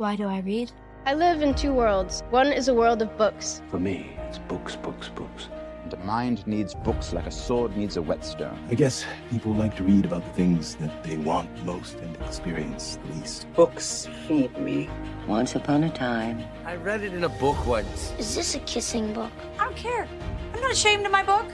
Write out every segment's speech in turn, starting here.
Why do I read? I live in two worlds. One is a world of books. For me, it's books, books, books. The mind needs books like a sword needs a whetstone. I guess people like to read about the things that they want most and experience the least. Books feed me. Once upon a time. I read it in a book once. Is this a kissing book? I don't care. I'm not ashamed of my book.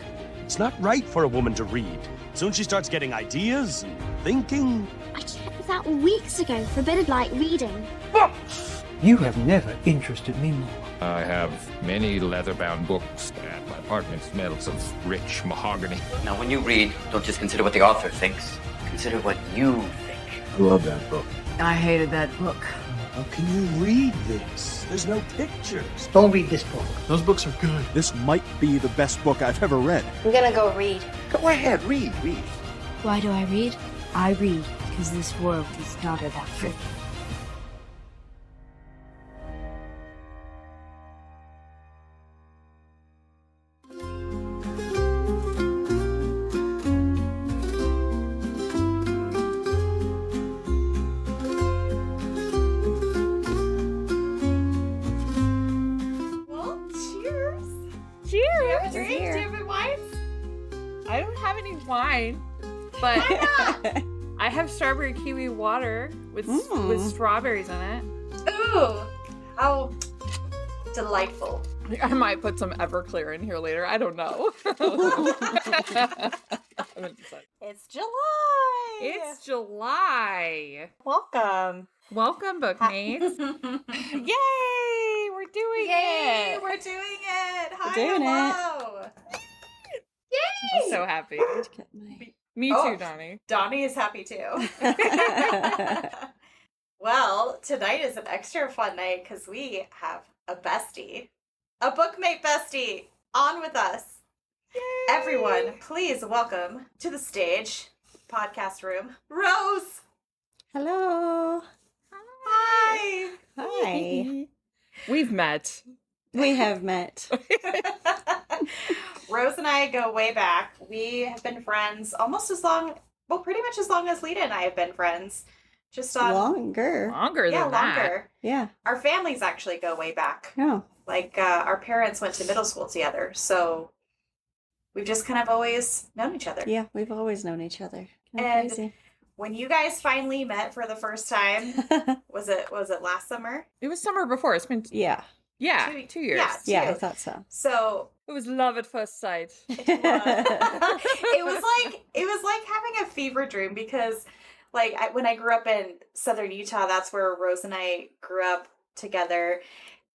It's not right for a woman to read. Soon she starts getting ideas and thinking. I checked this out weeks ago for a bit of light reading. Books! You have never interested me more. I have many leather-bound books, and my apartment smells of rich mahogany. Now, when you read, don't just consider what the author thinks. Consider what you think. I love that book. I hated that book. How can you read this? There's no pictures. Don't read this book. Those books are good. This might be the best book I've ever read. I'm gonna go read. Go ahead, read. Why do I read? I read because this world is not about pretty. I don't have any wine, but I have strawberry kiwi water with strawberries in it. Ooh, how delightful. I might put some Everclear in here later. I don't know. It's July. It's July. Welcome. Welcome, Bookmates. Yay! We're doing it. We're doing it. Hi, doing hello. Yay! I'm so happy. Me too, Donnie. Donnie is happy too. Well, tonight is an extra fun night because we have a bestie, a bookmate bestie, on with us. Yay! Everyone, please welcome to the stage, podcast room, Rose. Hello. Hi. Hi. We've met. We have met. Rose and I go way back. We have been friends almost as long, well, pretty much as long as Lita and I have been friends. Just on longer than that. Longer. Yeah. Our families actually go way back. Oh. Like our parents went to middle school together, so we've just kind of always known each other. Yeah, we've always known each other. And crazy. When you guys finally met for the first time, was it last summer? It was summer before. It's been 2 years. Yeah, I thought so. So it was love at first sight. It was like having a fever dream because, like, when I grew up in southern Utah, that's where Rose and I grew up together.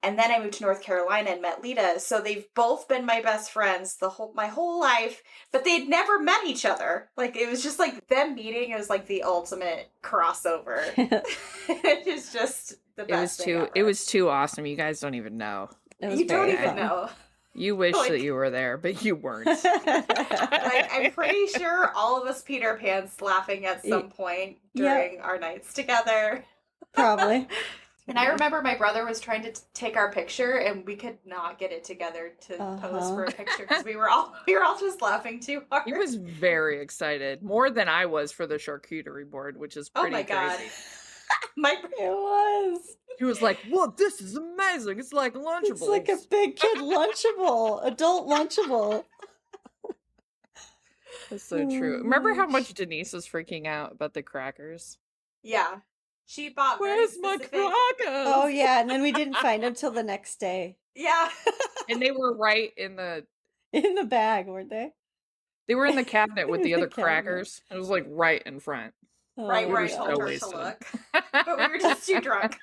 And then I moved to North Carolina and met Lita. So they've both been my best friends my whole life, but they'd never met each other. Like, it was just like them meeting. It was like the ultimate crossover. It was just the best thing ever. It was too awesome. You guys don't even know. You don't even know. You wish that you were there, but you weren't. Like, I'm pretty sure all of us peed our pants laughing at some point during our nights together. Probably. And I remember my brother was trying to take our picture, and we could not get it together to pose for a picture because we were all just laughing too hard. He was very excited, more than I was for the charcuterie board, which is pretty crazy. God. It was. He was like, "Whoa, this is amazing! It's like Lunchables. It's like a big kid Lunchable, adult Lunchable." That's so true. Remember how much Denise was freaking out about the crackers? Yeah. She bought Where's my crackers? Oh, yeah, and then we didn't find them till the next day. Yeah. And they were right in the bag, weren't they? They were in the cabinet with the other crackers. It was like right in front. Right where I told her to look. But we were just too drunk.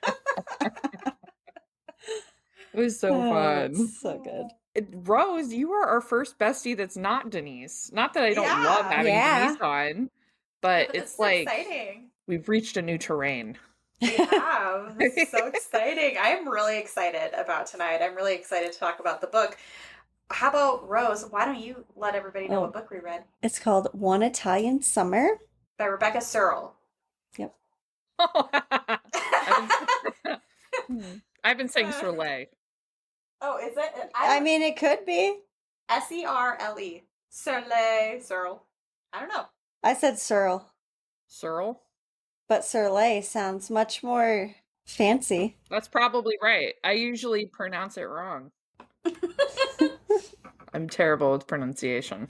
It was so fun. So good. Rose, you are our first bestie that's not Denise. Not that I don't love having Denise on, but it's like exciting. We've reached a new terrain. Yeah, this is so exciting. I am really excited about tonight. I'm really excited to talk about the book. How about Rose? Why don't you let everybody know what book we read? It's called One Italian Summer by Rebecca Serle. Yep. I've been saying Serle. Oh, is it? I mean, it could be. Serle. Serle. I don't know. I said Serle. Serle? But Serle sounds much more Fancy. That's probably right. I usually pronounce it wrong. I'm terrible with pronunciation.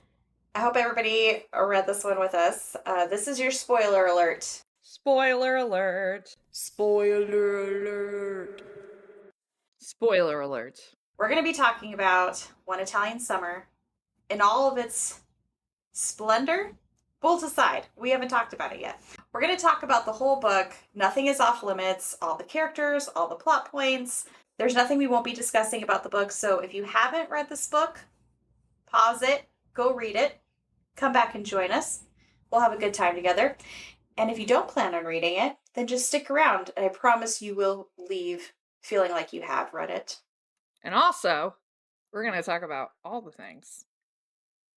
I hope everybody read this one with us. This is your spoiler alert. Spoiler alert. Spoiler alert. Spoiler alert. We're going to be talking about One Italian Summer in all of its splendor. Bulls aside, we haven't talked about it yet. We're going to talk about the whole book. Nothing is off limits. All the characters, all the plot points. There's nothing we won't be discussing about the book. So if you haven't read this book, pause it, go read it, come back and join us. We'll have a good time together. And if you don't plan on reading it, then just stick around. And I promise you will leave feeling like you have read it. And also, we're going to talk about all the things.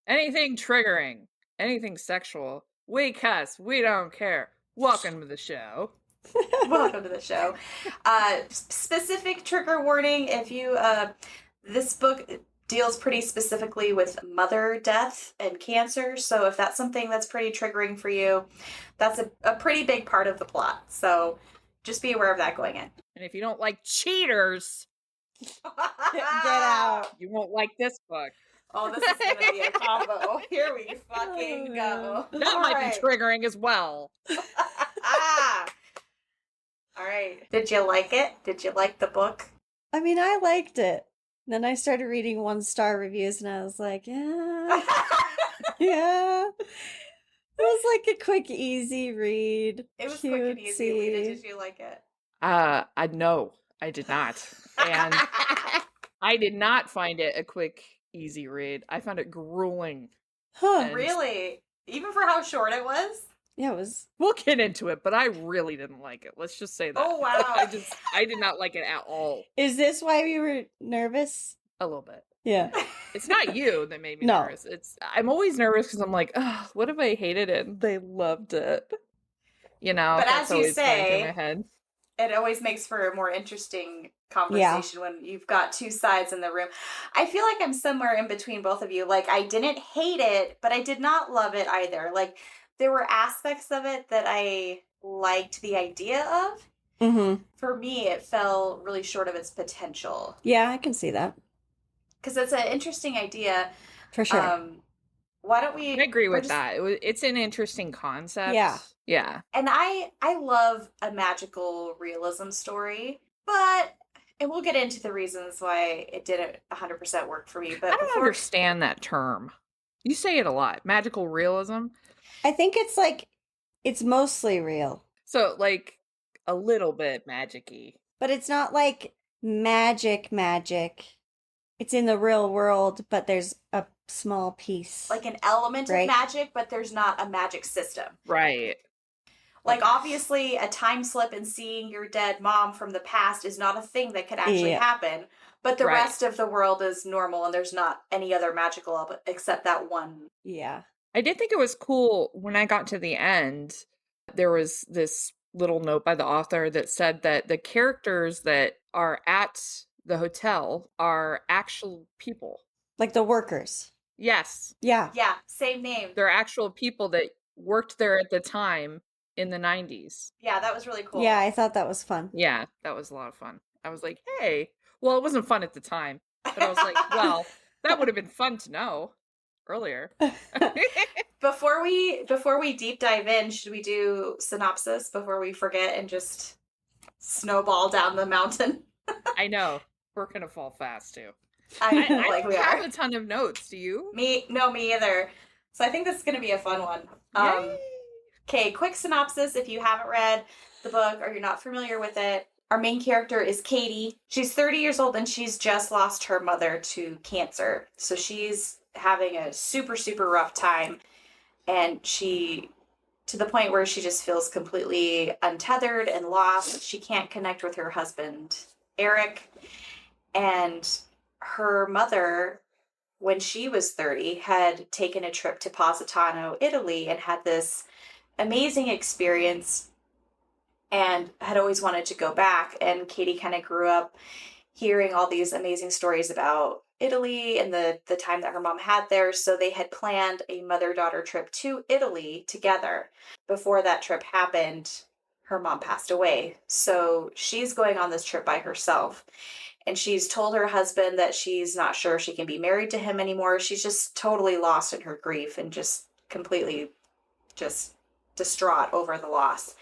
Anything triggering, anything sexual. We cuss. We don't care. Welcome to the show. Welcome to the show. Specific trigger warning. If you, this book deals pretty specifically with mother death and cancer. So if that's something that's pretty triggering for you, that's a pretty big part of the plot. So just be aware of that going in. And if you don't like cheaters, Get out. you won't like this book. Oh, this is going to be a combo. Here we fucking go. That might be triggering as well. All right. Did you like it? Did you like the book? I mean, I liked it. Then I started reading 1-star reviews and I was like, yeah. Yeah. It was like a quick, easy read. It was quick and easy. Lita, did you like it? No, I did not. And I did not find it a quick, easy read. I found it grueling. Huh. Really? Even for how short it was? Yeah, it was. We'll get into it, but I really didn't like it. Let's just say that. Oh, wow. I did not like it at all. Is this why we were nervous? A little bit. Yeah. It's not you that made me nervous. I'm always nervous because I'm like, oh, what if I hated it and they loved it? You know, but that's as you always going through say, my head. It always makes for a more interesting conversation when you've got two sides in the room. I feel like I'm somewhere in between both of you. Like, I didn't hate it, but I did not love it either. Like, there were aspects of it that I liked the idea of. Mm-hmm. For me, it fell really short of its potential. Yeah, I can see that. Because it's an interesting idea. For sure. Why don't we... I agree with that. It's an interesting concept. Yeah. Yeah. And I love a magical realism story, but... And we'll get into the reasons why it didn't 100% work for me. But I don't understand that term. You say it a lot. Magical realism. I think it's like, it's mostly real. So, like, a little bit magic-y. But it's not like magic. It's in the real world, but there's a small piece. Like an element of magic, but there's not a magic system. Right. Like, obviously, a time slip and seeing your dead mom from the past is not a thing that could actually happen. But the rest of the world is normal, and there's not any other magical except that one. Yeah. I did think it was cool when I got to the end. There was this little note by the author that said that the characters that are at the hotel are actual people. Like the workers. Yes. Yeah. Yeah, same name. They're actual people that worked there at the time in the 90s. Yeah, that was really cool. Yeah, I thought that was fun. Yeah, that was a lot of fun. I was like, hey. Well, it wasn't fun at the time. But I was like, well, that would have been fun to know earlier. Before we deep dive in, should we do synopsis before we forget and just snowball down the mountain? I know. We're going to fall fast, too. I don't have a ton of notes. Do you? Me either. So I think this is going to be a fun one. Okay, quick synopsis if you haven't read the book or you're not familiar with it. Our main character is Katy. She's 30 years old and she's just lost her mother to cancer. So she's having a super, super rough time. And she, to the point where she just feels completely untethered and lost. She can't connect with her husband, Eric. And her mother, when she was 30, had taken a trip to Positano, Italy, and had this amazing experience and had always wanted to go back. And Katy kind of grew up hearing all these amazing stories about Italy and the time that her mom had there. So they had planned a mother-daughter trip to Italy together. Before that trip happened, her mom passed away. So she's going on this trip by herself. And she's told her husband that she's not sure she can be married to him anymore. She's just totally lost in her grief and just completely just distraught over the loss.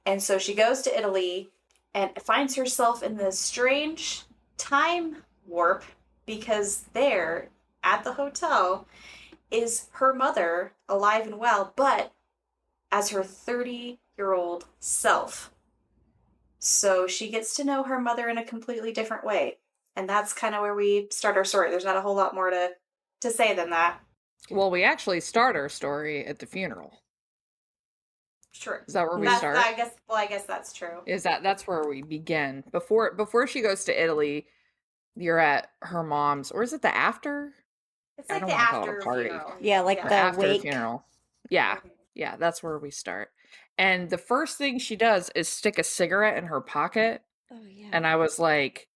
And so she goes to Italy and finds herself in this strange time warp because there at the hotel is her mother alive and well, but as her 30-year-old self. So she gets to know her mother in a completely different way. And that's kind of where we start our story. There's not a whole lot more to say than that. Well, we actually start our story at the funeral. True. Is that where we start? I guess that's true. That's where we begin. Before she goes to Italy, you're at her mom's, or is it the after? It's like the after funeral. Yeah, like the after wake. funeral. Yeah. Yeah, that's where we start. And the first thing she does is stick a cigarette in her pocket. Oh, yeah. And I was like,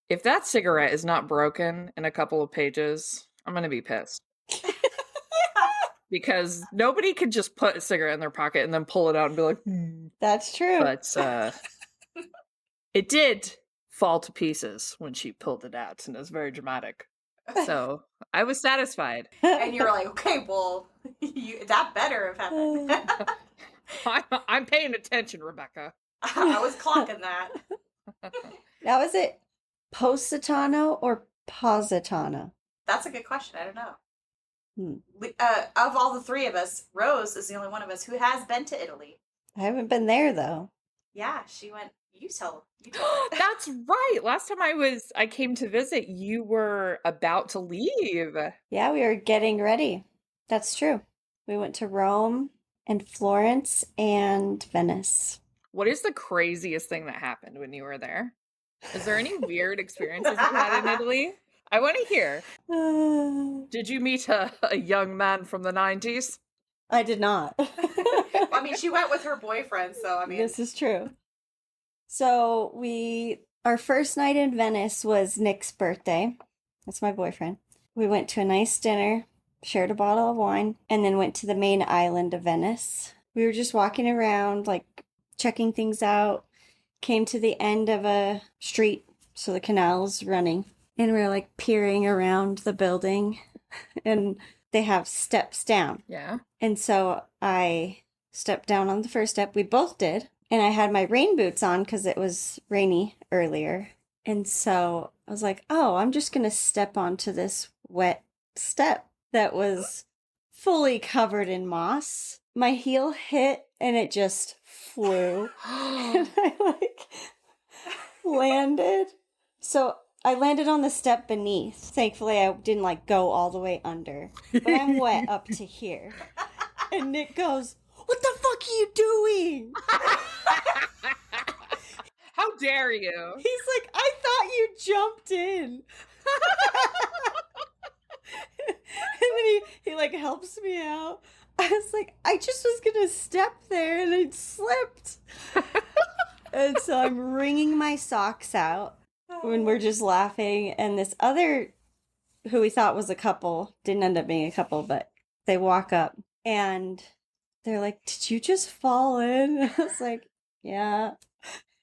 if that cigarette is not broken in a couple of pages, I'm going to be pissed. Because nobody could just put a cigarette in their pocket and then pull it out and be like, That's true. But it did fall to pieces when she pulled it out, and it was very dramatic. So I was satisfied. And you were like, okay, well, that better have happened. I'm paying attention, Rebecca. I was clocking that. Now, is it Positano or Positano? That's a good question. I don't know. Of all the three of us, Rose is the only one of us who has been to Italy. I haven't been there, though. Yeah, she went. You tell. That's right. Last time I came to visit, you were about to leave. Yeah, we were getting ready. That's true. We went to Rome and Florence and Venice. What is the craziest thing that happened when you were there? Is there any weird experiences you had in Italy? I want to hear. Did you meet a young man from the 90s? I did not. I mean, she went with her boyfriend, so I mean. This is true. So our first night in Venice was Nick's birthday. That's my boyfriend. We went to a nice dinner, shared a bottle of wine, and then went to the main island of Venice. We were just walking around, like checking things out, came to the end of a street, so the canal's running, and we were like peering around the building, and they have steps down. Yeah. And so I stepped down on the first step. We both did. And I had my rain boots on because it was rainy earlier. And so I was like, oh, I'm just going to step onto this wet step that was fully covered in moss. My heel hit and it just flew. And I landed. So I landed on the step beneath. Thankfully, I didn't go all the way under. But I'm wet up to here. And Nick goes, what the fuck are you doing? How dare you? He's like, I thought you jumped in. And then he helps me out. I was like, I just was gonna step there and it slipped. And so I'm wringing my socks out when we're just laughing. And this other, who we thought was a couple, didn't end up being a couple, but they walk up and they're like, did you just fall in? I was like, yeah.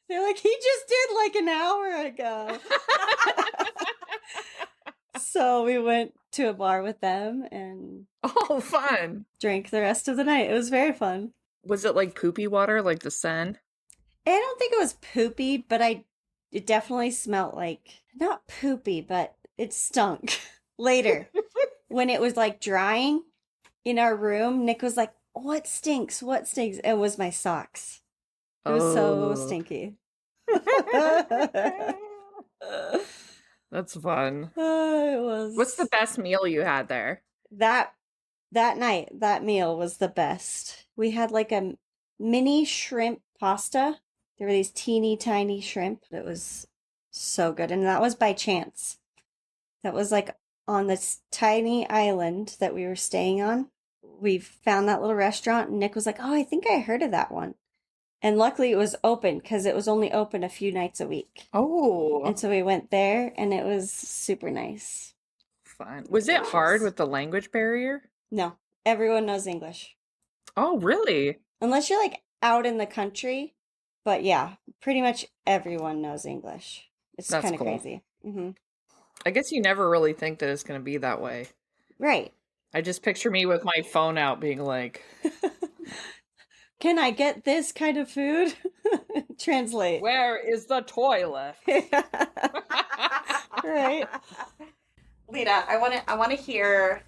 They're like, he just did an hour ago. So we went to a bar with them and fun. Drank the rest of the night. It was very fun. Was it like poopy water, like the Seine? I don't think it was poopy, but it definitely smelled like, not poopy, but it stunk. Later, when it was drying in our room, Nick was like, what stinks? What stinks? It was my socks. It was so stinky. That's fun. It was. What's the best meal you had there? That night, that meal was the best. We had a mini shrimp pasta. There were these teeny tiny shrimp. It was so good. And that was by chance. That was on this tiny island that we were staying on. We found that little restaurant and Nick was like, oh, I think I heard of that one. And luckily it was open because it was only open a few nights a week. Oh. And so we went there and it was super nice. Fun. Was it hard with the language barrier? No. Everyone knows English. Oh, really? Unless you're out in the country, but yeah, pretty much everyone knows English. It's That's kind of cool. crazy. I guess you never really think that it's going to be that way. Right. I just picture me with my phone out being like, can I get this kind of food? Translate. Where is the toilet? Right. Lita, I want to hear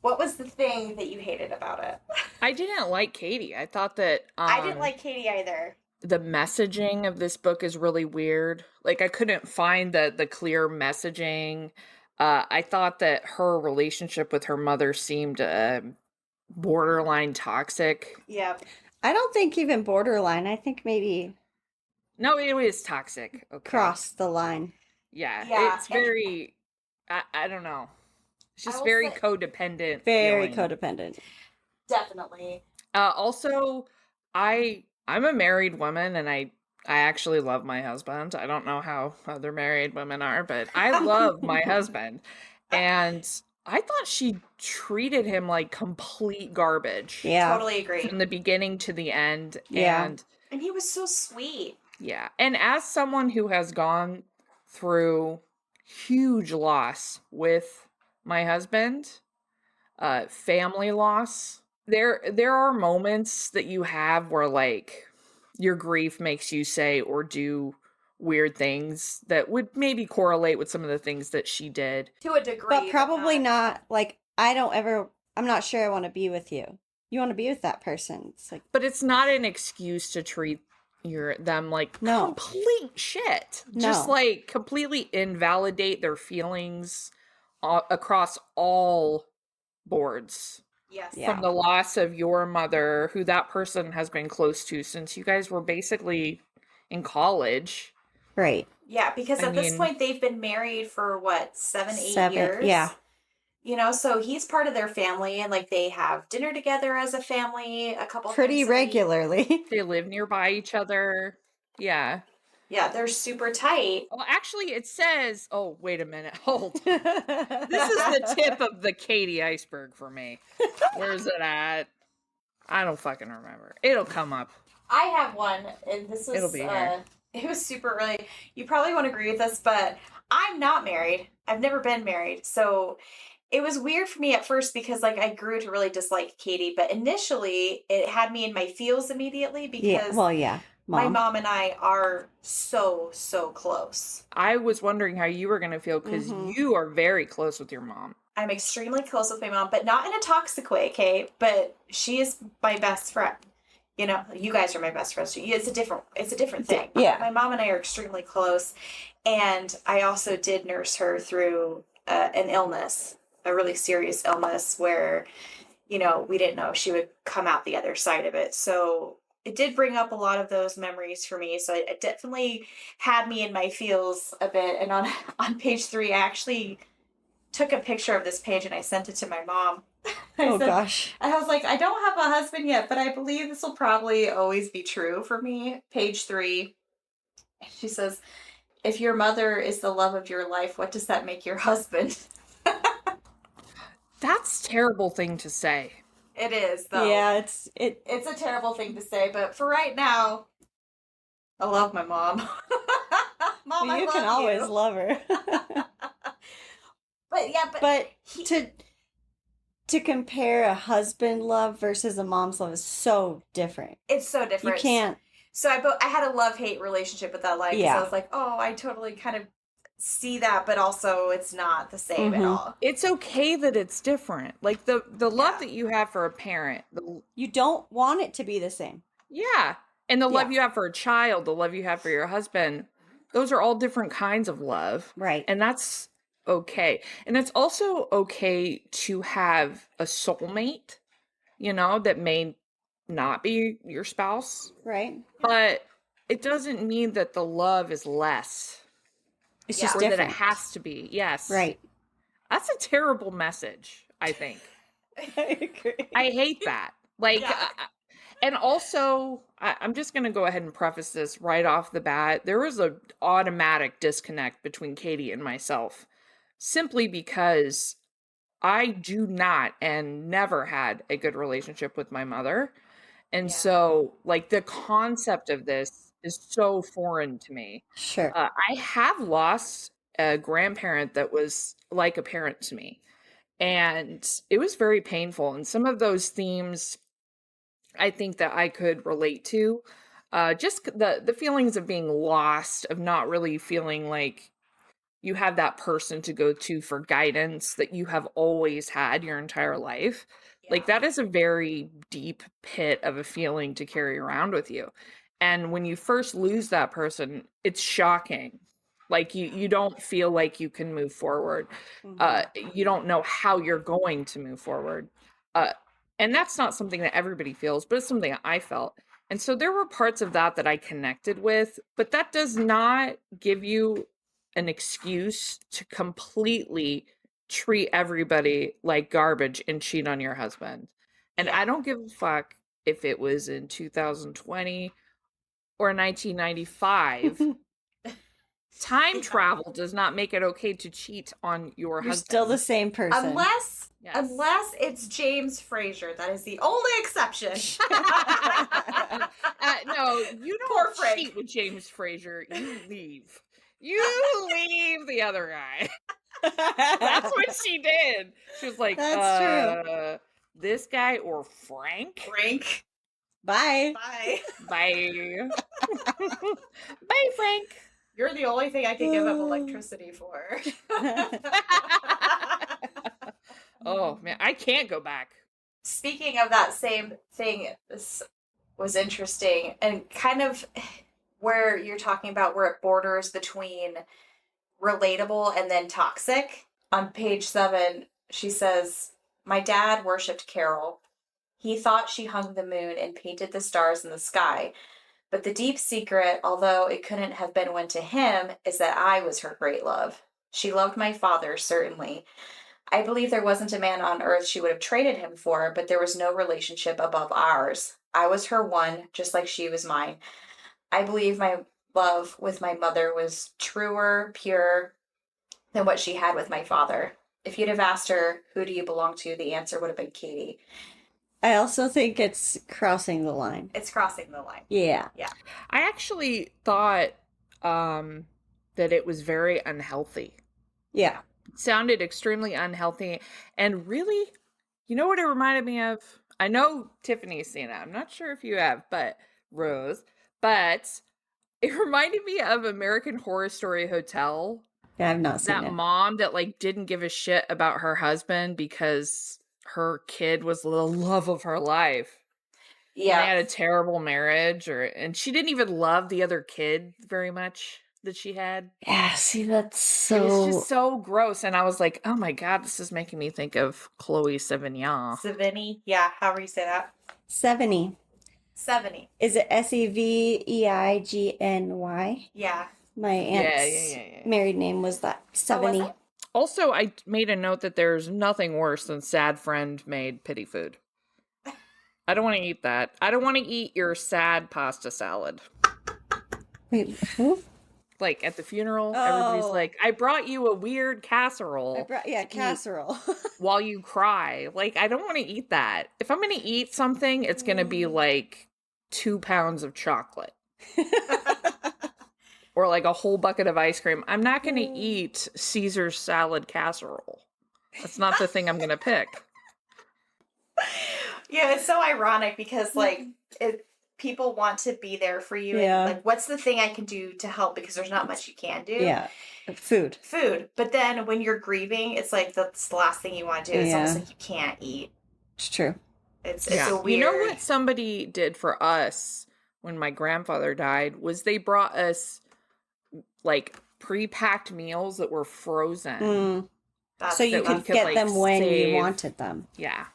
what was the thing that you hated about it? I didn't like Katy. I thought that I didn't like Katy either. The messaging of this book is really weird. Like, I couldn't find the clear messaging. I thought that her relationship with her mother seemed borderline toxic. Yeah. I don't think even borderline. I think maybe... No, it was toxic. Okay. Cross the line. Yeah. It's very... I don't know. It's just very codependent. Very feeling. codependent. Definitely. Also, I'm a married woman, and I actually love my husband. I don't know how other married women are, but I love my husband. And I thought she treated him like complete garbage. Yeah. Totally agree. From the beginning to the end. Yeah. And he was so sweet. Yeah. And as someone who has gone through huge loss with my husband, family loss, there are moments that you have where, like, your grief makes you say or do weird things that would maybe correlate with some of the things that she did. To a degree. But probably not, like, I'm not sure I want to be with you. You want to be with that person. It's like, but it's not an excuse to treat them like complete shit. No. Just like completely invalidate their feelings across all boards. Yes. From the loss of your mother, who that person has been close to since you guys were basically in college. Right. Yeah, because at this point they've been married for what, 7 years? Yeah. You know, so he's part of their family, and like they have dinner together as a family a couple pretty times a week. regularly. They live nearby each other. Yeah. Yeah, they're super tight. Well, actually, it says, oh, wait a minute. Hold. This is the tip of the Katy iceberg for me. Where's it at? I don't fucking remember. It'll come up. I have one, and this was, It'll be here. It was super early. You probably won't agree with this, but I'm not married. I've never been married. So it was weird for me at first because, like, I grew to really dislike Katy, but initially it had me in my feels immediately because my mom and I are so, so close. I was wondering how you were going to feel because you are very close with your mom. I'm extremely close with my mom, but not in a toxic way, okay? But she is my best friend. You know, you guys are my best friends. It's a different thing. Yeah. My mom and I are extremely close, and I also did nurse her through an illness, a really serious illness where, you know, we didn't know she would come out the other side of it. So it did bring up a lot of those memories for me. So it definitely had me in my feels a bit. And on page 3, I actually took a picture of this page and I sent it to my mom. Gosh. I was like, I don't have a husband yet, but I believe this will probably always be true for me. Page 3. She says, if your mother is the love of your life, what does that make your husband? That's a terrible thing to say. It is, though. Yeah, it's a terrible thing to say, but for right now, I love my mom. Mom, I you love can always you. love her. But to compare a husband love versus a mom's love is so different. It's so different. You can't. So I had a love-hate relationship with that line. Yeah. So I was like, oh, I totally kind of see that, but also it's not the same at all. It's okay that it's different. Like the love that you have for a parent. You don't want it to be the same. Yeah. And the love you have for a child, the love you have for your husband, those are all different kinds of love. Right. And that's okay. And it's also okay to have a soulmate, you know, that may not be your spouse. Right. But it doesn't mean that the love is less. It's just or different. that it has to be. Yes. Right. That's a terrible message, I think. I agree. I hate that. Like, and also, I'm just going to go ahead and preface this right off the bat. There was an automatic disconnect between Katy and myself, simply because I do not and never had a good relationship with my mother. And so, like, the concept of this is so foreign to me. Sure. I have lost a grandparent that was like a parent to me. And it was very painful. And some of those themes I think that I could relate to. Just the feelings of being lost, of not really feeling like you have that person to go to for guidance that you have always had your entire life. Like, that is a very deep pit of a feeling to carry around with you. And when you first lose that person, it's shocking. Like, you don't feel like you can move forward. You don't know how you're going to move forward. And that's not something that everybody feels, but it's something that I felt. And so there were parts of that I connected with, but that does not give you an excuse to completely treat everybody like garbage and cheat on your husband. And I don't give a fuck if it was in 2020 or 1995. Time travel does not make it okay to cheat on your husband. You're still the same person. Unless it's James Fraser. That is the only exception. No, you don't cheat with James Fraser. You leave. You leave the other guy. That's what she did. She was like, That's true. This guy or Frank? Frank. Bye. Bye. Bye. Bye, Frank. You're the only thing I can give up electricity for. Oh, man, I can't go back. Speaking of that same thing, this was interesting and kind of where you're talking about where it borders between relatable and then toxic. On page 7, she says, "My dad worshipped Carol. He thought she hung the moon and painted the stars in the sky. But the deep secret, although it couldn't have been one to him, is that I was her great love. She loved my father, certainly. I believe there wasn't a man on earth she would have traded him for, but there was no relationship above ours. I was her one, just like she was mine. I believe my love with my mother was truer, pure than what she had with my father. If you'd have asked her, who do you belong to, the answer would have been Katy." I also think it's crossing the line. It's crossing the line. Yeah. Yeah. I actually thought that it was very unhealthy. Yeah. It sounded extremely unhealthy. And really, you know what it reminded me of? I know Tiffany's seen it. I'm not sure if you have, but Rose. But it reminded me of American Horror Story Hotel. Yeah, I've not seen it. That mom that like didn't give a shit about her husband because her kid was the love of her life. Yeah. And they had a terrible marriage, and she didn't even love the other kid very much that she had. Yeah, see, that's so... It was just so gross, and I was like, oh my god, this is making me think of Chloe Sevigny. Sevigny? Yeah, however you say that. Sevigny. Sevigny. Is it Seveigny? Yeah. My aunt's married name was that. Sevigny. Oh, also, I made a note that there's nothing worse than sad friend made pity food. I don't want to eat that. I don't want to eat your sad pasta salad. Wait, who? Like at the funeral, everybody's like, I brought you a weird casserole. Casserole. While you cry. Like, I don't want to eat that. If I'm going to eat something, it's going to be like 2 pounds of chocolate. Or like a whole bucket of ice cream. I'm not going to eat Caesar salad casserole. That's not the thing I'm going to pick. Yeah, it's so ironic because like people want to be there for you. Yeah. And, like, what's the thing I can do to help? Because there's not much you can do. Yeah. Food. But then when you're grieving, it's like that's the last thing you want to do. It's almost like you can't eat. It's true. It's a weird... You know what somebody did for us when my grandfather died was they brought us like pre-packed meals that were frozen. So you could get them when you wanted them. Yeah.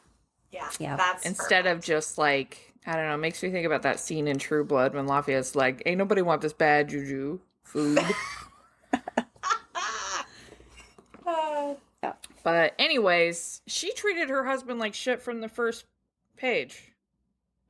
Yeah. That's instead of just like, I don't know, makes me think about that scene in True Blood when Lafayette's like, ain't nobody want this bad juju food. But anyways, she treated her husband like shit from the first page.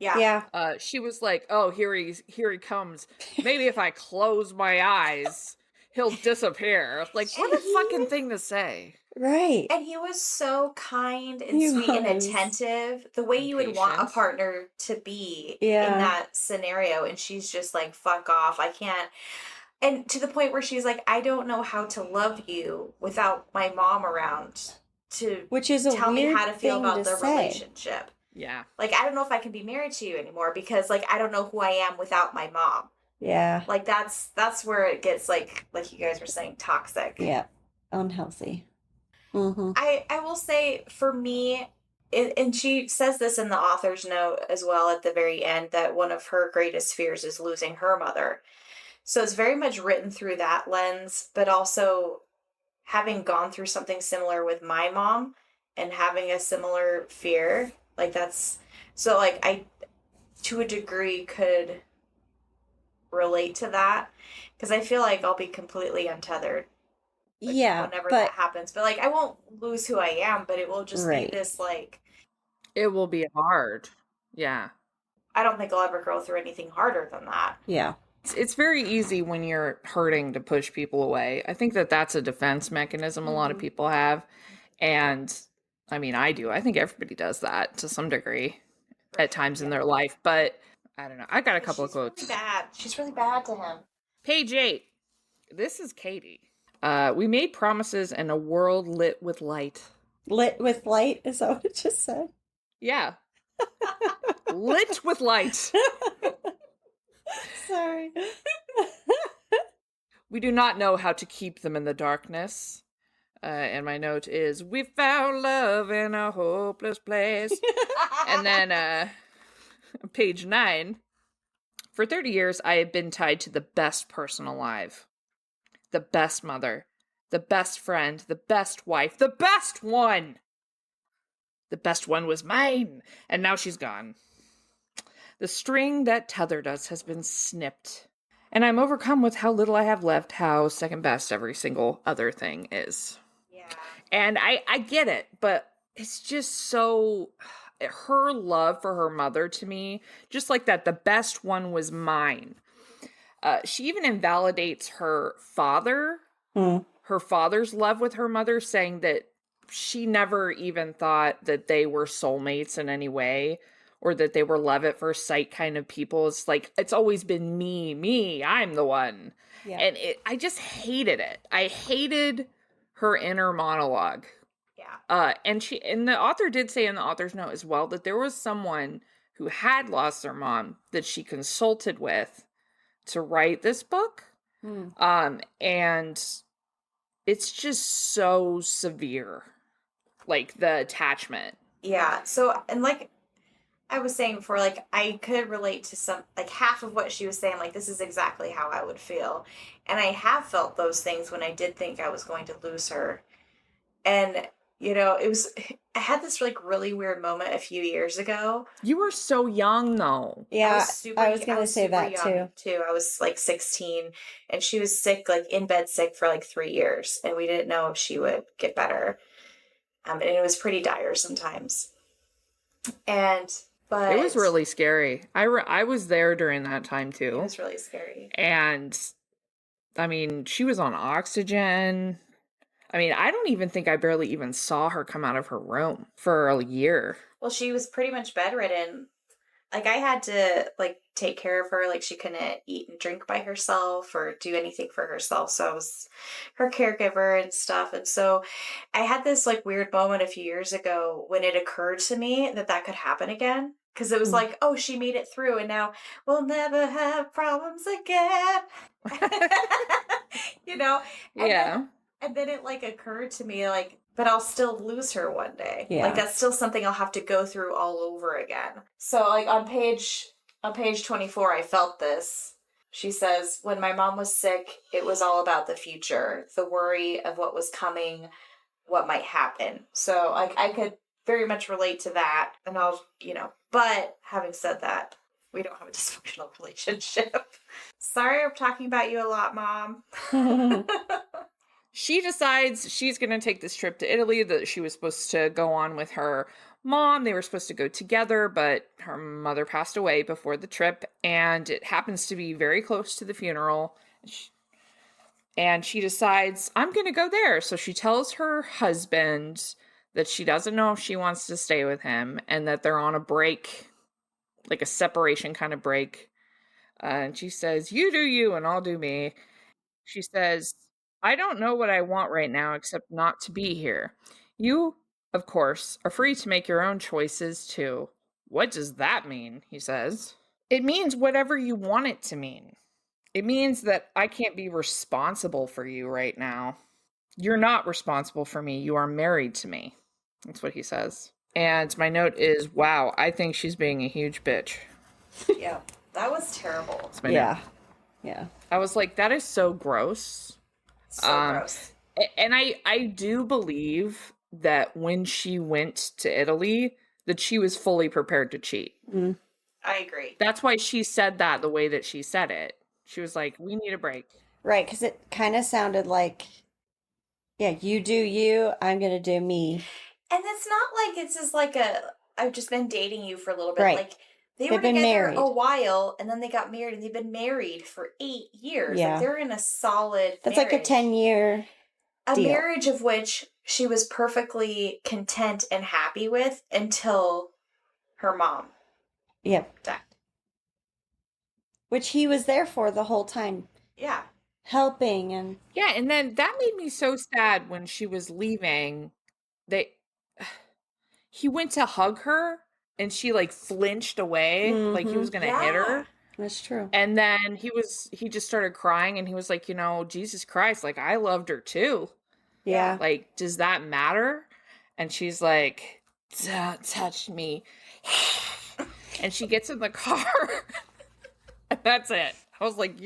Yeah. She was like, oh, here he comes. Maybe if I close my eyes, he'll disappear. Like, what a fucking thing to say. Right. And he was so kind and sweet and attentive. The way you would want a partner to be in that scenario. And she's just like, fuck off. I can't. And to the point where she's like, I don't know how to love you without my mom around to Which is tell me how to feel about the relationship. Yeah. Like, I don't know if I can be married to you anymore because, like, I don't know who I am without my mom. Yeah. Like, that's where it gets, like you guys were saying, toxic. Yeah. Unhealthy. Mm-hmm. I will say, for me, and she says this in the author's note as well at the very end, that one of her greatest fears is losing her mother. So it's very much written through that lens, but also having gone through something similar with my mom and having a similar fear, like that's, so like I, to a degree, could relate to that because I feel like I'll be completely untethered. Like, whenever that happens, but like I won't lose who I am, but it will just be this like, it will be hard. Yeah. I don't think I'll ever go through anything harder than that. Yeah. It's very easy when you're hurting to push people away. I think that that's a defense mechanism a lot of people have. And I mean, I do. I think everybody does that to some degree at times in their life. But I don't know. I got a couple of quotes. Really bad. She's really bad to him. Page 8. This is Katy. We made promises in a world lit with light. Lit with light? Is that what it just said? Yeah. Lit with light. Sorry. We do not know how to keep them in the darkness. And my note is, we found love in a hopeless place. And then page 9. For 30 years, I have been tied to the best person alive. The best mother. The best friend. The best wife. The best one! The best one was mine. And now she's gone. The string that tethered us has been snipped. And I'm overcome with how little I have left, how second best every single other thing is. Yeah. And I get it, but it's just so... Her love for her mother to me, just like that, the best one was mine. She even invalidates her father, her father's love with her mother, saying that she never even thought that they were soulmates in any way, or that they were love at first sight kind of people. It's like, it's always been me, I'm the one. Yeah. And I just hated it. I hated her inner monologue. Yeah. And the author did say in the author's note as well that there was someone who had lost their mom that she consulted with to write this book. And it's just so severe, like the attachment. Yeah. So, and like I was saying before, like I could relate to some, like half of what she was saying, like this is exactly how I would feel. And I have felt those things when I did think I was going to lose her. And, you know, I had this like really weird moment a few years ago. You were so young though. Yeah, I was going to say that too. I was like 16 and she was sick, like in bed sick for like 3 years. And we didn't know if she would get better. And it was pretty dire sometimes. But it was really scary. I was there during that time too. It was really scary. And I mean, she was on oxygen. I mean, I don't even think I barely even saw her come out of her room for a year. Well, she was pretty much bedridden. Like I had to like take care of her. Like she couldn't eat and drink by herself or do anything for herself. So I was her caregiver and stuff. And so I had this like weird moment a few years ago when it occurred to me that could happen again. Because it was like, oh, she made it through and now we'll never have problems again. You know? And then it like occurred to me like, but I'll still lose her one day. Yeah. Like that's still something I'll have to go through all over again. So like on page 24, I felt this. She says, when my mom was sick, it was all about the future, the worry of what was coming, what might happen. So like I could very much relate to that. And but having said that, we don't have a dysfunctional relationship. Sorry, I'm talking about you a lot, Mom. She decides she's going to take this trip to Italy that she was supposed to go on with her mom. They were supposed to go together, but her mother passed away before the trip, and it happens to be very close to the funeral. And she decides, I'm going to go there. So she tells her husband that she doesn't know if she wants to stay with him and that they're on a break, like a separation kind of break. And she says, you do you and I'll do me. She says, I don't know what I want right now except not to be here. You, of course, are free to make your own choices too. What does that mean? He says. It means whatever you want it to mean. It means that I can't be responsible for you right now. You're not responsible for me. You are married to me. That's what he says. And my note is, wow, I think she's being a huge bitch. Yeah, that was terrible. That's my note. Yeah. I was like, that is so gross. So gross. And I do believe that when she went to Italy, that she was fully prepared to cheat. Mm. I agree. That's why she said that the way that she said it. She was like, we need a break. Right, because it kind of sounded like, yeah, you do you, I'm going to do me. And it's not like it's just like I've just been dating you for a little bit. Right. Like, They've were been together married a while, and then they got married, and they've been married for 8 years. Yeah. Like, they're in a solid That's marriage. like a 10-year A deal. marriage of which she was perfectly content and happy with until her mom Yep. died. Which he was there for the whole time. Yeah. Helping and... Yeah, and then that made me so sad when she was leaving. He went to hug her, and she, like, flinched away, like he was going to hit her. That's true. And then he just started crying, and he was like, you know, Jesus Christ, like, I loved her too. Yeah. Like, does that matter? And she's like, don't touch me. And she gets in the car. And that's it. I was like,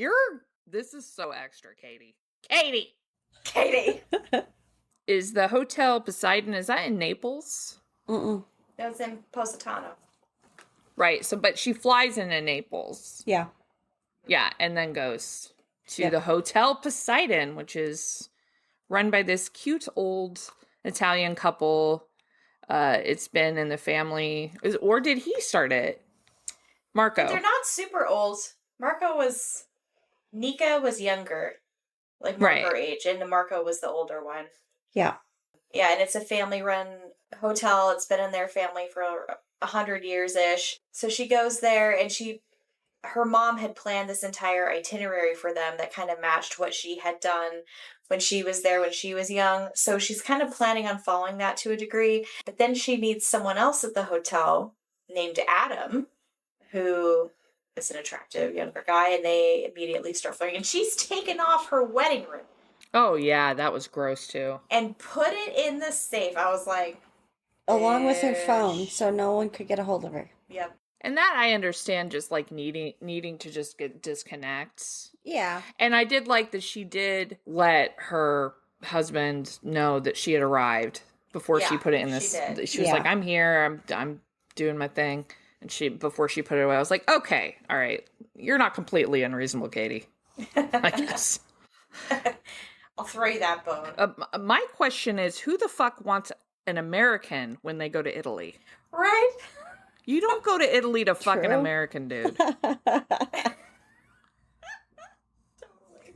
this is so extra, Katie. Katie! Is the Hotel Poseidon, is that in Naples? Mm-mm. That was in Positano. Right, but she flies into Naples. Yeah. Yeah, and then goes to the Hotel Poseidon, which is run by this cute old Italian couple. It's been in the family, or did he start it? Marco. They're not super old. Nika was younger, like more her age, and Marco was the older one. Yeah. Yeah, and it's a family-run hotel. It's been in their family for 100 years-ish. So she goes there, and her mom had planned this entire itinerary for them that kind of matched what she had done when she was there when she was young. So she's kind of planning on following that to a degree. But then she meets someone else at the hotel named Adam, who is an attractive younger guy, and they immediately start flirting. And she's taken off her wedding ring. Oh, yeah, that was gross, too. And put it in the safe. I was like... Along with her phone, so no one could get a hold of her. Yep. And that I understand, just like needing to just disconnect. Yeah. And I did like that she did let her husband know that she had arrived before she put it in this. She was like, I'm here, I'm doing my thing. And before she put it away, I was like, okay, all right. You're not completely unreasonable, Katie. I guess. I'll throw you that bone. My question is, who the fuck wants an American when they go to Italy? Right? You don't go to Italy to fuck an American dude.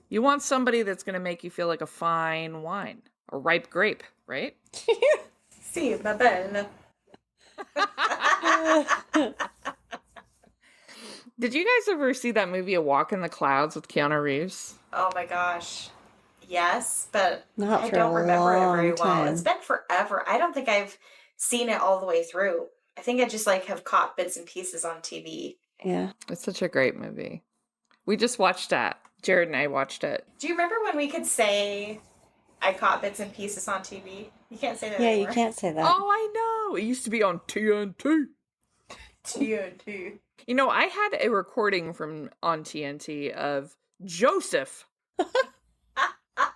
You want somebody that's going to make you feel like a fine wine. A ripe grape, right? Si, ma belle. Did you guys ever see that movie A Walk in the Clouds with Keanu Reeves? Oh my gosh. Yes, but Not I for don't a remember it very long well. time. It's been forever. I don't think I've seen it all the way through. I think I just like have caught bits and pieces on TV. Yeah. It's such a great movie. We just watched that. Jared and I watched it. Do you remember when we could say I caught bits and pieces on TV? You can't say that Yeah, anymore. you can't say that. Oh, I know. It used to be on TNT. TNT. You know, I had a recording on TNT of Joseph,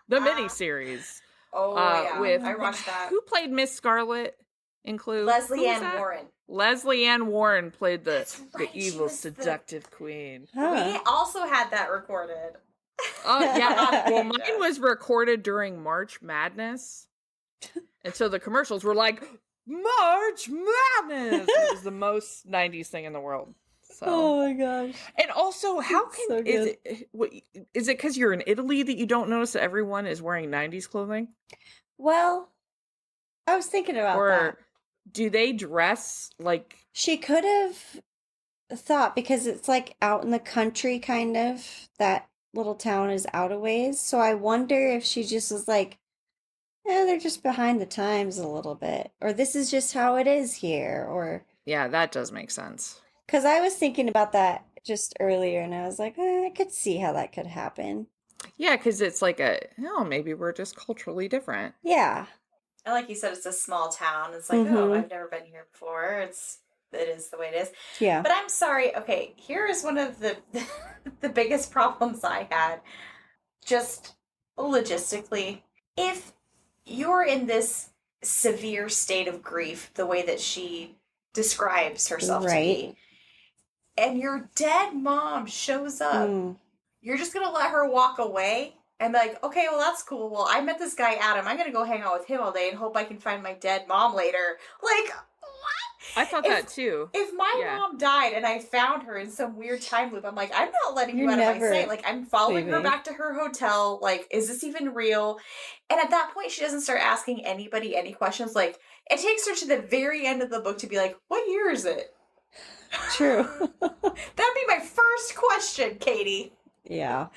the miniseries. Oh, yeah. With, I watched that. Who played Miss Scarlet in Clue? Leslie Who was Ann that? Warren. Leslie Ann Warren played the right, evil, seductive queen. We also had that recorded. Oh, yeah. Well, mine was recorded during March Madness. And so the commercials were like, March Madness! It was the most 90s thing in the world. So. Oh my gosh! And also, how can so is it because you're in Italy that you don't notice that everyone is wearing 90s clothing? Well, I was thinking about that. Or do they dress like she could have thought, because it's like out in the country, kind of, that little town is out a ways. So I wonder if she just was like, they're just behind the times a little bit, or this is just how it is here, or yeah, that does make sense. Because I was thinking about that just earlier, and I was like, I could see how that could happen. Yeah, because it's like maybe we're just culturally different. Yeah. And like you said, it's a small town. It's like, oh, I've never been here before. It is the way it is. Yeah. But I'm sorry. Okay, here is one of the the biggest problems I had, just logistically. If you're in this severe state of grief, the way that she describes herself to be, and your dead mom shows up, you're just gonna let her walk away and be like, okay, well, that's cool. Well, I met this guy, Adam. I'm gonna go hang out with him all day and hope I can find my dead mom later. Like, what? I thought that too. If my mom died and I found her in some weird time loop, I'm like, I'm not letting you out of my sight. Like, I'm following her back to her hotel. Like, is this even real? And at that point, she doesn't start asking anybody any questions. Like, it takes her to the very end of the book to be like, what year is it? True. That'd be my first question, Katie. Yeah.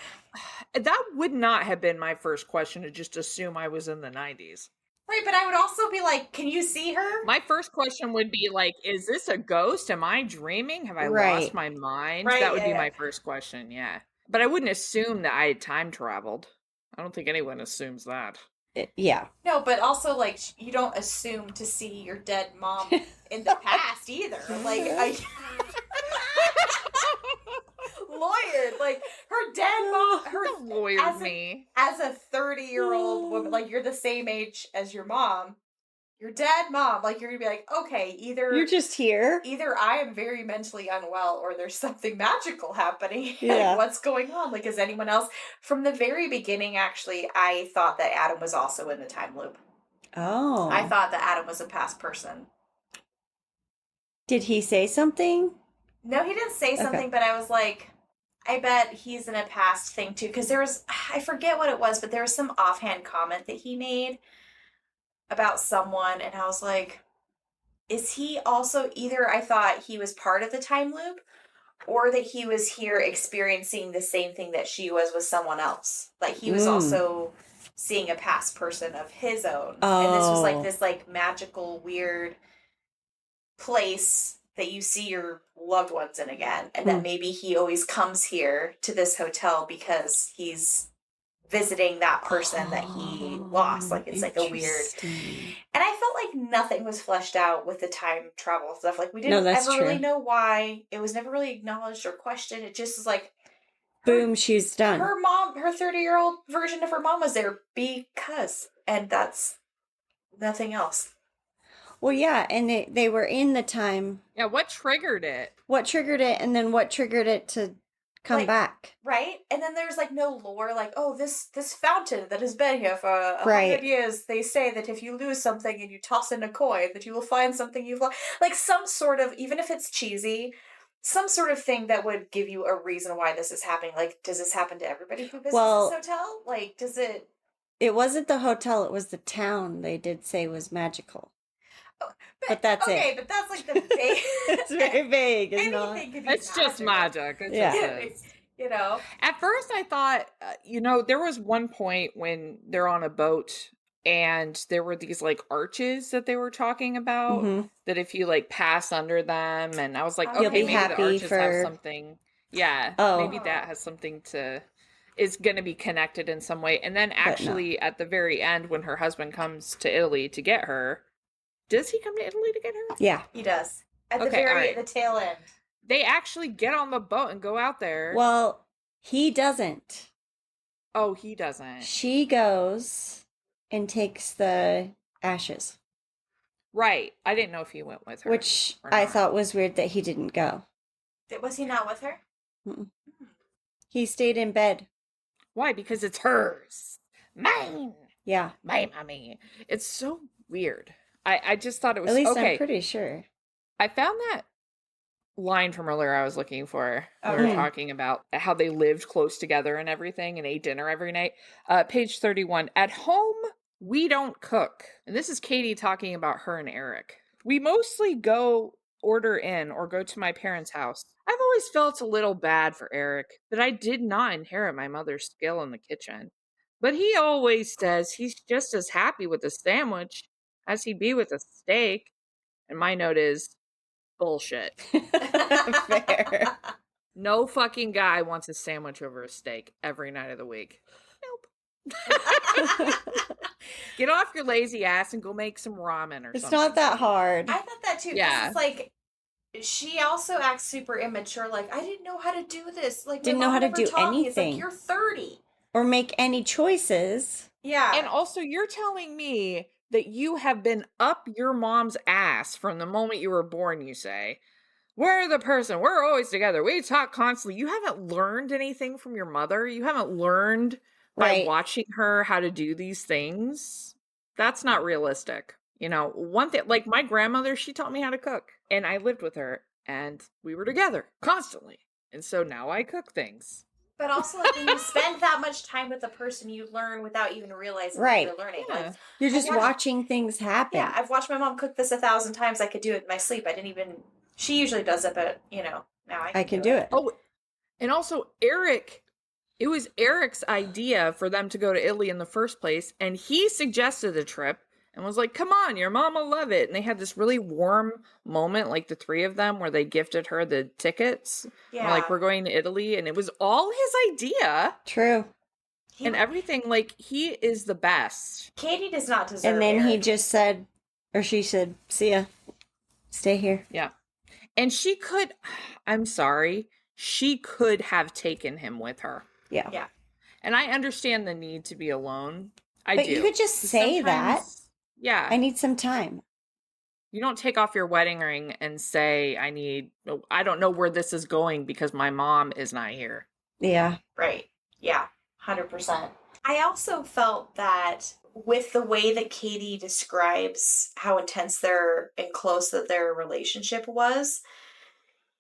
That would not have been my first question, to just assume I was in the 90s. Right, but I would also be like, can you see her? My first question would be like, is this a ghost? Am I dreaming? Have I lost my mind? Right, that would be my first question, yeah. But I wouldn't assume that I had time traveled. I don't think anyone assumes that. Yeah. No, but also, like, you don't assume to see your dead mom in the past either. Like, lawyered, like, her dead mom, as a 30-year-old woman, like, you're the same age as your mom, your dead mom, like, you're gonna be like, okay, either you're just here, either I am very mentally unwell, or there's something magical happening. Yeah. Like, what's going on? Like, is anyone else? From the very beginning, actually, I thought that Adam was also in the time loop. Oh. I thought that Adam was a past person. Did he say something? No, he didn't say something, but I was like, I bet he's in a past thing too, because there was, I forget what it was, but there was some offhand comment that he made about someone, and I was like, is he also, either I thought he was part of the time loop, or that he was here experiencing the same thing that she was with someone else. Like, he was also seeing a past person of his own. And this was like this like magical, weird place that you see your loved ones in again, and that maybe he always comes here to this hotel because he's visiting that person that he lost. Like, it's like a weird, and I felt like nothing was fleshed out with the time travel stuff. Like, we didn't ever really know why. It was never really acknowledged or questioned. It just was like, boom, she's done. Her mom, her 30-year-old version of her mom was there because, and that's nothing else. Well, yeah, and they were in the time. Yeah, what triggered it? What triggered it, and then what triggered it to come back? Right? And then there's like no lore, like, oh, this fountain that has been here for 100 years, they say that if you lose something and you toss in a coin, that you will find something you've lost. Like, some sort of, even if it's cheesy, some sort of thing that would give you a reason why this is happening. Like, does this happen to everybody who visits this hotel? Like, does it... It wasn't the hotel, it was the town they did say was magical. But that's it. Okay, but that's like the vague. It's very vague. It's just magic. It's just you know. At first, I thought, there was one point when they're on a boat and there were these like arches that they were talking about, that if you like pass under them, and I was like, okay, maybe the arches have something. Yeah, maybe that has something is going to be connected in some way. And then actually at the very end, when her husband comes to Italy to get her. Does he come to Italy to get her? Yeah. He does. At the the tail end. They actually get on the boat and go out there. Well, he doesn't. Oh, he doesn't. She goes and takes the ashes. Right. I didn't know if he went with her. Which I thought was weird that he didn't go. Was he not with her? Mm-mm. He stayed in bed. Why? Because it's hers. Mine. Yeah. My mommy. It's so weird. I just thought it was at least okay. I'm pretty sure. I found that line from earlier I was looking for. We were talking about how they lived close together and everything and ate dinner every night. Page 31. At home, we don't cook. And this is Katy talking about her and Eric. We mostly go order in or go to my parents' house. I've always felt a little bad for Eric that I did not inherit my mother's skill in the kitchen. But he always says he's just as happy with a sandwich as he'd be with a steak. And my note is, bullshit. Fair. No fucking guy wants a sandwich over a steak every night of the week. Nope. Get off your lazy ass and go make some ramen or It's something. not that hard. I thought that too. Yeah. It's like, she also acts super immature. Like, I didn't know how to do this. Like, Didn't my know mom how to never do taught me. It's like, anything. you're 30. Or make any choices. Yeah. And also, you're telling me that you have been up your mom's ass from the moment you were born, you say. We're the person. We're always together. We talk constantly. You haven't learned anything from your mother. You haven't learned by watching her how to do these things. That's not realistic. You know, one thing, like my grandmother, she taught me how to cook. And I lived with her. And we were together constantly. And so now I cook things. But also, like, when you spend that much time with a person, you learn without even realizing Right. that you're learning. Yeah. Like, You're just I've watched- watching things happen. Yeah, I've watched my mom cook this 1,000 times. I could do it in my sleep. I didn't even... She usually does it, but, you know, now I can do it. Oh, and also Eric, it was Eric's idea for them to go to Italy in the first place, and he suggested the trip and was like, come on, your mom will love it. And they had this really warm moment, like the three of them, where they gifted her the tickets. Yeah. Like, we're going to Italy, and it was all his idea. True. And everything, like, he is the best. Katy does not deserve And then he Eric. just said, or she said, see ya. Stay here. Yeah. And she could, I'm sorry, she could have taken him with her. Yeah. Yeah. And I understand the need to be alone. I But do. you could just say that. Sometimes- Yeah. I need some time. You don't take off your wedding ring and say, I don't know where this is going because my mom is not here. Yeah. Right. Yeah. 100%. I also felt that with the way that Katy describes how intense and close that their relationship was,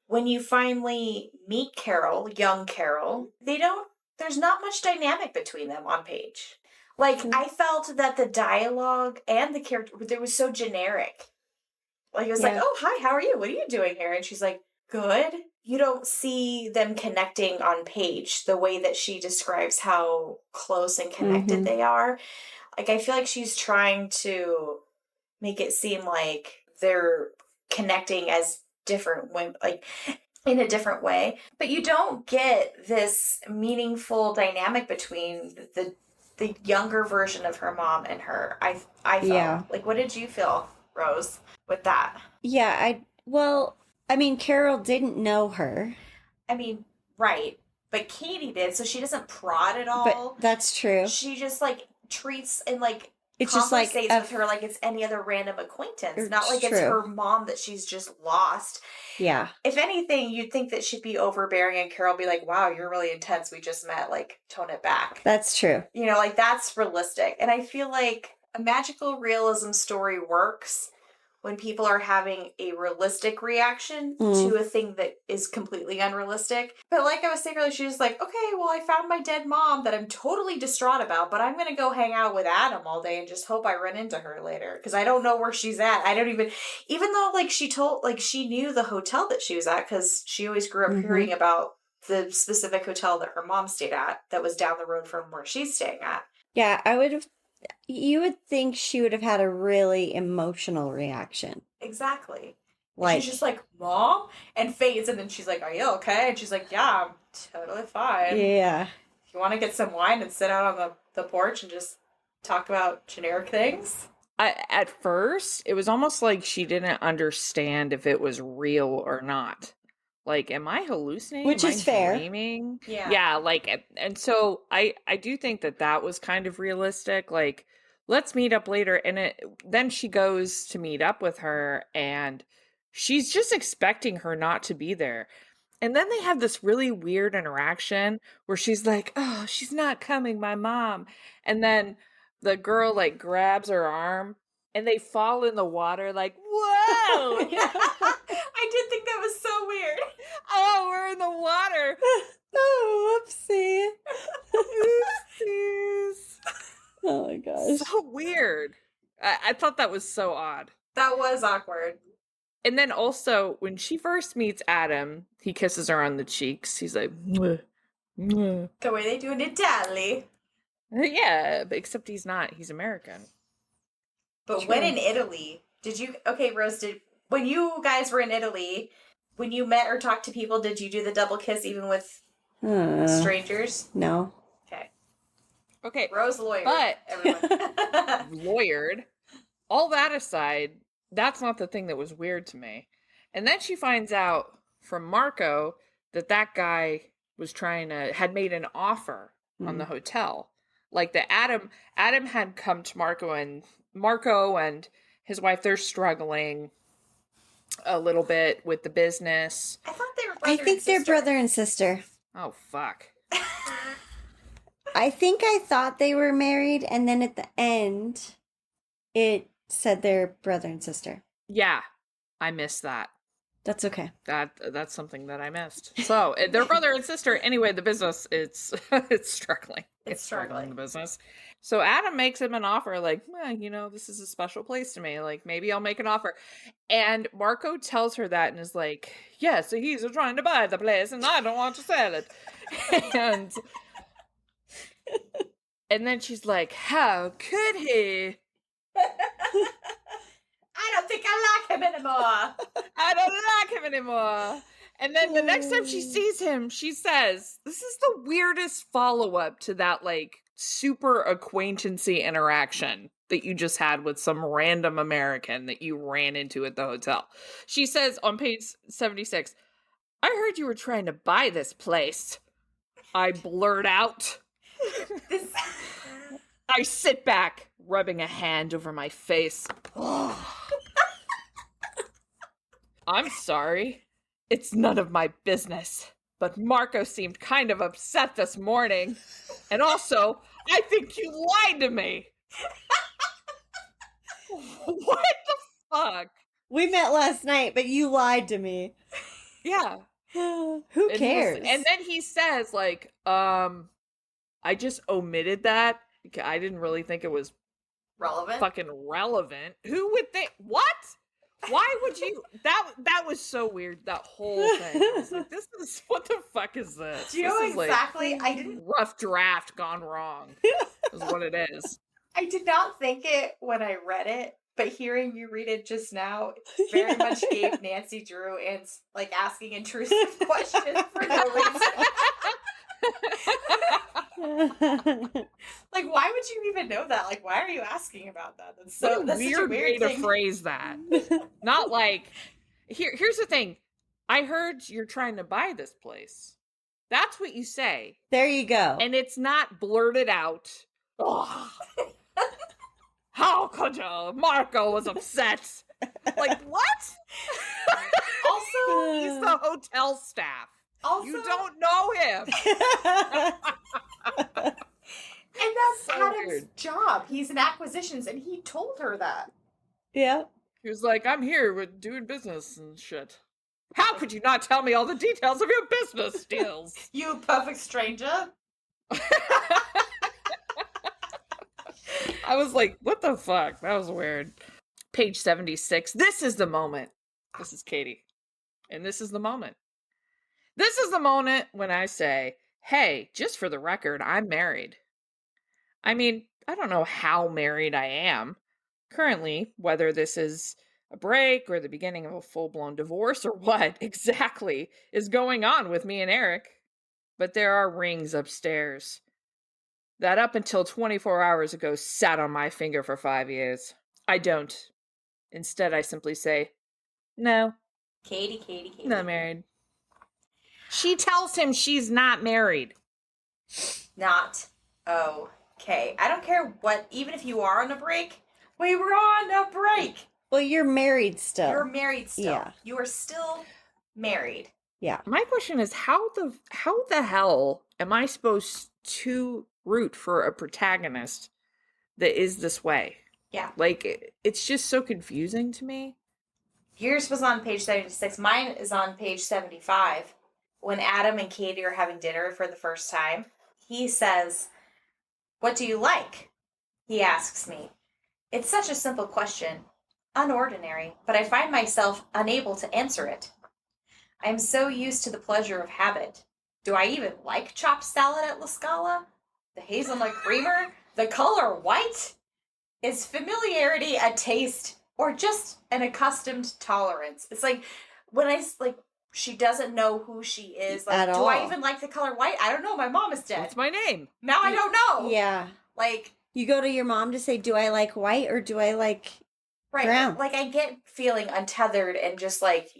when you finally meet Carol, young Carol, there's not much dynamic between them on page. Like, I felt that the dialogue and the character, it was so generic. Like, it was like, oh, hi, how are you? What are you doing here? And she's like, good. You don't see them connecting on page the way that she describes how close and connected they are. Like, I feel like she's trying to make it seem like they're connecting as different women, like in a different way. But you don't get this meaningful dynamic between the younger version of her mom and her. I felt. Yeah. Like, what did you feel, Rose, with that? Yeah, Carol didn't know her. I mean, right. But Katy did, so she doesn't prod at all. But that's true. She just, like, treats and, like, It's just like conversates with her like it's any other random acquaintance. Not like it's true. her mom that she's just lost. Yeah. If anything, you'd think that she'd be overbearing and Carol be like, wow, you're really intense. We just met. Like, tone it back. That's true. You know, like, that's realistic. And I feel like a magical realism story works when people are having a realistic reaction to a thing that is completely unrealistic. But like I was saying earlier, she's like, okay, well, I found my dead mom that I'm totally distraught about, but I'm going to go hang out with Adam all day and just hope I run into her later. Because I don't know where she's at. I don't even though, like, she knew the hotel that she was at, because she always grew up hearing about the specific hotel that her mom stayed at that was down the road from where she's staying at. Yeah, you would think she would have had a really emotional reaction. Exactly. Like, she's just like, Mom? And fades, and then she's like, are you okay? And she's like, yeah, I'm totally fine. Yeah. If you want to get some wine and sit out on the porch and just talk about generic things? At first, it was almost like she didn't understand if it was real or not. Like, am I hallucinating? Which is fair. Dreaming? Yeah. Yeah, like, and so I do think that was kind of realistic. Like, let's meet up later. And then she goes to meet up with her, and she's just expecting her not to be there. And then they have this really weird interaction where she's like, oh, she's not coming, my mom. And then the girl, like, grabs her arm, and they fall in the water like, whoa! I did think that was was so weird. Oh, we're in the water. Oh, whoopsie. Oopsies. Oh my gosh. So weird. I thought that was so odd. That was awkward. And then also, when she first meets Adam, he kisses her on the cheeks. He's like, mwah, mwah. The way they do in Italy. Yeah, but except he's not. He's American. But when in Italy, Rose, when you guys were in Italy, when you met or talked to people, did you do the double kiss even with strangers? No. Okay. Rose lawyered. But, everyone. lawyered. All that aside, that's not the thing that was weird to me. And then she finds out from Marco that guy had made an offer on the hotel. Like that Adam had come to Marco and his wife, they're struggling a little bit with the business. I thought they were they're brother and sister. Oh, fuck. I think I thought they were married, and then at the end, it said they're brother and sister. Yeah, I missed that. That's okay. That's something that I missed. So they're brother and sister. Anyway, the business it's struggling. It's struggling, the business. So Adam makes him an offer, like, this is a special place to me. Like, maybe I'll make an offer. And Marco tells her that and is like, yeah, so he's trying to buy the place and I don't want to sell it. And then she's like, how could he? I don't think I like him anymore. I don't like him anymore. And then the next time she sees him, she says, this is the weirdest follow-up to that, like, super acquaintancy interaction that you just had with some random American that you ran into at the hotel. She says on page 76, I heard you were trying to buy this place. I blurt out. I sit back, rubbing a hand over my face. I'm sorry. It's none of my business. But Marco seemed kind of upset this morning. And also, I think you lied to me. What the fuck? We met last night, but you lied to me. Yeah. Who cares? And then he says, like, I just omitted that. I didn't really think it was fucking relevant. Who would think? What? Why would you? That was so weird. That whole thing. I was like, what the fuck is this? Do you know exactly? Like, I didn't. Rough draft gone wrong. Is what it is. I did not think it when I read it, but hearing you read it just now very much gave Nancy Drew and like asking intrusive questions for no reason. Like, why would you even know that? Like, why are you asking about that? That's such a weird way to phrase that. Not like, here's the thing. I heard you're trying to buy this place. That's what you say. There you go. And it's not blurted out. Oh, how could you? Marco was upset. Like, what? Also, he's the hotel staff. Also, you don't know him. And that's so Adam's weird. job. He's in acquisitions, and he told her that. Yeah. He was like, I'm here with doing business and shit. How could you not tell me all the details of your business deals? You perfect stranger. I was like, what the fuck? That was weird. Page 76. This is the moment. This is Katy. And this is the moment. This is the moment when I say, hey, just for the record, I'm married. I mean, I don't know how married I am currently, whether this is a break or the beginning of a full-blown divorce or what exactly is going on with me and Eric. But there are rings upstairs that up until 24 hours ago sat on my finger for 5 years. I don't. Instead, I simply say, no. Katy. Not married. She tells him she's not married. Not okay. I don't care what, even if you are on a break, we were on a break. Well, you're married still. You're married still. Yeah. You are still married. Yeah. My question is, how the hell am I supposed to root for a protagonist that is this way? Yeah. Like, it's just so confusing to me. Yours was on page 76. Mine is on page 75. When Adam and Katy are having dinner for the first time, he says, "What do you like?" He asks me. It's such a simple question, unordinary, but I find myself unable to answer it. I am so used to the pleasure of habit. Do I even like chopped salad at La Scala? The hazelnut creamer? The color white? Is familiarity a taste or just an accustomed tolerance? It's like when she doesn't know who she is. Like, At do all. I even like the color white? I don't know. My mom is dead. What's my name? Now I don't know. Yeah. Like, you go to your mom to say, do I like white or do I like right. brown? Like, I get feeling untethered and just like,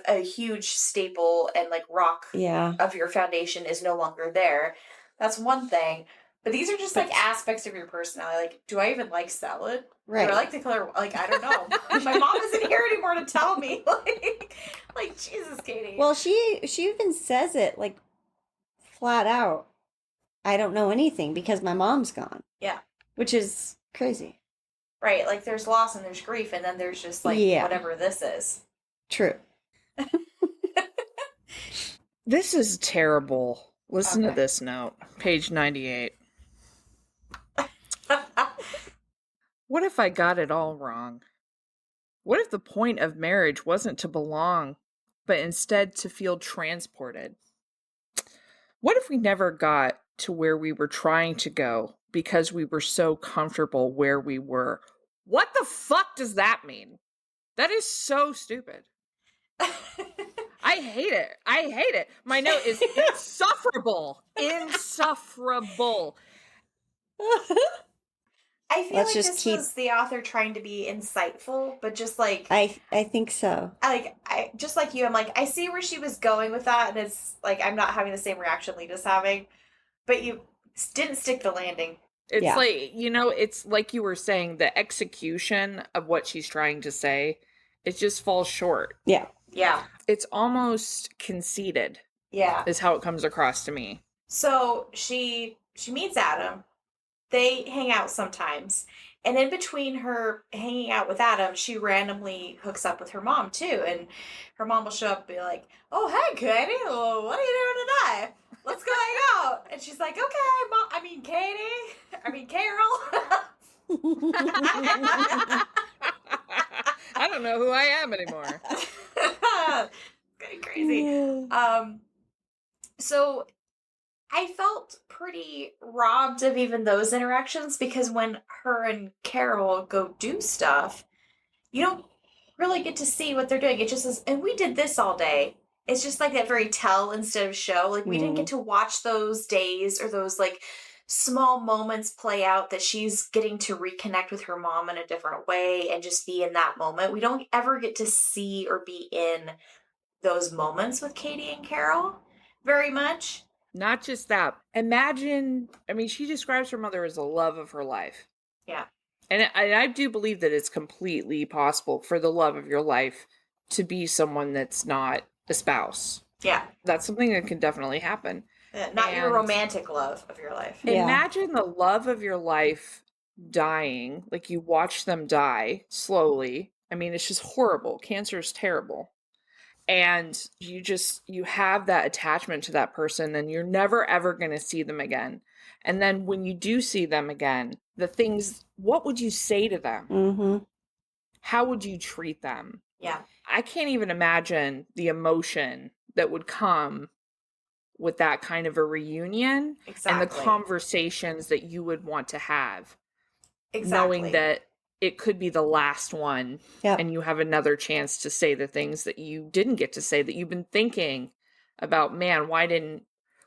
a huge staple and like rock of your foundation is no longer there. That's one thing. But these are just like aspects of your personality. Like, do I even like salad? Right. Do I like the color? Like, I don't know. My mom isn't here anymore to tell me. Like Jesus, Katy. Well, she even says it like flat out. I don't know anything because my mom's gone. Yeah. Which is crazy. Right. Like, there's loss and there's grief, and then there's just like whatever this is. True. This is terrible. Listen to this note. Page 98. What if I got it all wrong? What if the point of marriage wasn't to belong, but instead to feel transported? What if we never got to where we were trying to go because we were so comfortable where we were? What the fuck does that mean? That is so stupid. I hate it. I hate it. My note is insufferable. Insufferable. I feel like this was the author trying to be insightful, but just like I think so. I just like you, I'm like, I see where she was going with that, and it's like I'm not having the same reaction Lita's having, but you didn't stick the landing. It's like, it's like you were saying, the execution of what she's trying to say, it just falls short. Yeah. Yeah. It's almost conceited. Yeah. Is how it comes across to me. So she meets Adam. They hang out sometimes. And in between her hanging out with Adam, she randomly hooks up with her mom too. And her mom will show up and be like, "Oh, hey, Katy, well, what are you doing today? Let's go hang out." And she's like, "Okay, Mom, Carol." I don't know who I am anymore. Getting crazy. So I felt pretty robbed of even those interactions because when her and Carol go do stuff, you don't really get to see what they're doing. It just says, "And we did this all day." It's just like that very tell instead of show. Like, we didn't get to watch those days or those like small moments play out that she's getting to reconnect with her mom in a different way and just be in that moment. We don't ever get to see or be in those moments with Katy and Carol very much. Not just that. Imagine, she describes her mother as the love of her life. Yeah. And I do believe that it's completely possible for the love of your life to be someone that's not a spouse. Yeah. That's something that can definitely happen. Not your romantic love of your life. Imagine the love of your life dying. Like, you watch them die slowly. It's just horrible. Cancer is terrible. And you have that attachment to that person, and you're never ever going to see them again. And then when you do see them again, what would you say to them? Mm-hmm. How would you treat them? Yeah. I can't even imagine the emotion that would come with that kind of a reunion. Exactly. And the conversations that you would want to have. Exactly. Knowing that it could be the last one. Yep. And you have another chance to say the things that you didn't get to say, that you've been thinking about. Man, why didn't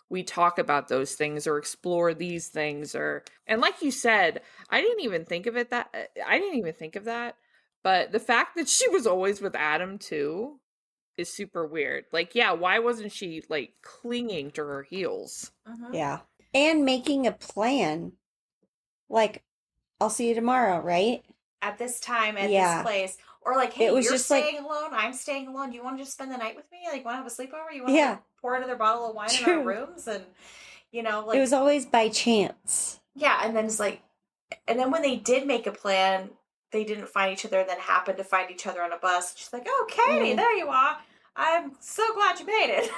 we talk about those things or explore these things? And like you said, I didn't even think of that. But the fact that she was always with Adam too is super weird. Like, yeah, why wasn't she like clinging to her heels? Mm-hmm. Yeah. And making a plan. Like, I'll see you tomorrow, right? At this time, at this place. Or like, hey, it was you're just staying alone, I'm staying alone. Do you want to just spend the night with me? Like, want to have a sleepover? You want to pour another bottle of wine in our rooms? And, like... It was always by chance. Yeah, and then it's like... And then when they did make a plan, they didn't find each other and then happened to find each other on a bus. She's like, oh, Katie, there you are. I'm so glad you made it.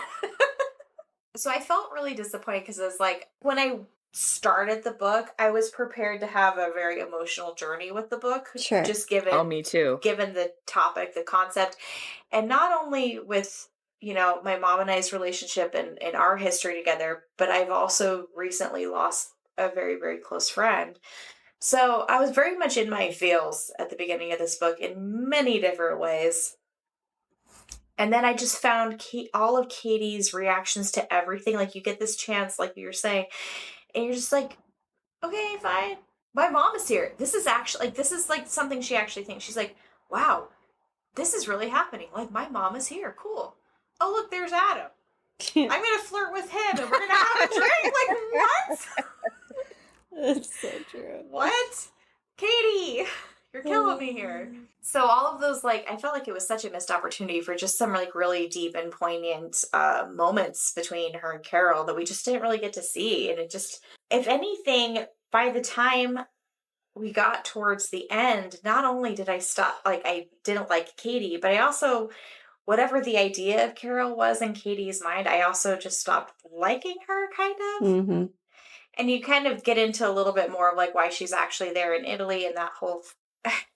So I felt really disappointed because it was like, when I started the book, I was prepared to have a very emotional journey with the book. Sure. Just given, Oh, me too. Given the topic, the concept, and not only with, you know, my mom and I's relationship and our history together, but I've also recently lost a very, very close friend. So I was very much in my feels at the beginning of this book in many different ways. And then I just found all of Katie's reactions to everything. Like, you get this chance, like you were saying, and you're just like, okay, fine. My mom is here. This is actually, like, this is like something she actually thinks. She's like, wow, this is really happening. Like, my mom is here. Cool. Oh, look, there's Adam. I'm going to flirt with him and we're going to have a drink. Like, what? That's so true. What? Katie, you're killing me here. So all of those, like, I felt like it was such a missed opportunity for just some, like, really deep and poignant moments between her and Carol that we just didn't really get to see. And it just, if anything, by the time we got towards the end, not only did I stop, like, I didn't like Katie, but I also, whatever the idea of Carol was in Katie's mind, I also just stopped liking her, kind of. Mm-hmm. And you kind of get into a little bit more of, like, why she's actually there in Italy and that whole...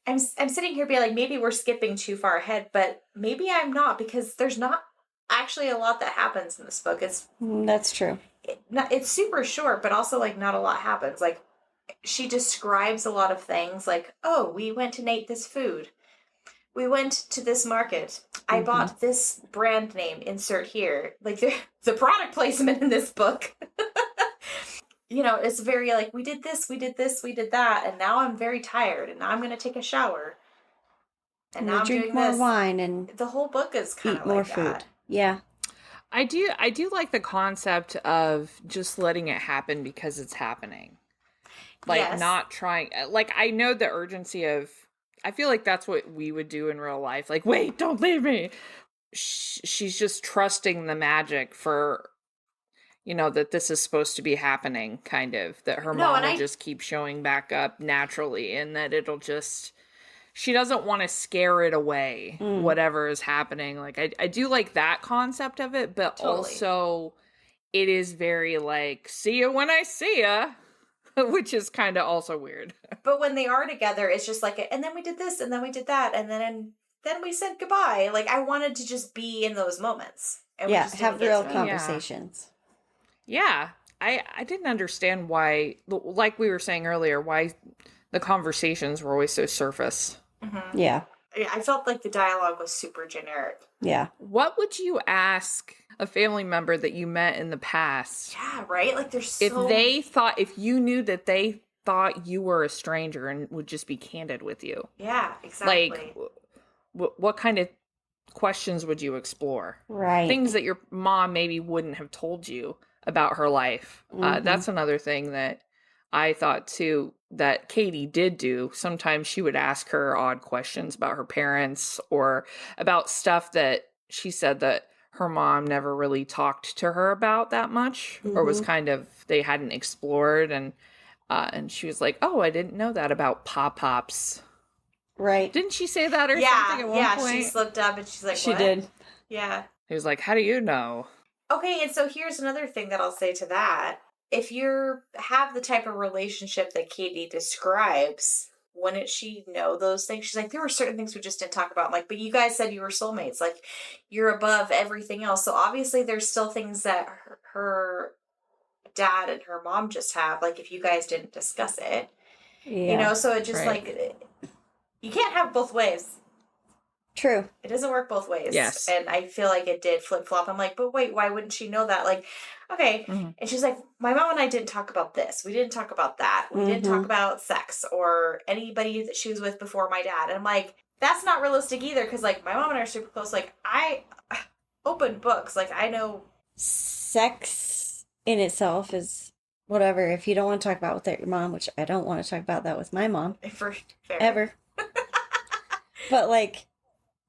I'm sitting here being like, maybe we're skipping too far ahead, but maybe I'm not, because there's not actually a lot that happens in this book. That's true. It's super short, but also, like, not a lot happens. Like, she describes a lot of things, like, oh, we went to eat this food. We went to this market. I bought this brand name, insert here. Like, the product placement in this book. You know, it's very like, we did this, we did that, and now I'm very tired, and now I'm going to take a shower. And now I'm drink doing more this. wine and the whole book is kind of more like food. that. Yeah. I do like the concept of just letting it happen because it's happening. Like, Yes. not trying, like, I know the urgency of, I feel like that's what we would do in real life. Like, wait, don't leave me. She's just trusting the magic for, you know, that this is supposed to be happening, kind of, that her mom will just keep showing back up naturally, and that it'll just, she doesn't want to scare it away, whatever is happening. Like, I do like that concept of it, but also it is very like, see ya when I see ya, which is kind of also weird. But when they are together, it's just like, and then we did this, and then we did that, and then we said goodbye. Like, I wanted to just be in those moments. And we just have didn't real get to. conversations. Yeah, I didn't understand why, like we were saying earlier, why the conversations were always so surface. Mm-hmm. Yeah. I felt like the dialogue was super generic. Yeah. What would you ask a family member that you met in the past? Yeah, right? Like, there's so... if you knew that they thought you were a stranger and would just be candid with you. Yeah, exactly. Like, what kind of questions would you explore? Right. Things that your mom maybe wouldn't have told you about her life. That's another thing that I thought too that Katie did do. Sometimes she would ask her odd questions about her parents or about stuff that she said that her mom never really talked to her about that much, or was kind of, they hadn't explored, and she was like, oh, I didn't know that about pop-pops. Right. Didn't she say that or something at one point? Yeah, she slipped up and she's like, she what? did. Yeah. He was like, how do you know? Okay, and so here's another thing that I'll say to that. If you have the type of relationship that Katie describes, wouldn't she know those things? She's like, there were certain things we just didn't talk about. I'm like, but you guys said you were soulmates. Like, you're above everything else. So obviously there's still things that her dad and her mom just have. Like, if you guys didn't discuss it. Yeah. You know, so it just like, you can't have both ways. True. It doesn't work both ways. Yes. And I feel like it did flip-flop. I'm like, but wait, why wouldn't she know that? Like, okay. Mm-hmm. And she's like, my mom and I didn't talk about this. We didn't talk about that. We didn't talk about sex or anybody that she was with before my dad. And I'm like, that's not realistic either. Because, like, my mom and I are super close. Like, I open books. Like, I know. Sex in itself is whatever. If you don't want to talk about it with your mom, which I don't want to talk about that with my mom. Fair. Ever. But, like,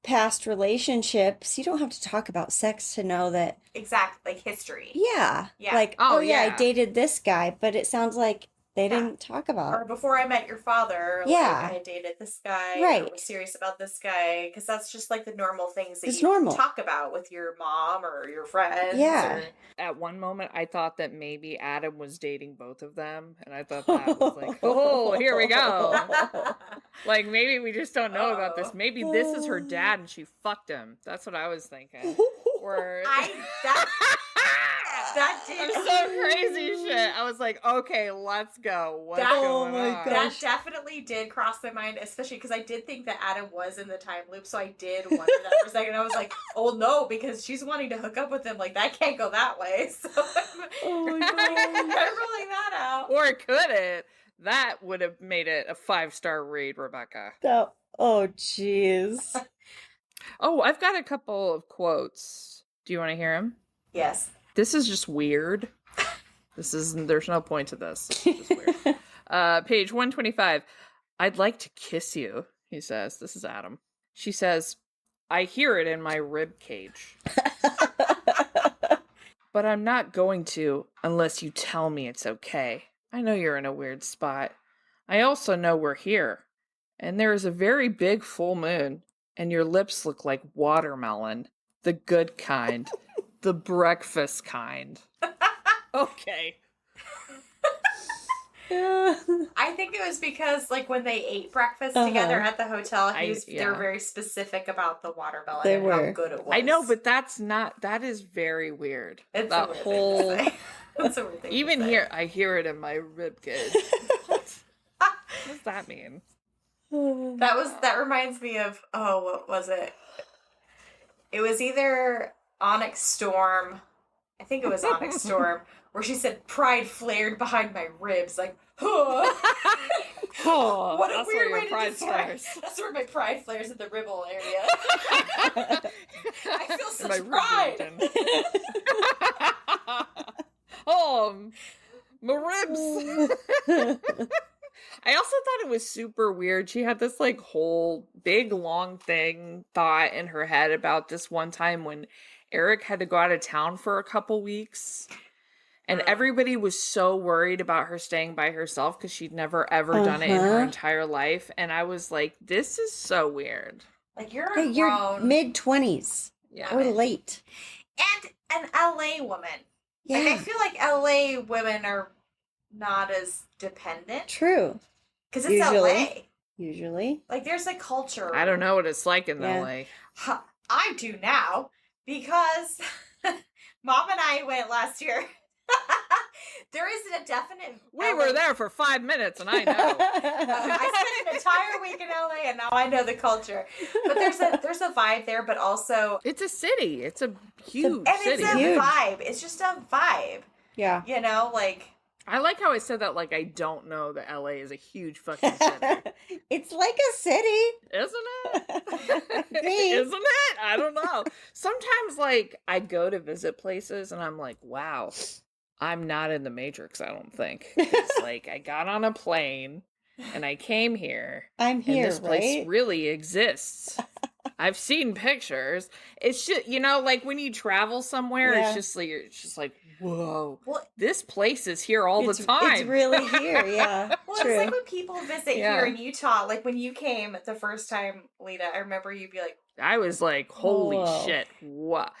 past relationships, you don't have to talk about sex to know that. Exactly. Like history. Yeah. Yeah. Like, I dated this guy, but it sounds like they didn't talk about. Or before I met your father, Yeah. like I dated this guy, Right. or was serious about this guy, because that's just like the normal things that It's you normal. talk about with your mom or your friends. Yeah. or- At one moment, I thought that maybe Adam was dating both of them, and I thought that was like, oh, here we go. Like, maybe we just don't know about this. Maybe this is her dad and she fucked him. That's what I was thinking. Or that did some crazy shit. I was like, okay, let's go. What's going on? That definitely did cross my mind, especially because I did think that Adam was in the time loop, so I did wonder that for a second. I was like, oh no, because she's wanting to hook up with him. Like, that can't go that way. So I'm ruling that out. Or could it? That would have made it a 5-star read, Rebecca. Oh, jeez. Oh, I've got a couple of quotes. Do you want to hear them? Yes. This is just weird. There's no point to this. It's just weird. Page 125. I'd like to kiss you, he says. This is Adam. She says, I hear it in my rib cage. But I'm not going to unless you tell me it's okay. I know you're in a weird spot. I also know we're here. And there is a very big full moon. And your lips look like watermelon. The good kind. The breakfast kind. Okay. I think it was because, like, when they ate breakfast together at the hotel, they were very specific about the watermelon how good it was. I know, but that is very weird. It's that a weird whole thing to say. That's a weird thing even to say. here, I hear it in my rib cage. What does that mean? That reminds me of, what was it? It was either Onyx Storm. I think it was Onyx Storm, where she said pride flared behind my ribs, like, what a that's weird where way your pride to describe. flares. That's where my pride flares in the ribble area. I feel In my such rib pride. region. My ribs. I also thought it was super weird. She had this like whole big long thought in her head about this one time when Eric had to go out of town for a couple weeks. And everybody was so worried about her staying by herself because she'd never ever done it in her entire life. And I was like, this is so weird. Like, you're You're mid-20s. Yeah. Or late. And an LA woman. Yeah. Like, I feel like LA women are not as dependent. True. Because it's LA. Usually. Like, there's a culture. I don't know what it's like in LA. I do now because Mom and I went last year. There is a definite. We were there for 5 minutes, and I know. I spent an entire week in LA, and now I know the culture. But there's a vibe there, but also it's a city. It's a huge It's city. a vibe. It's just a vibe. Yeah. You know, like. I like how I said that like I don't know that LA is a huge fucking city. It's like a city. Isn't it? Isn't it? I don't know. Sometimes like I go to visit places and I'm like, wow, I'm not in the Matrix, I don't think. It's like I got on a plane and I came here. I'm here, and this place right? really exists. I've seen pictures. It's just, you know, like when you travel somewhere, Yeah. it's just like, whoa, this place is here all the time. It's really here, yeah. Well, True. it's like when people visit here in Utah. Like when you came the first time, Lita, I remember you'd be like, I was like, holy Whoa. shit, what?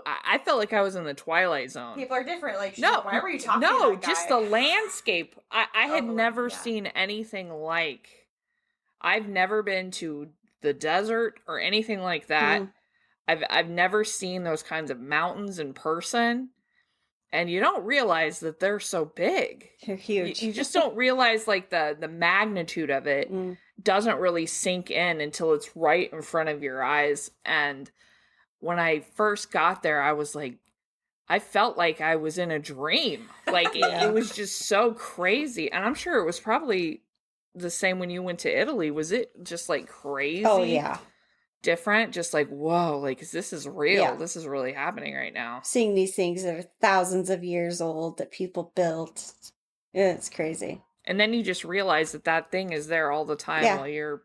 I felt like I was in the Twilight Zone. people are different. Like, she's No, like, why were you talking to no, that just guy? the landscape. I had Oh, never yeah. seen anything like. I've never been to the desert or anything like that. I've never seen those kinds of mountains in person, and you don't realize that they're so big. They're huge. You just don't realize like the magnitude of it doesn't really sink in until it's right in front of your eyes. And when I first got there, I was like, I felt like I was in a dream. Like it was just so crazy. And I'm sure it was probably the same when you went to Italy. Was it just like crazy? Oh, yeah. Different? Just like, whoa, like this is real. Yeah. This is really happening right now. Seeing these things that are thousands of years old that people built. Yeah, it's crazy. And then you just realize that thing is there all the time while you're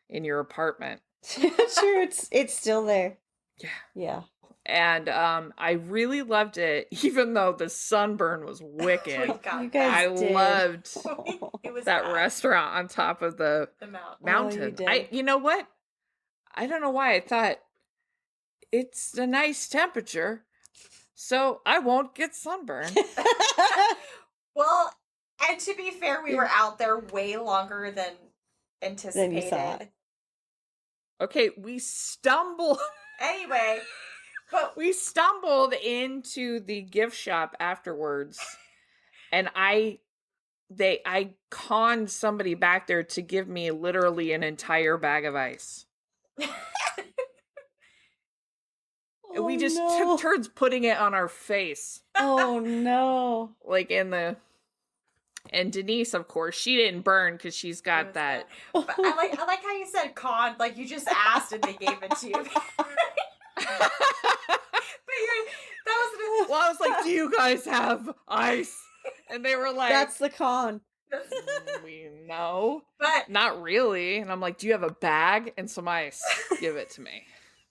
in your apartment. Sure, it's still there. Yeah. Yeah. And I really loved it, even though the sunburn was wicked. You I guys did. loved It was that bad. restaurant on top of the mountain. You know what? I don't know why I thought it's a nice temperature, so I won't get sunburned. Well, and to be fair, we were out there way longer than anticipated. Then you thought. Okay, we stumbled. Anyway, but we stumbled into the gift shop afterwards, and I conned somebody back there to give me literally an entire bag of ice. And we just took turns putting it on our face. Oh no. Like and Denise, of course, she didn't burn because she's got that. But I like how you said con, like you just asked and they gave it to you. Well, I was like, do you guys have ice? And they were like, that's the con. We know. But not really. And I'm like, do you have a bag and some ice? Give it to me.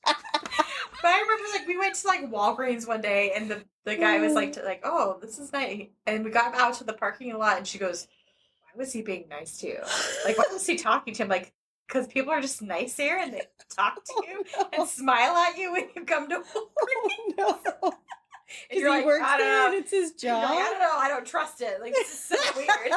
But I remember, like, we went to, like, Walgreens one day, and the guy was like, oh, this is nice. And we got out to the parking lot, and she goes, why was he being nice to you? Like, why was he talking to him? Like, because people are just nice here, and they talk to you and smile at you when you come to Walgreens. No. And you're like, works I don't there know. and it's his job. Like, I don't know. I don't trust it. Like, this is so weird.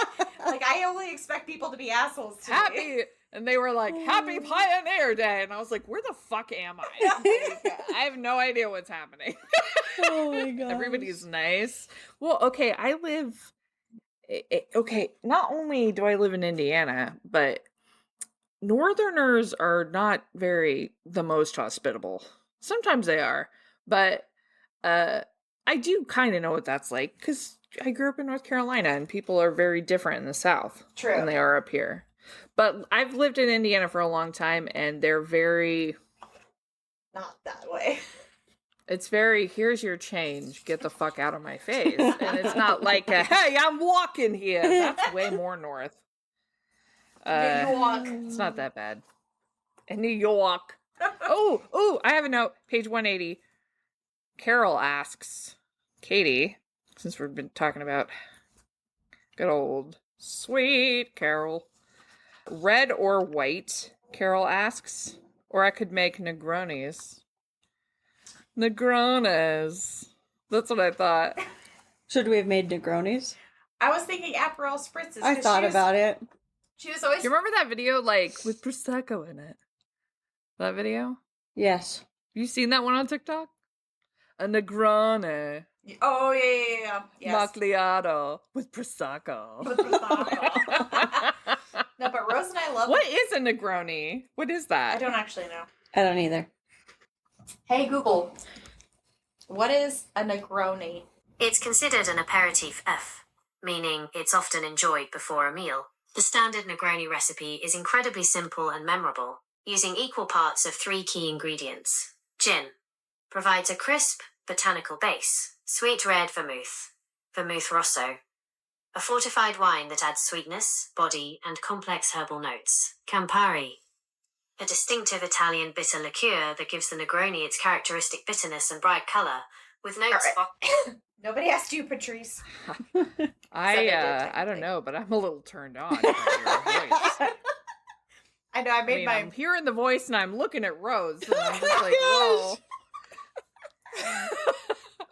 Like, I only expect people to be assholes to me. And they were like, Happy Pioneer Day. And I was like, where the fuck am I? Like, I have no idea what's happening. Oh my god. Everybody's nice. Well, okay, I live... Okay, not only do I live in Indiana, but Northerners are not the most hospitable. Sometimes they are. But I do kind of know what that's like, because I grew up in North Carolina, and people are very different in the South than they are up here. But I've lived in Indiana for a long time, and they're very... Not that way. It's very, here's your change, get the fuck out of my face. And it's not like, hey, I'm walking here. That's way more north. New York. It's not that bad. In New York. Oh, I have a note. Page 180. Carol asks Katy, since we've been talking about good old sweet Carol. Red or white, Carol asks. Or I could make Negronis. Negronis. That's what I thought. Should we have made Negronis? I was thinking Aperol spritzes. I thought about it. She was always... Do you remember that video, like, with Prosecco in it? That video? Yes. You seen that one on TikTok? A Negroni. Oh, yeah. Yes. Macchiato with Prosecco. No, but Rose and I love... What is a Negroni? What is that? I don't actually know. I don't either. Hey, Google. What is a Negroni? It's considered an aperitif, meaning it's often enjoyed before a meal. The standard Negroni recipe is incredibly simple and memorable, using equal parts of 3 key ingredients. Gin provides a crisp, botanical base, sweet red vermouth, vermouth rosso, a fortified wine that adds sweetness, body, and complex herbal notes. Campari, a distinctive Italian bitter liqueur that gives the Negroni its characteristic bitterness and bright color, with notes of... Nobody asked you, Patrice. I don't know, but I'm a little turned on by your voice. I know, I'm hearing the voice and I'm looking at Rose, and I'm just like, whoa.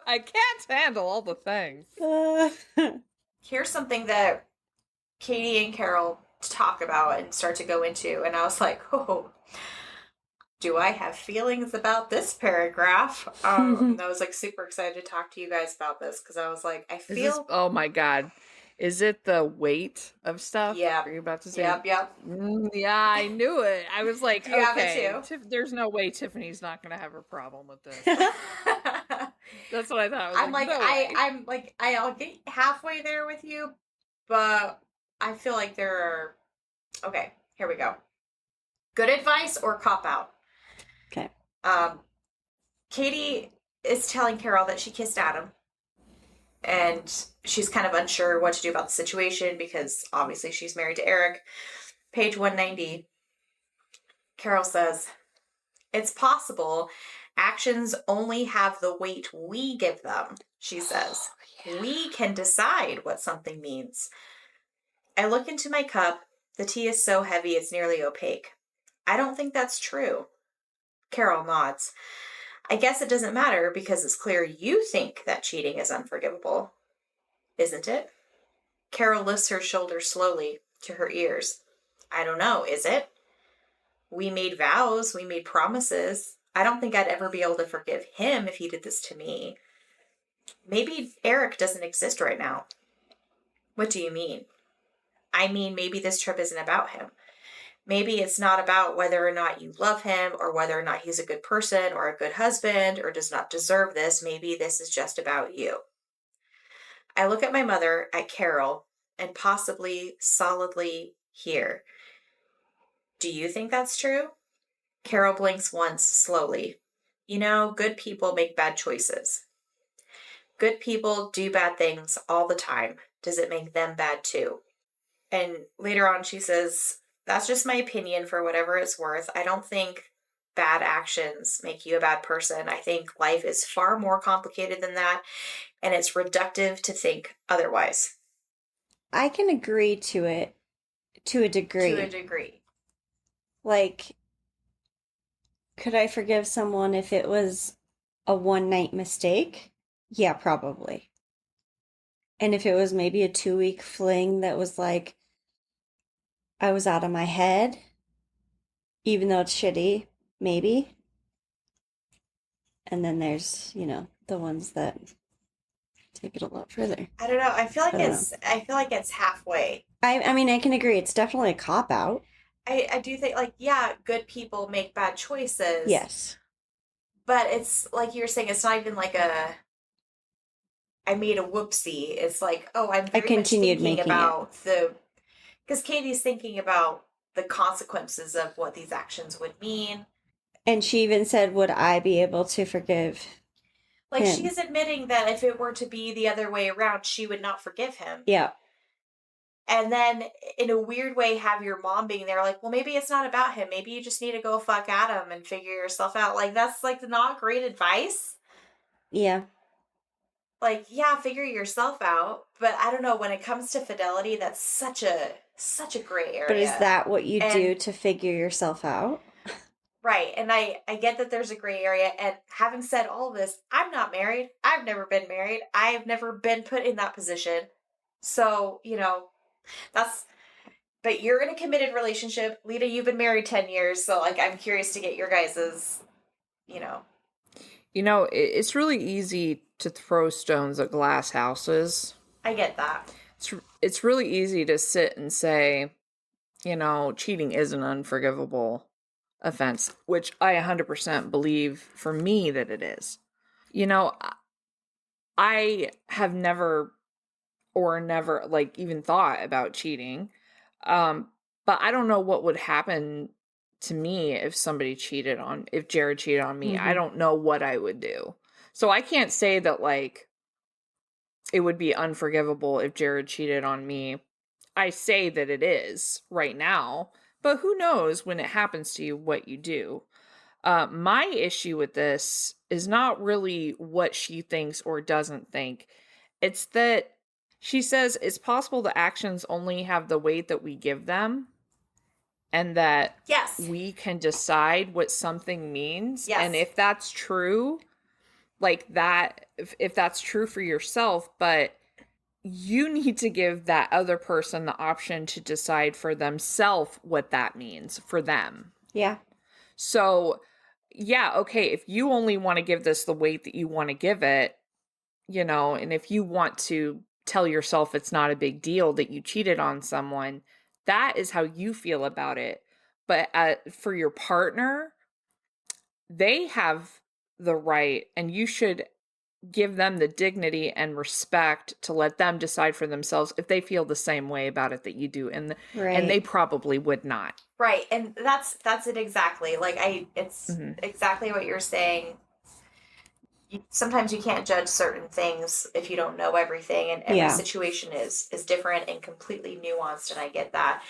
I can't handle all the things. Here's something that Katy and Carol talk about and start to go into, and I was like, oh, do I have feelings about this paragraph? And I was like super excited to talk to you guys about this, because I was like, I feel... oh my god. Is it the weight of stuff? Yeah. Are you about to say? Yep. Yeah, I knew it. I was like, Do you have okay, it too? There's no way Tiffany's not going to have a problem with this. That's what I thought. I'm like, I'll get halfway there with you, but I feel like there are... Okay, here we go. Good advice or cop out? Okay. Katy is telling Carol that she kissed Adam, and she's kind of unsure what to do about the situation because obviously she's married to Eric. Page 190, Carol says, it's possible Actions only have the weight we give them, she says. We can decide what something means. I look into my cup. The tea is so heavy it's nearly opaque. I don't think that's true. Carol nods. I guess it doesn't matter because it's clear you think that cheating is unforgivable. Isn't it? Carol lifts her shoulders slowly to her ears. I don't know, is it? We made vows, we made promises. I don't think I'd ever be able to forgive him if he did this to me. Maybe Eric doesn't exist right now. What do you mean? I mean, maybe this trip isn't about him. Maybe it's not about whether or not you love him or whether or not he's a good person or a good husband or does not deserve this. Maybe this is just about you. I look at my mother, at Carol, and possibly solidly here. Do you think that's true? Carol blinks once, slowly. You know, good people make bad choices. Good people do bad things all the time. Does it make them bad too? And later on she says, that's just my opinion for whatever it's worth. I don't think bad actions make you a bad person. I think life is far more complicated than that, and it's reductive to think otherwise. I can agree to it to a degree. To a degree. Like, could I forgive someone if it was a one-night mistake? Yeah, probably. And if it was maybe a 2-week fling that was like, I was out of my head, even though it's shitty, maybe. And then there's, you know, the ones that take it a lot further. I don't know. I feel like it's halfway. I mean, I can agree. It's definitely a cop-out. I do think, like, yeah, good people make bad choices. Yes. But it's, like you were saying, it's not even like I made a whoopsie. It's like, oh, I'm very much thinking about because Katie's thinking about the consequences of what these actions would mean. And she even said, would I be able to forgive Like, him? she's admitting that if it were to be the other way around, she would not forgive him. Yeah. And then, in a weird way, have your mom being there, like, well, maybe it's not about him. Maybe you just need to go fuck at him and figure yourself out. Like, that's, like, not great advice. Yeah. Like, yeah, figure yourself out. But I don't know, when it comes to fidelity, that's such a gray area. But is that what you do to figure yourself out? Right. And I get that there's a gray area. And having said all of this, I'm not married. I've never been married. I've never been put in that position. So, you know, but you're in a committed relationship. Lita, you've been married 10 years. So, like, I'm curious to get your guys's, you know. You know, it's really easy to throw stones at glass houses. I get that. It's really easy to sit and say, you know, cheating is an unforgivable offense, which I 100% believe for me that it is. You know, I have never like even thought about cheating. But I don't know what would happen to me if Jared cheated on me. Mm-hmm. I don't know what I would do. So I can't say that like it would be unforgivable if Jared cheated on me. I say that it is right now, but who knows when it happens to you, what you do. My issue with this is not really what she thinks or doesn't think. It's that she says it's possible the actions only have the weight that we give them, and that we can decide what something means. Yes. And if that's true, like that, if that's true for yourself, but you need to give that other person the option to decide for themselves what that means for them. Yeah. So, yeah, okay, if you only want to give this the weight that you want to give it, you know, and if you want to tell yourself it's not a big deal that you cheated on someone, that is how you feel about it. But for your partner, they have the right, and you should give them the dignity and respect to let them decide for themselves if they feel the same way about it that you do. And they probably would not. Right. And that's it exactly. Like it's exactly what you're saying. sometimes you can't judge certain things if you don't know everything, and every situation is different and completely nuanced, and I get that.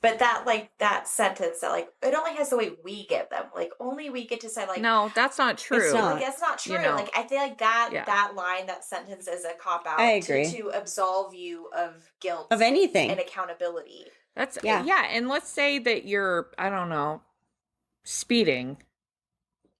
But that sentence that it only has the way we get them. Only we get to say no, that's not true. It's not. That's not true. You know. I feel like that line, that sentence is a cop out. I agree. To absolve you of guilt of anything and accountability. That's and let's say that you're, I don't know, speeding,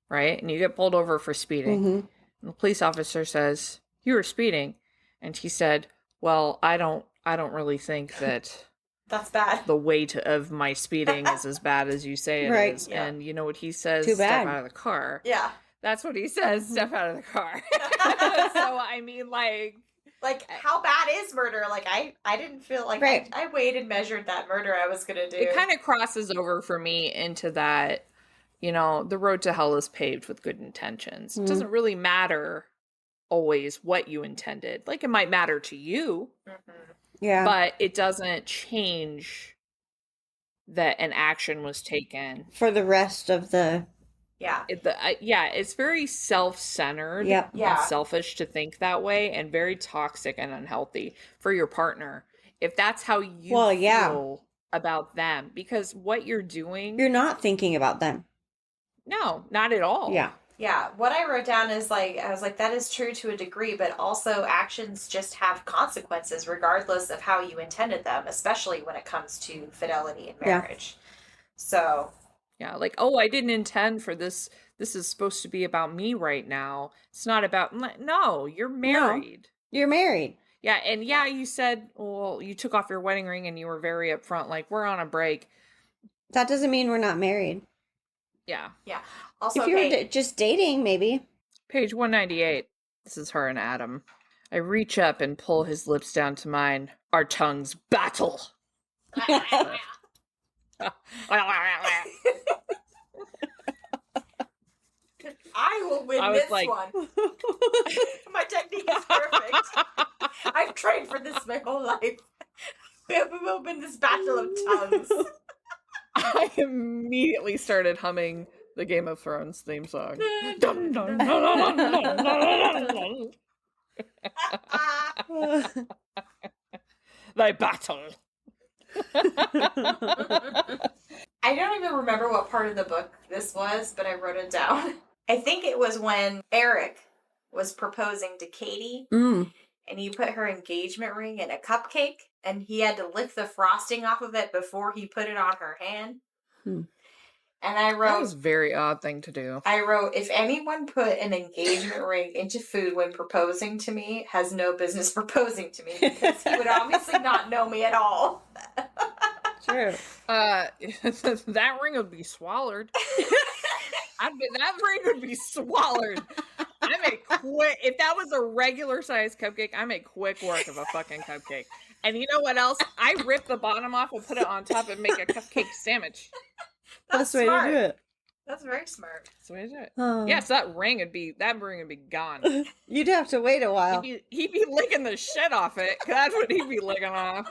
right? And you get pulled over for speeding. Mm-hmm. And the police officer says, "You were speeding." And he said, "Well, I don't really think that that's bad. The weight of my speeding is as bad as you say it is." Yeah. And you know what he says? Too bad. Step out of the car. Yeah. That's what he says. Step out of the car. So, I mean, how bad is murder? I didn't feel like I weighed and measured that murder I was going to do. It kind of crosses over for me into that, the road to hell is paved with good intentions. It doesn't really matter always what you intended. It might matter to you. Mm-hmm. Yeah. But it doesn't change that an action was taken. For the rest of the... Yeah. It's very self-centered and selfish to think that way, and very toxic and unhealthy for your partner. If that's how you feel about them. Because what you're doing... You're not thinking about them. No, not at all. Yeah. Yeah, what I wrote down is I was like, that is true to a degree, but also actions just have consequences regardless of how you intended them, especially when it comes to fidelity in marriage. So. Yeah, I didn't intend for this. This is supposed to be about me right now. It's not about, no, you're married. No, you're married. Yeah, and you said, well, you took off your wedding ring and you were very upfront, we're on a break. That doesn't mean we're not married. Yeah. Yeah. Also, if you were just dating, maybe. Page 198. This is her and Adam. I reach up and pull his lips down to mine. Our tongues battle. I will win this one. My technique is perfect. I've trained for this my whole life. We will win this battle of tongues. I immediately started humming the Game of Thrones theme song. Dun, dun, dun, dun, dun, dun, dun. Thy battle. I don't even remember what part of the book this was, but I wrote it down. I think it was when Eric was proposing to Katy, and he put her engagement ring in a cupcake, and he had to lick the frosting off of it before he put it on her hand. And I wrote... That was a very odd thing to do. I wrote, if anyone put an engagement ring into food when proposing to me, has no business proposing to me, because he would obviously not know me at all. True. That ring would be swallowed. That ring would be swallowed. I make quick... If that was a regular size cupcake, I make quick work of a fucking cupcake. And you know what else? I rip the bottom off and put it on top and make a cupcake sandwich. That's the way to do it. That's very smart. That's the way to do it. Yes, that ring would be gone. You'd have to wait a while. He'd be licking the shit off it. That's what he'd be licking off.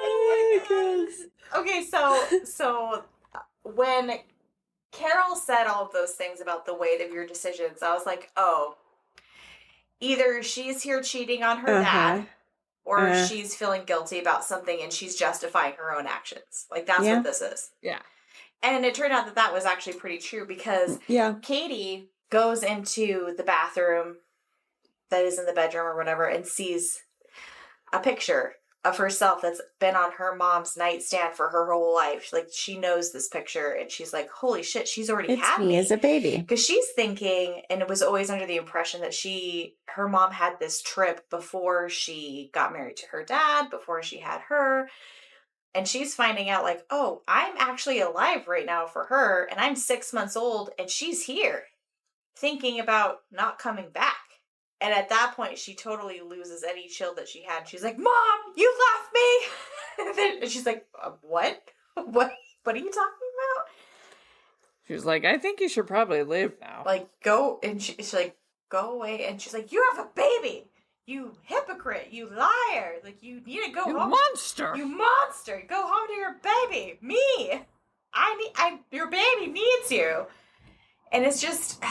Oh my gosh. Okay, so when Carol said all of those things about the weight of your decisions, I was like, oh, either she's here cheating on her dad, or she's feeling guilty about something and she's justifying her own actions. That's what this is. Yeah. And it turned out that was actually pretty true, because Katy goes into the bathroom that is in the bedroom or whatever and sees a picture of herself that's been on her mom's nightstand for her whole life. She knows this picture, and she's like, holy shit, she's already had me as a baby. Because she's thinking, and it was always under the impression that her mom had this trip before she got married to her dad, before she had her. And she's finding out oh, I'm actually alive right now for her, and I'm 6 months old, and she's here thinking about not coming back. And at that point, she totally loses any chill that she had. She's like, Mom, you left me! And she's like, what? What are you talking about? She was like, I think you should probably leave now. Go. And she's like, go away. And she's like, you have a baby! You hypocrite! You liar! You need to go home. You monster! You monster! Go home to your baby! Me! Your baby needs you! And it's just,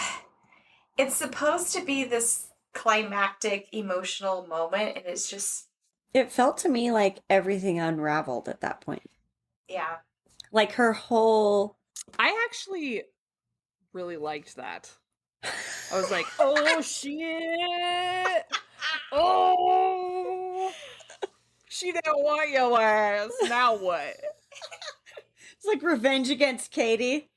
it's supposed to be this climactic emotional moment, and it's just... It felt to me like everything unraveled at that point. Yeah. Like her whole... I actually really liked that. I was like, oh, shit. Oh, she didn't want your ass. Now what? It's like revenge against Katy.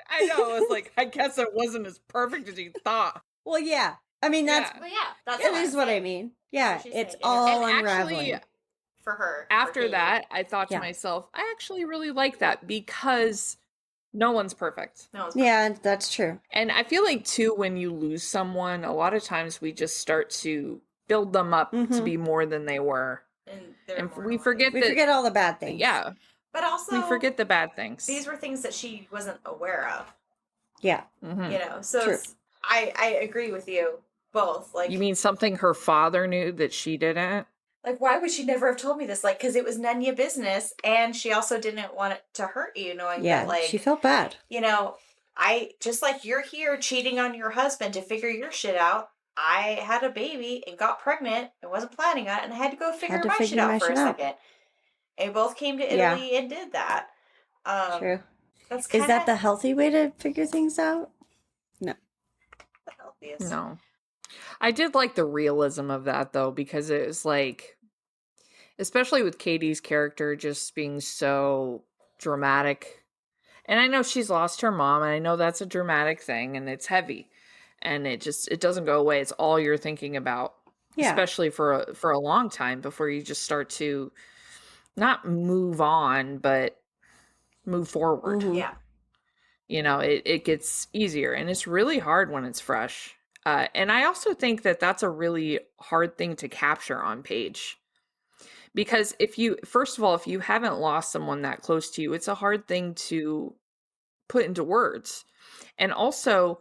I know. It was like, I guess it wasn't as perfect as you thought. Well, yeah. I mean, that's... Well, yeah, that's It is what I mean. Yeah, it's all unraveling. Actually, for her. After that, I thought to myself, I actually really like that because no one's perfect. No one's perfect. Yeah, that's true. And I feel like, too, when you lose someone, a lot of times we just start to build them up to be more than they were. And we forget We forget all the bad things. Yeah. But also... We forget the bad things. These were things that she wasn't aware of. Yeah. Mm-hmm. You know, so I agree with you both. Like, you mean something her father knew that she didn't? Like, why would she never have told me this? Like, because it was none of your business, and she also didn't want it to hurt you, knowing that, like... she felt bad. You know, just like you're here cheating on your husband to figure your shit out, I had a baby and got pregnant and wasn't planning on it, and I had to go figure my shit out for a second. And we both came to Italy and did that. True. That's Is that the healthy way to figure things out? No. The healthiest. No. I did like the realism of that, though, because it was like, especially with Katy's character just being so dramatic. And I know she's lost her mom, and I know that's a dramatic thing, and it's heavy. And it doesn't go away. It's all you're thinking about, especially for a long time before you just start to not move on, but move forward. Mm-hmm. Yeah. You know, it gets easier, and it's really hard when it's fresh. And I also think that that's a really hard thing to capture on page. Because first of all, if you haven't lost someone that close to you, it's a hard thing to put into words. And also,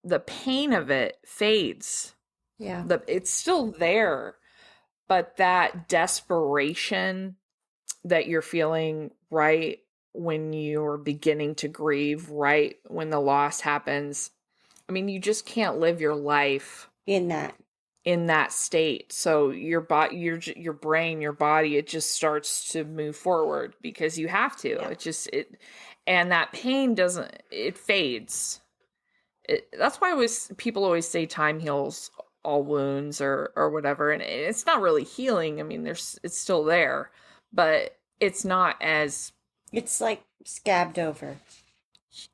the pain of it fades. Yeah. It's still there, but that desperation that you're feeling right when you're beginning to grieve, right when the loss happens, I mean, you just can't live your life in that state. So your brain, your body, it just starts to move forward because you have to. Yeah. And that pain it fades. That's why people always say time heals all wounds or whatever, and it's not really healing. I mean, it's still there, but it's not as... It's like scabbed over.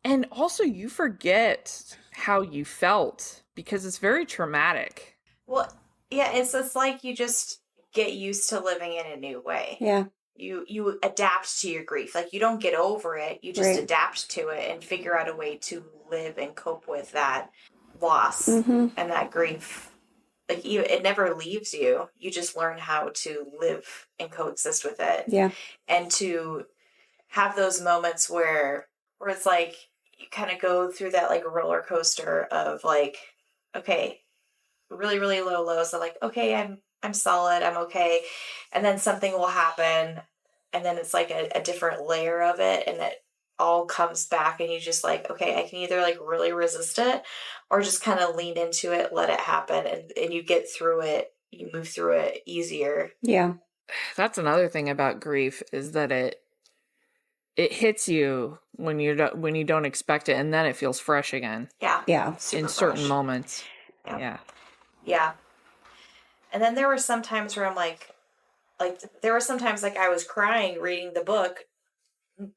And also, you forget how you felt because it's very traumatic. Well, yeah, it's like you just get used to living in a new way. Yeah. You adapt to your grief. Like, you don't get over it. You just adapt to it and figure out a way to live and cope with that loss and that grief. Like, it never leaves you. You just learn how to live and coexist with it. Yeah. And to have those moments where it's like you kind of go through that like roller coaster of like, okay, really, really low lows. So like, okay, I'm solid, I'm okay. And then something will happen, and then it's like a different layer of it, and it all comes back, and you just like, okay, I can either like really resist it or just kind of lean into it, let it happen, and you get through it, you move through it easier. Yeah. That's another thing about grief, is that it hits you when you don't expect it, and then it feels fresh again. Yeah. Yeah. In certain moments. Yeah. Yeah. And then there were some times where I'm like there were some times like I was crying reading the book,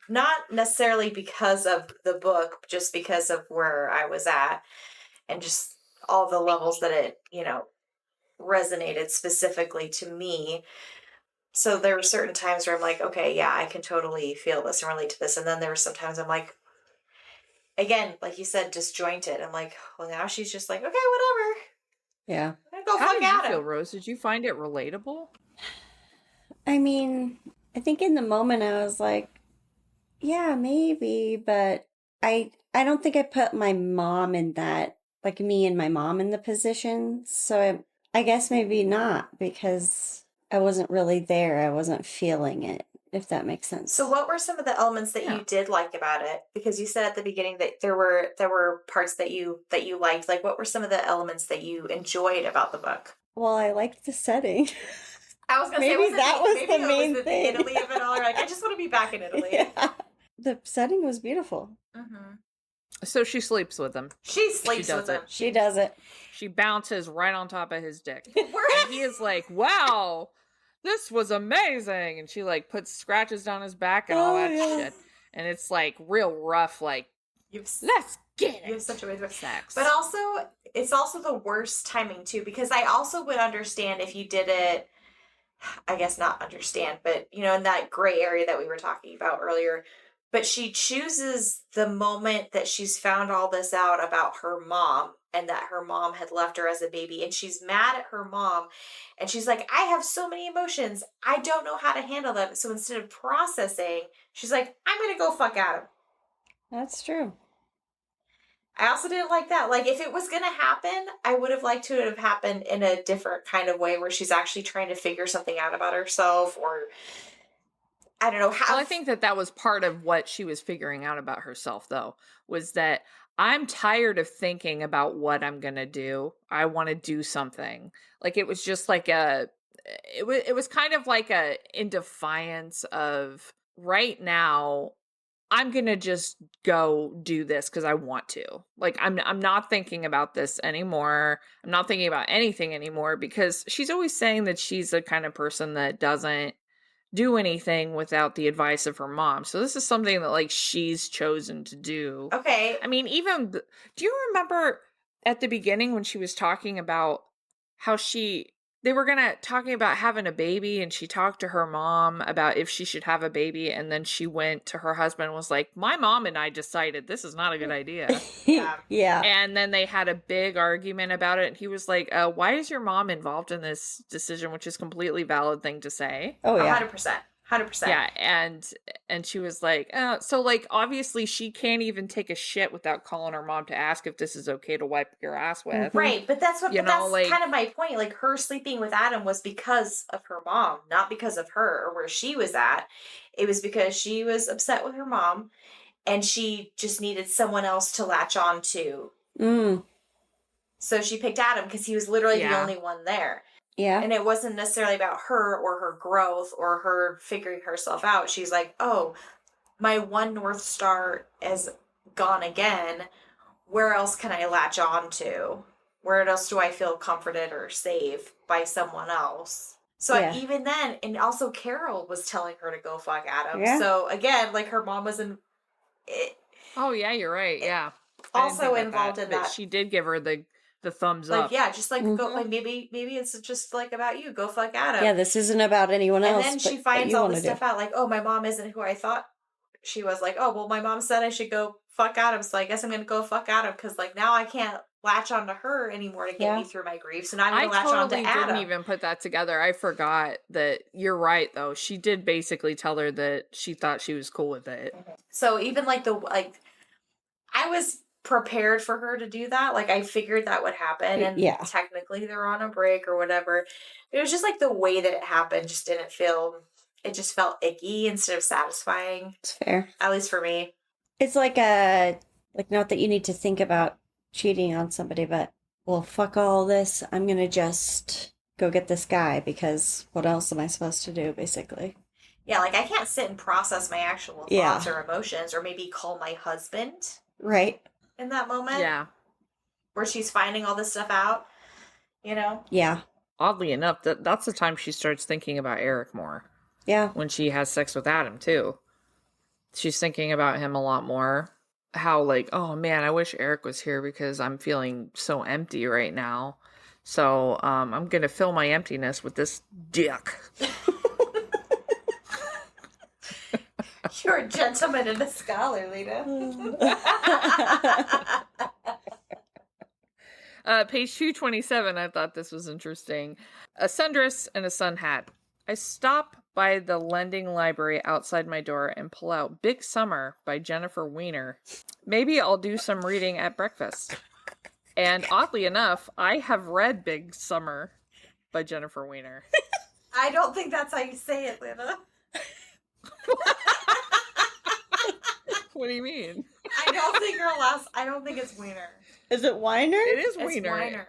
not necessarily because of the book, just because of where I was at and just all the levels that it, resonated specifically to me. So there were certain times where I'm like, okay, yeah, I can totally feel this and relate to this. And then there were some times I'm like, again, like you said, disjointed. I'm like, well, now she's just like, okay, whatever. Yeah. Go How fuck did you at feel, him. Rose? Did you find it relatable? I mean, I think in the moment I was like, yeah, maybe, but I don't think I put my mom in that, like me and my mom in the position. So I guess maybe not, because I wasn't really there. I wasn't feeling it. if that makes sense. So what were some of the elements that you did like about it? Because you said at the beginning that there were parts that you liked. Like, what were some of the elements that you enjoyed about the book? Well, I liked the setting. I was going to say, Maybe that was the main the thing. Italy of it all. Or like, I just want to be back in Italy. Yeah. The setting was beautiful. Mm-hmm. So she sleeps with him. She sleeps with him. She does it. She bounces right on top of his dick. And he is like, wow, this was amazing. And she like puts scratches down his back and all that shit. And it's like real rough, like, let's get it. You have such a way of sex. But also, it's also the worst timing too, because I also would understand if you did it, I guess not understand, but you know, in that gray area that we were talking about earlier. But she chooses the moment that she's found all this out about her mom and that her mom had left her as a baby. And she's mad at her mom. And she's like, I have so many emotions. I don't know how to handle them. So instead of processing, she's like, I'm going to go fuck Adam. That's true. I also didn't like that. Like, if it was going to happen, I would have liked to have happened in a different kind of way where she's actually trying to figure something out about herself, or I don't know how. Well, I think that was part of what she was figuring out about herself, though, was that I'm tired of thinking about what I'm going to do. I want to do something. Like, it was just like it was kind of like in defiance of right now, I'm going to just go do this because I want to. Like, I'm not thinking about this anymore. I'm not thinking about anything anymore, because she's always saying that she's the kind of person that doesn't do anything without the advice of her mom. So this is something that like she's chosen to do. Okay. I mean, do you remember at the beginning when she was talking about how they were talking about having a baby, and she talked to her mom about if she should have a baby, and then she went to her husband and was like, my mom and I decided this is not a good idea. Yeah. And then they had a big argument about it, and he was like, why is your mom involved in this decision, which is a completely valid thing to say. Oh yeah. 100%. 100%. Yeah, and she was like, so like obviously she can't even take a shit without calling her mom to ask if this is okay to wipe your ass with. Right, but that's what You know, that's like, kind of my point. Like, her sleeping with Adam was because of her mom, not because of her or where she was at. It was because she was upset with her mom, and she just needed someone else to latch on to. So she picked Adam because he was literally the only one there. Yeah. And it wasn't necessarily about her or her growth or her figuring herself out. She's like, oh, my one North Star is gone again. Where else can I latch on to? Where else do I feel comforted or safe by someone else? So even then, and also Carol was telling her to go fuck Adam. Yeah. So again, like, her mom was in it. Oh yeah, you're right. Yeah. Also involved in that. But she did give her the thumbs Like, up. yeah, just like go, like maybe it's just like about you. Go fuck Adam. Yeah, this isn't about anyone else. And then she finds all this stuff out, like, oh, my mom isn't who I thought she was. Like, oh, well, my mom said I should go fuck Adam, so I guess I'm gonna go fuck Adam, because like now I can't latch onto her anymore to get me through my grief. So now I'm gonna latch onto Adam. Didn't even put that together. I forgot that. You're right, though. She did basically tell her that she thought she was cool with it. So even like I was prepared for her to do that. Like, I figured that would happen, and technically they're on a break or whatever. It was just like the way that it happened just didn't feel. It just felt icky instead of satisfying. It's fair. At least for me. It's like not that you need to think about cheating on somebody, but, well, fuck all this. I'm going to just go get this guy, because what else am I supposed to do, basically? Yeah, like, I can't sit and process my actual thoughts or emotions, or maybe call my husband. Right. In that moment. Yeah. Where she's finding all this stuff out, you know? Yeah. Oddly enough, that's the time she starts thinking about Eric more. Yeah. When she has sex with Adam, too. She's thinking about him a lot more. How, like, oh man, I wish Eric was here because I'm feeling so empty right now. So I'm going to fill my emptiness with this dick. You're a gentleman and a scholar, Lita. Page 227, I thought this was interesting. A sundress and a sun hat. I stop by the lending library outside my door and pull out Big Summer by Jennifer Weiner. Maybe I'll do some reading at breakfast. And oddly enough, I have read Big Summer by Jennifer Weiner. I don't think that's how you say it, Lita. What do you mean? I don't think it's Wiener. Is it Weiner? It is It's Wiener. Weiner.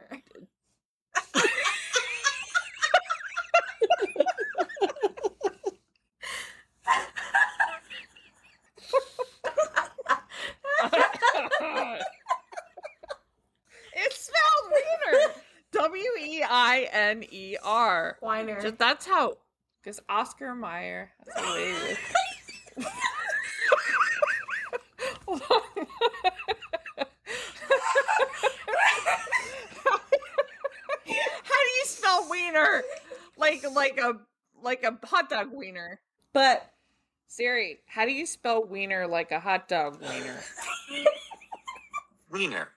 It's spelled Wiener. Weiner. Weiner. Just that's how. Because Oscar Mayer has a way with. Hold on. How do you spell wiener? Like a hot dog wiener. But Siri, how do you spell wiener like a hot dog wiener? Wiener.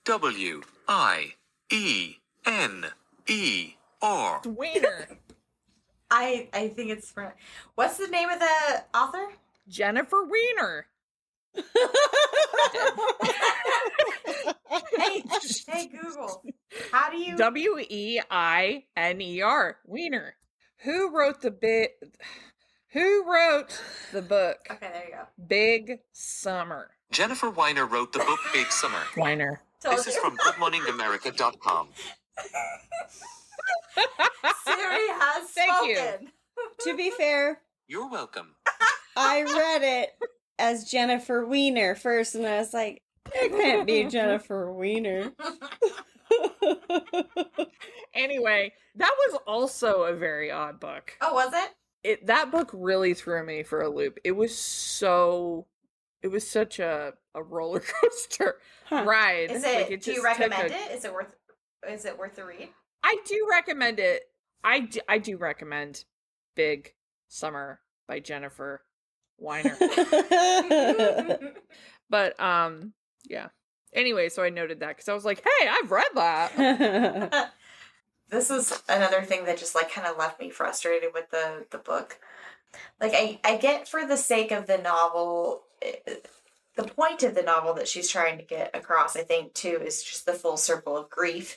W-I-E-N-E-R. Wiener. I think it's what's the name of the author? Jennifer Wiener. Hey Google. How do you W-E-I-N-E-R. Wiener. Who wrote the book? Okay, there you go. Big Summer. Jennifer Weiner wrote the book Big Summer. Weiner. This is from goodmorningamerica.com. Siri has Thank you. spoken. to be fair, You're welcome. I read it as Jennifer Weiner first, and I was like, it can't be Jennifer Weiner. Anyway, that was also a very odd book. Oh, was it? That book really threw me for a loop. It was such a roller coaster ride. Is Like, it? Do you just recommend took it? Is it worth the read? I do recommend it. I do recommend Big Summer by Jennifer Weiner. But yeah. Anyway, so I noted that because I was like, hey, I've read that. This is another thing that just like kind of left me frustrated with the book. Like I get for the sake of the novel, the point of the novel that she's trying to get across, I think too, is just the full circle of grief.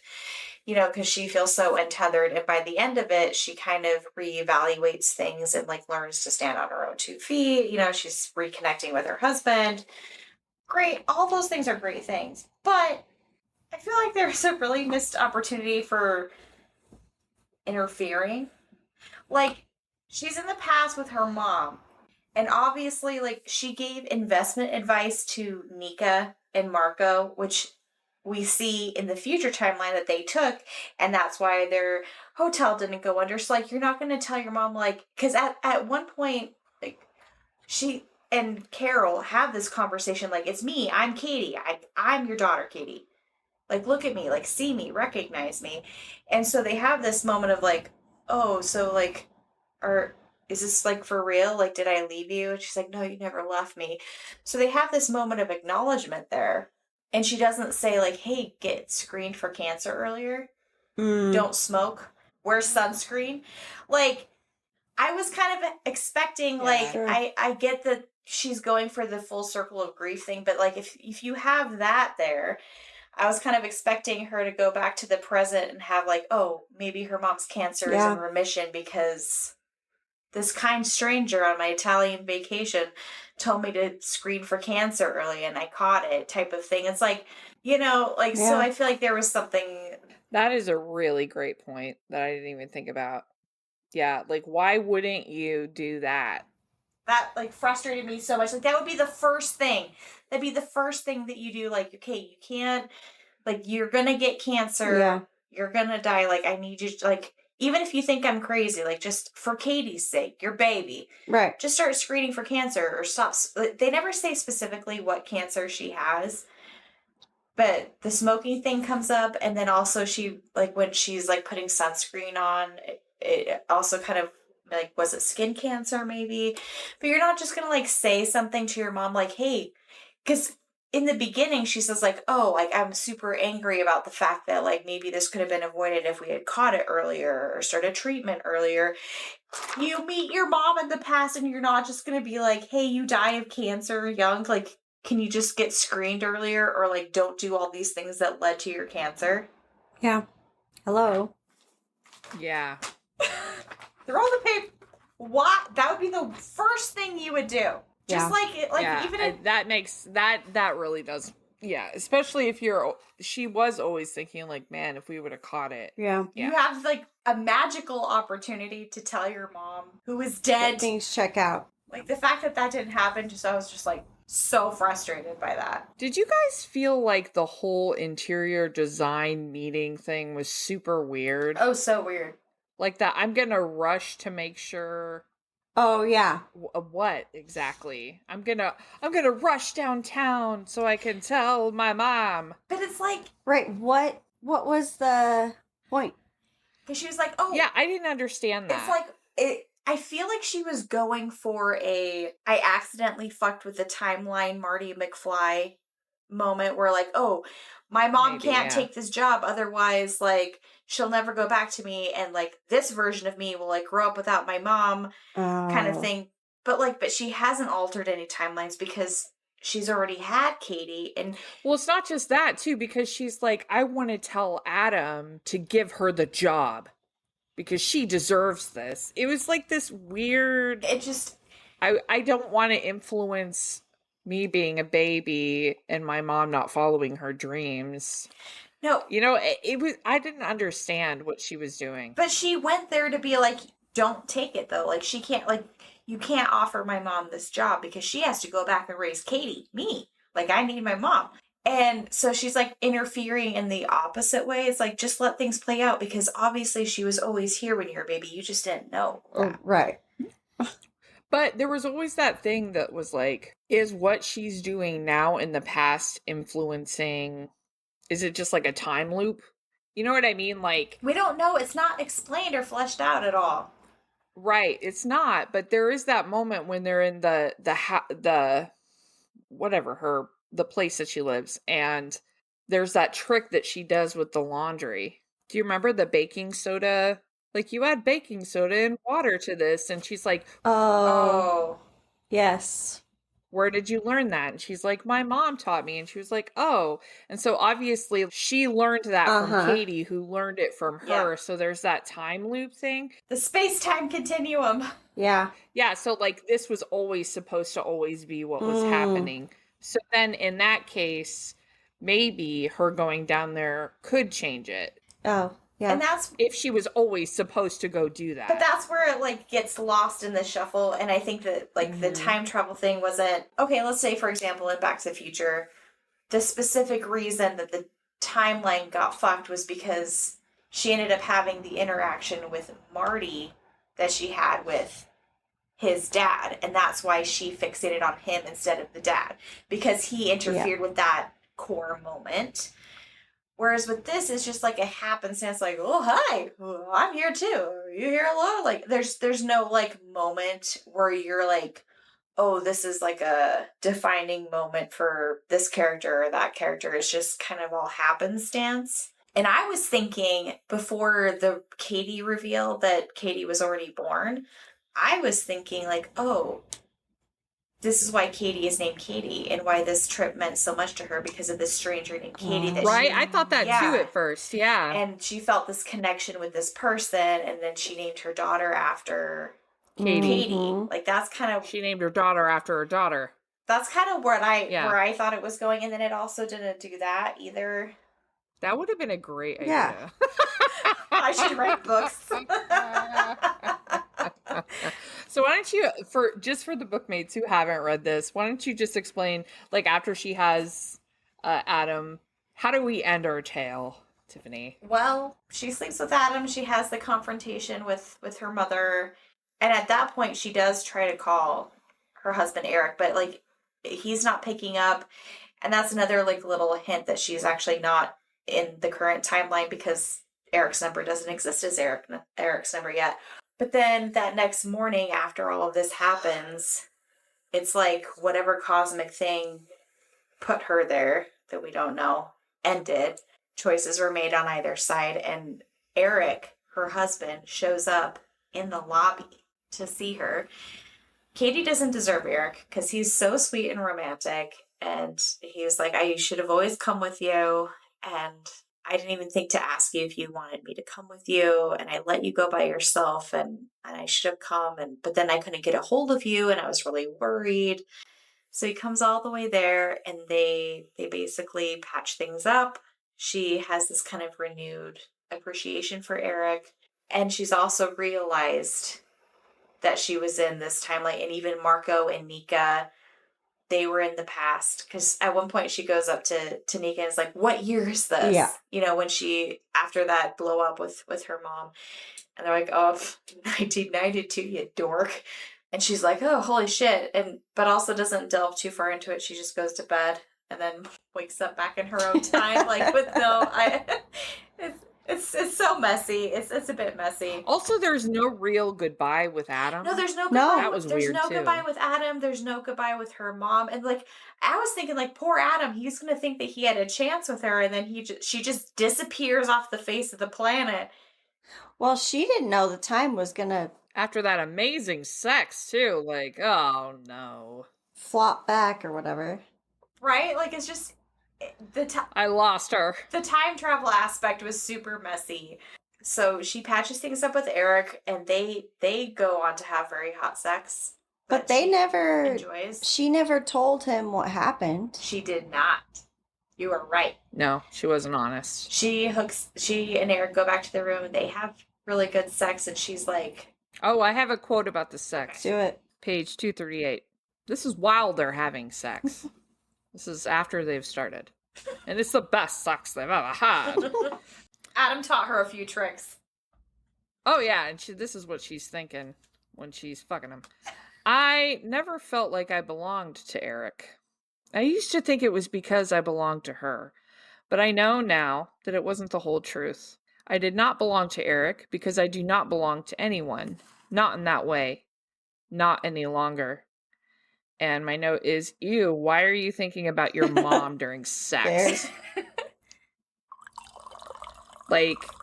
You know, because she feels so untethered, and by the end of it, she kind of reevaluates things and like learns to stand on her own 2 feet. You know, she's reconnecting with her husband. Great, all those things are great things, but I feel like there's a really missed opportunity for interfering. Like, she's in the past with her mom, and obviously, like, she gave investment advice to Nika and Marco, which we see in the future timeline that they took, and that's why their hotel didn't go under. So, like, you're not going to tell your mom, like, because at one point, like, she and Carol have this conversation, like, it's me, I'm Katy, I'm your daughter, Katy. Like, look at me, like, see me, recognize me. And so they have this moment of, like, oh, so, like, is this, like, for real? Like, did I leave you? And she's like, no, you never left me. So they have this moment of acknowledgement there. And she doesn't say, like, hey, get screened for cancer earlier. Don't smoke. Wear sunscreen. Like, I was kind of expecting, I get that she's going for the full circle of grief thing, but, like, if you have that there, I was kind of expecting her to go back to the present and have, like, oh, maybe her mom's cancer is in remission because this kind stranger on my Italian vacation told me to screen for cancer early and I caught it, type of thing. It's like, you know, like, so I feel like there was something. That is a really great point that I didn't even think about. Yeah, like, why wouldn't you do that? That, like, frustrated me so much. Like, that would be the first thing. That'd be the first thing that you do. Like, okay, you can't, like, you're gonna get cancer. Yeah. You're gonna die. Like, I need you to, like, even if you think I'm crazy, like, just for Katie's sake, your baby. Right. Just start screening for cancer or stop. They never say specifically what cancer she has. But the smoking thing comes up. And then also she, like, when she's, like, putting sunscreen on, it also kind of, like, was it skin cancer maybe? But you're not just going to, like, say something to your mom like, hey, because in the beginning she says, like, oh, like, I'm super angry about the fact that, like, maybe this could have been avoided if we had caught it earlier or started treatment earlier. You meet your mom in the past and you're not just going to be like, hey, you die of cancer young. Like, can you just get screened earlier or, like, don't do all these things that led to your cancer? Yeah. Hello. Yeah. Throw the paper. what? That would be the first thing you would do. Just that really does. Yeah, especially if she was always thinking like, man, if we would have caught it. Yeah. You have like a magical opportunity to tell your mom who is dead. Let things check out. Like the fact that didn't happen, I was just like so frustrated by that. Did you guys feel like the whole interior design meeting thing was super weird? Oh, so weird. Like that I'm gonna rush to make sure. Oh yeah. What exactly? I'm gonna rush downtown so I can tell my mom. But it's like, right, what was the point? Because she was like, oh yeah, I didn't understand that. It's like I feel like she was going for I accidentally fucked with the timeline Marty McFly moment where like, oh, my mom can't take this job, otherwise like she'll never go back to me, and like this version of me will like grow up without my mom kind of thing. But she hasn't altered any timelines because she's already had Katy. And well, it's not just that too, because she's like, I want to tell Adam to give her the job because she deserves this. It was like this weird, I don't want to influence me being a baby and my mom not following her dreams. No. It was, I didn't understand what she was doing. But she went there to be like, don't take it though. Like she can't, like, you can't offer my mom this job because she has to go back and raise Katy, me. Like I need my mom. And so she's like interfering in the opposite way. It's like, just let things play out because obviously she was always here when you were a baby. You just didn't know. Oh, right. But there was always that thing that was like, is what she's doing now in the past influencing, is it just like a time loop? You know what I mean? Like, we don't know. It's not explained or fleshed out at all. Right. It's not, but there is that moment when they're in the place that she lives, and there's that trick that she does with the laundry. Do you remember the baking soda? Like, you add baking soda and water to this, and she's like, oh. Yes. Where did you learn that? And she's like, my mom taught me. And she was like, oh. And so obviously she learned that from Katy, who learned it from her. Yeah. So there's that time loop thing. The space-time continuum. Yeah. Yeah. So like this was always supposed to always be what was happening. So then in that case, maybe her going down there could change it. Oh. Yeah. And that's if she was always supposed to go do that. But that's where it like gets lost in the shuffle. And I think that like the time travel thing wasn't okay. Let's say, for example, in Back to the Future, the specific reason that the timeline got fucked was because she ended up having the interaction with Marty that she had with his dad. And that's why she fixated on him instead of the dad, because he interfered with that core moment. Whereas with this, it's just like a happenstance, like, oh, hi, I'm here too. Are you here alone? Like, there's no, like, moment where you're like, oh, this is, like, a defining moment for this character or that character. It's just kind of all happenstance. And I was thinking, before the Katy reveal that Katy was already born, I was thinking, like, oh, this is why Katy is named Katy and why this trip meant so much to her, because of this stranger named Katy. Right? I thought that too at first, yeah. And she felt this connection with this person, and then she named her daughter after Katy. Like, that's kind of... She named her daughter after her daughter. That's kind of where I thought it was going, and then it also didn't do that either. That would have been a great idea. Yeah. I should write books. So why don't you, for the bookmates who haven't read this, why don't you just explain, like, after she has Adam, how do we end our tale, Tiffany? Well, she sleeps with Adam. She has the confrontation with her mother. And at that point, she does try to call her husband, Eric, but, like, he's not picking up. And that's another, like, little hint that she's actually not in the current timeline, because Eric's number doesn't exist as Eric's number yet. But then that next morning, after all of this happens, it's like whatever cosmic thing put her there that we don't know ended. Choices were made on either side, and Eric, her husband, shows up in the lobby to see her. Katy doesn't deserve Eric because he's so sweet and romantic, and he was like, I should have always come with you, and I didn't even think to ask you if you wanted me to come with you, and I let you go by yourself, and I should have come, but then I couldn't get a hold of you, and I was really worried. So he comes all the way there, and they basically patch things up. She has this kind of renewed appreciation for Eric, and she's also realized that she was in this timeline, and even Marco and Nika, they were in the past, because at one point she goes up to Nika and is like, what year is this? Yeah. You know, when after that blow up with her mom, and they're like, oh, 1992, you dork. And she's like, oh, holy shit. But also doesn't delve too far into it. She just goes to bed and then wakes up back in her own time. It's so messy. It's a bit messy. Also, there's no real goodbye with Adam. No, there's no goodbye. That was There's weird no too. goodbye with Adam. There's no goodbye with her mom. And I was thinking, poor Adam, he's going to think that he had a chance with her, and then she just disappears off the face of the planet. Well, she didn't know the time was going to... After that amazing sex, too. Oh, no. Flop back or whatever. Right? It's just... I lost her. The time travel aspect was super messy. So she patches things up with Eric, and they go on to have very hot sex. But they never... enjoys. She never told him what happened. She did not. You are right. No, she wasn't honest. She and Eric go back to the room, and they have really good sex, and she's like... Oh, I have a quote about the sex. Do it. Page 238. This is while they're having sex. This is after they've started. And it's the best sex they've ever had. Adam taught her a few tricks. Oh, yeah, and this is what she's thinking when she's fucking him. I never felt like I belonged to Eric. I used to think it was because I belonged to her. But I know now that it wasn't the whole truth. I did not belong to Eric because I do not belong to anyone. Not in that way. Not any longer. And my note is, ew, why are you thinking about your mom during sex?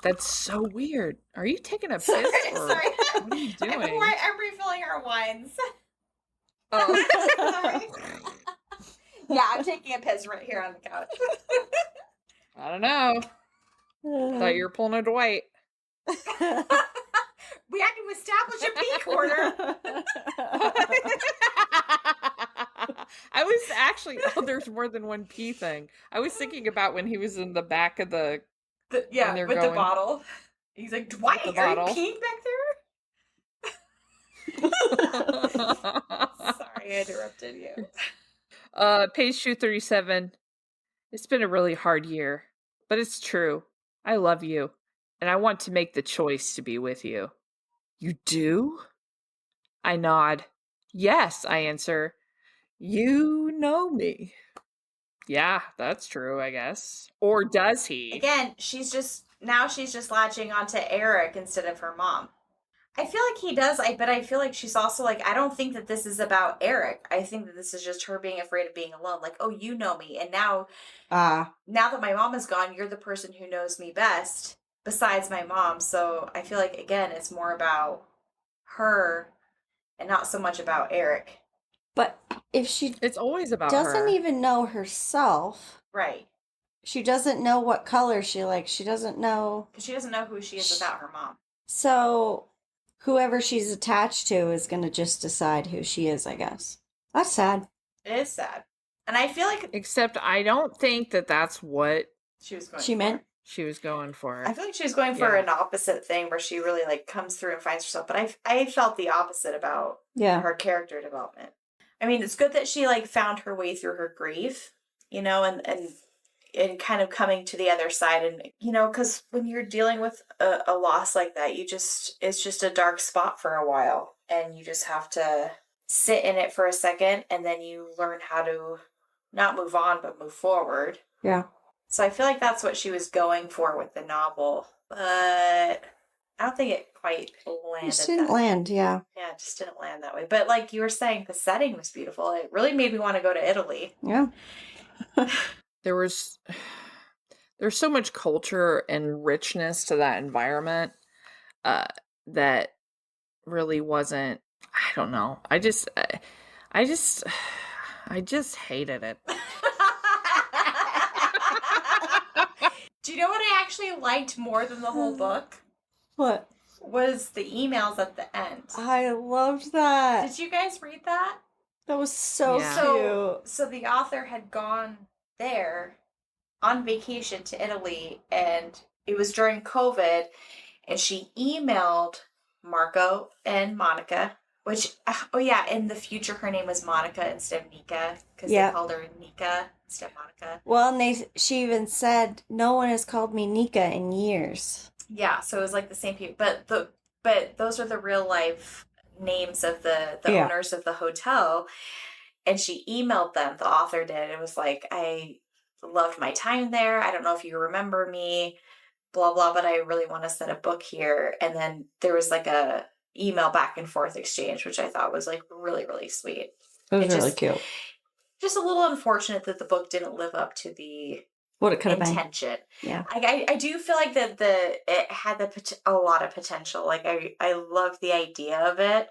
That's so weird. Are you taking a piss? Sorry. What are you doing? I'm refilling our wines. Oh. Sorry. Yeah, I'm taking a piss right here on the couch. I don't know. Thought you were pulling a Dwight. We had to establish a pee corner. I was actually, there's more than one pee thing. I was thinking about when he was in the back of the with the bottle. He's like, Dwight, are you peeing back there? Sorry, I interrupted you. Page 237. It's been a really hard year, but it's true. I love you, and I want to make the choice to be with you. You do? I nod. Yes, I answer. You know me. Yeah, that's true, I guess. Or does he? Again, she's just latching onto Eric instead of her mom. I feel like he does, but I feel like she's also I don't think that this is about Eric. I think that this is just her being afraid of being alone. Oh, you know me, and now that my mom is gone, you're the person who knows me best, besides my mom. So I feel like, again, it's more about her and not so much about Eric. But if she... It's always about her. Doesn't even know herself. Right. She doesn't know what color she likes. She doesn't know... She doesn't know who she is without her mom. So... whoever she's attached to is going to just decide who she is, I guess. That's sad. It is sad. And I feel like... Except I don't think that that's what... she was going she for. meant? She was going for. I feel like she was going for an opposite thing where she really comes through and finds herself. But I felt the opposite about her character development. I mean, it's good that she found her way through her grief, and kind of coming to the other side, and because when you're dealing with a loss like that, it's just a dark spot for a while, and you just have to sit in it for a second, and then you learn how to not move on but move forward. Yeah. So I feel like that's what she was going for with the novel, but I don't think it quite landed. It didn't land, yeah. Yeah, it just didn't land that way. But like you were saying, the setting was beautiful. It really made me want to go to Italy. Yeah. There's so much culture and richness to that environment that really wasn't, I don't know. I just hated it. Do you know what I actually liked more than the whole book? What? Was the emails at the end. I loved that. Did you guys read that? That was so cute. So the author had gone there on vacation to Italy, and it was during COVID, and she emailed Marco and Monica, which, in the future her name was Monica instead of Nika, because they called her Nika instead of Monica. Well, and she even said, no one has called me Nika in years. Yeah, so it was like the same people, but those are the real life names of the owners of the hotel, and she emailed them. The author did. It was like, I loved my time there. I don't know if you remember me, blah blah, but I really want to set a book here. And then there was like a email back and forth exchange, which I thought was like really really sweet. It was really cute. Just a little unfortunate that the book didn't live up to the what it could have been. Intention. Yeah, I do feel like that it had a lot of potential. Like I love the idea of it.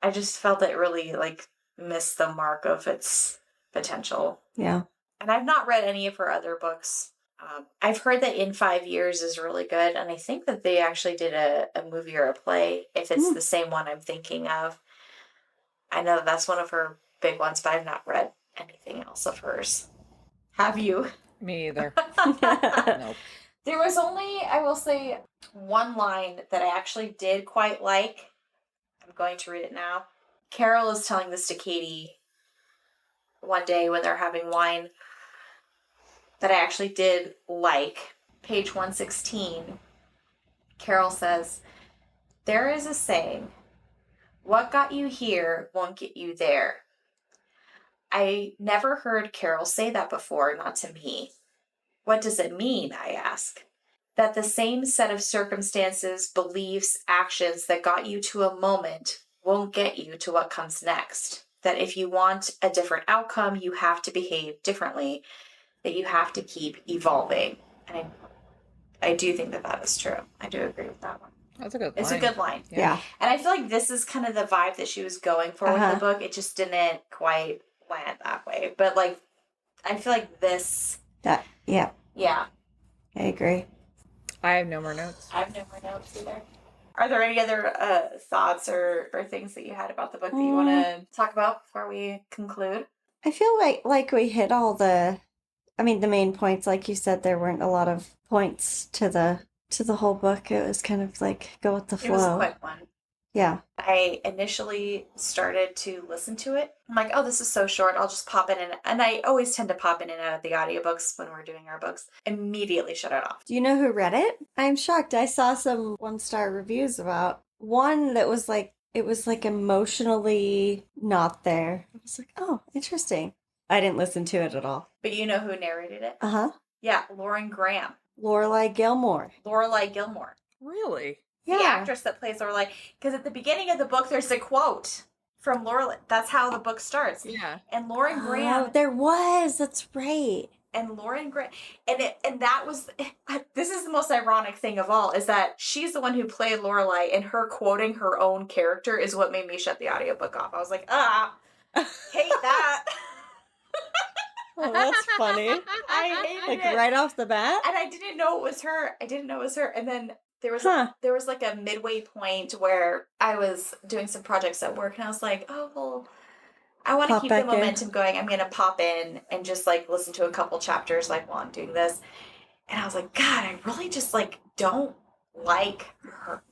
I just felt it really like missed the mark of its potential. Yeah, and I've not read any of her other books. I've heard that In 5 Years is really good, and I think that they actually did a movie or a play. If it's the same one I'm thinking of, I know that's one of her big ones, but I've not read anything else of hers. Have you? Me either. Nope. There was only, I will say, one line that I actually did quite like. I'm going to read it now. Carol is telling this to Katy one day when they're having wine that I actually did like. Page 116. Carol says, "There is a saying, what got you here won't get you there." I never heard Carol say that before, not to me. What does it mean, I ask? That the same set of circumstances, beliefs, actions that got you to a moment won't get you to what comes next. That if you want a different outcome, you have to behave differently. That you have to keep evolving. And I do think that is true. I do agree with that one. That's a good line. It's a good line. Yeah. And I feel like this is kind of the vibe that she was going for with the book. It just didn't quite land that way. But like, I feel like this... Yeah. I agree. I have no more notes. I have no more notes either. Are there any other thoughts or things that you had about the book that you want to talk about before we conclude? I feel like we hit all the main points. Like you said, there weren't a lot of points to the whole book. It was kind of like go with the flow. It was a quick one. Yeah. I initially started to listen to it. I'm like, oh, this is so short. I'll just pop in and I always tend to pop in and out of the audiobooks when we're doing our books. Immediately shut it off. Do you know who read it? I'm shocked. I saw some 1-star reviews about one that was like, it was like emotionally not there. I was like, oh, interesting. I didn't listen to it at all. But you know who narrated it? Uh-huh. Yeah, Lauren Graham. Lorelai Gilmore. Really? Yeah. The actress that plays Lorelai. Because at the beginning of the book, there's a quote from Lorelai. That's how the book starts. Yeah. And Lauren Graham. Oh, there was. That's right. And Lauren Graham. And that was... This is the most ironic thing of all, is that she's the one who played Lorelai, and her quoting her own character is what made me shut the audiobook off. I was like, hate that. Oh, that's funny. I hated it. Right off the bat? And I didn't know it was her. And then there was like a midway point where I was doing some projects at work, and I was like, oh, well, I want to keep the momentum going. I'm going to pop in and just like listen to a couple chapters like while I'm doing this. And I was like, God, I really just like don't like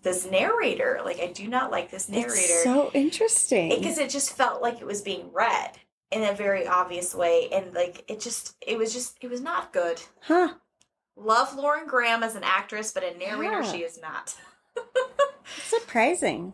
this narrator. Like, I do not like this narrator. It's so interesting. Because it just felt like it was being read in a very obvious way, and like it was not good. Huh. Love Lauren Graham as an actress, but a narrator she is not. Surprising.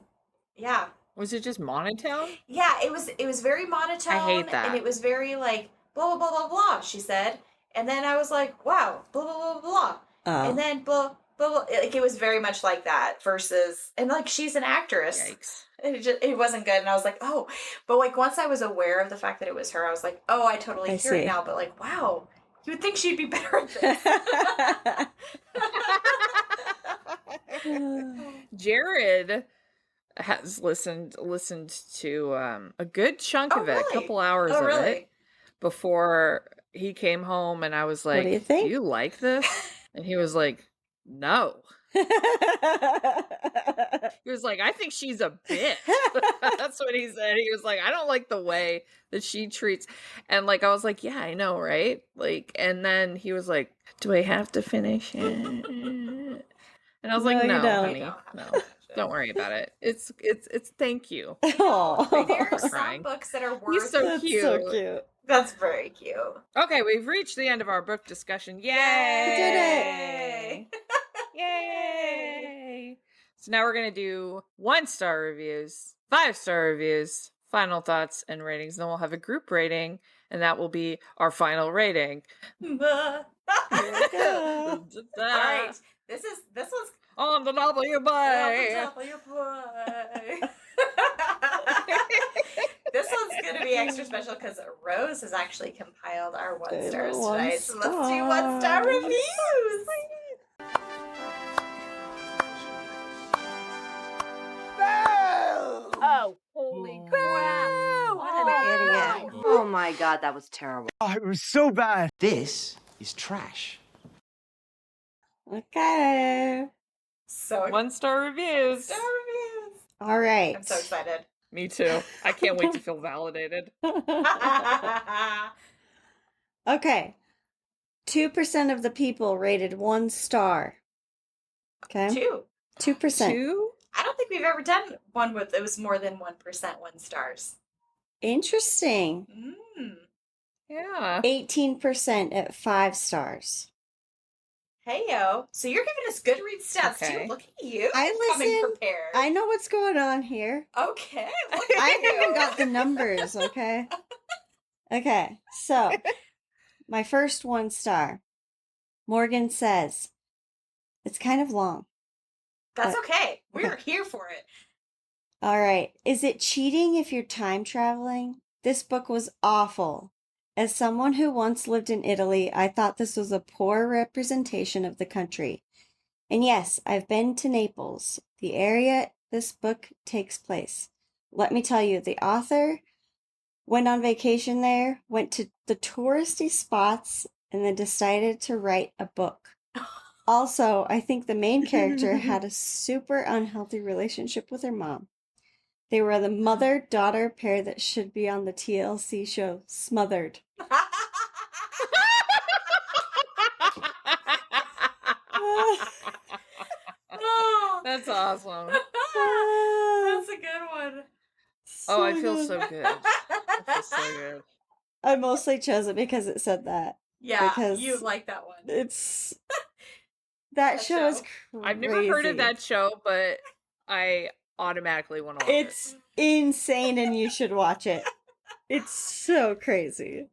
Yeah. Was it just monotone? Yeah, it was very monotone. I hate that. And it was very like blah blah blah blah blah, she said. And then I was like, wow, blah blah blah blah. Oh. And then blah blah blah. Like it was very much like that versus, and like she's an actress. Yikes. It wasn't good, and I was like, oh. But like once I was aware of the fact that it was her, I was like, oh, I totally hear it now. But like, wow, you would think she'd be better at this. Jared has listened to a good chunk of it, a couple hours of it before he came home, and I was like, what do you think? Do you like this? And he was like, no. He was like, I think she's a bitch. That's what he said. He was like, I don't like the way that she treats. And like, I was like, yeah, I know, right? Like, and then he was like, do I have to finish it? And I was like, no, honey, no, don't worry about it. It's thank you. Oh, there are some books that are worth. He's so cute. So cute. That's very cute. Okay, we've reached the end of our book discussion. Yay! We did it! Yay! So now we're going to do 1-star reviews, 5-star reviews, final thoughts, and ratings. Then we'll have a group rating, and that will be our final rating. All right. This one's on the W boy. This one's going to be extra special because Rose has actually compiled our 1 stars tonight. So let's do 1-star reviews. Oh, holy crap! What an idiot. Oh my god, that was terrible. Oh, it was so bad. This is trash. Okay. So 1-star reviews. All right. I'm so excited. Me too. I can't wait to feel validated. Okay. 2% of the people rated 1 star. Okay. 2%. 2? I don't think we've ever done one with it was more than 1% 1 stars. Interesting. Yeah. 18% at 5 stars. Hey yo. So you're giving us Goodreads stats too. Look at you. Coming listen. prepared. I know what's going on here. Okay. Look at I you. even got the numbers, okay? Okay, so my first 1 star. Morgan says, it's kind of long. That's okay. We're here for it. All right. Is it cheating if you're time traveling? This book was awful. As someone who once lived in Italy, I thought this was a poor representation of the country. And yes, I've been to Naples, the area this book takes place. Let me tell you, the author went on vacation there, went to the touristy spots, and then decided to write a book. Also, I think the main character had a super unhealthy relationship with her mom. They were the mother-daughter pair that should be on the TLC show Smothered. That's awesome. That's a good one. Oh, I feel so good. I feel so good. I mostly chose it because it said that. Yeah, because you like that one. It's that show is crazy. I've never heard of that show, but I automatically want to watch it. It's insane and you should watch it. It's so crazy.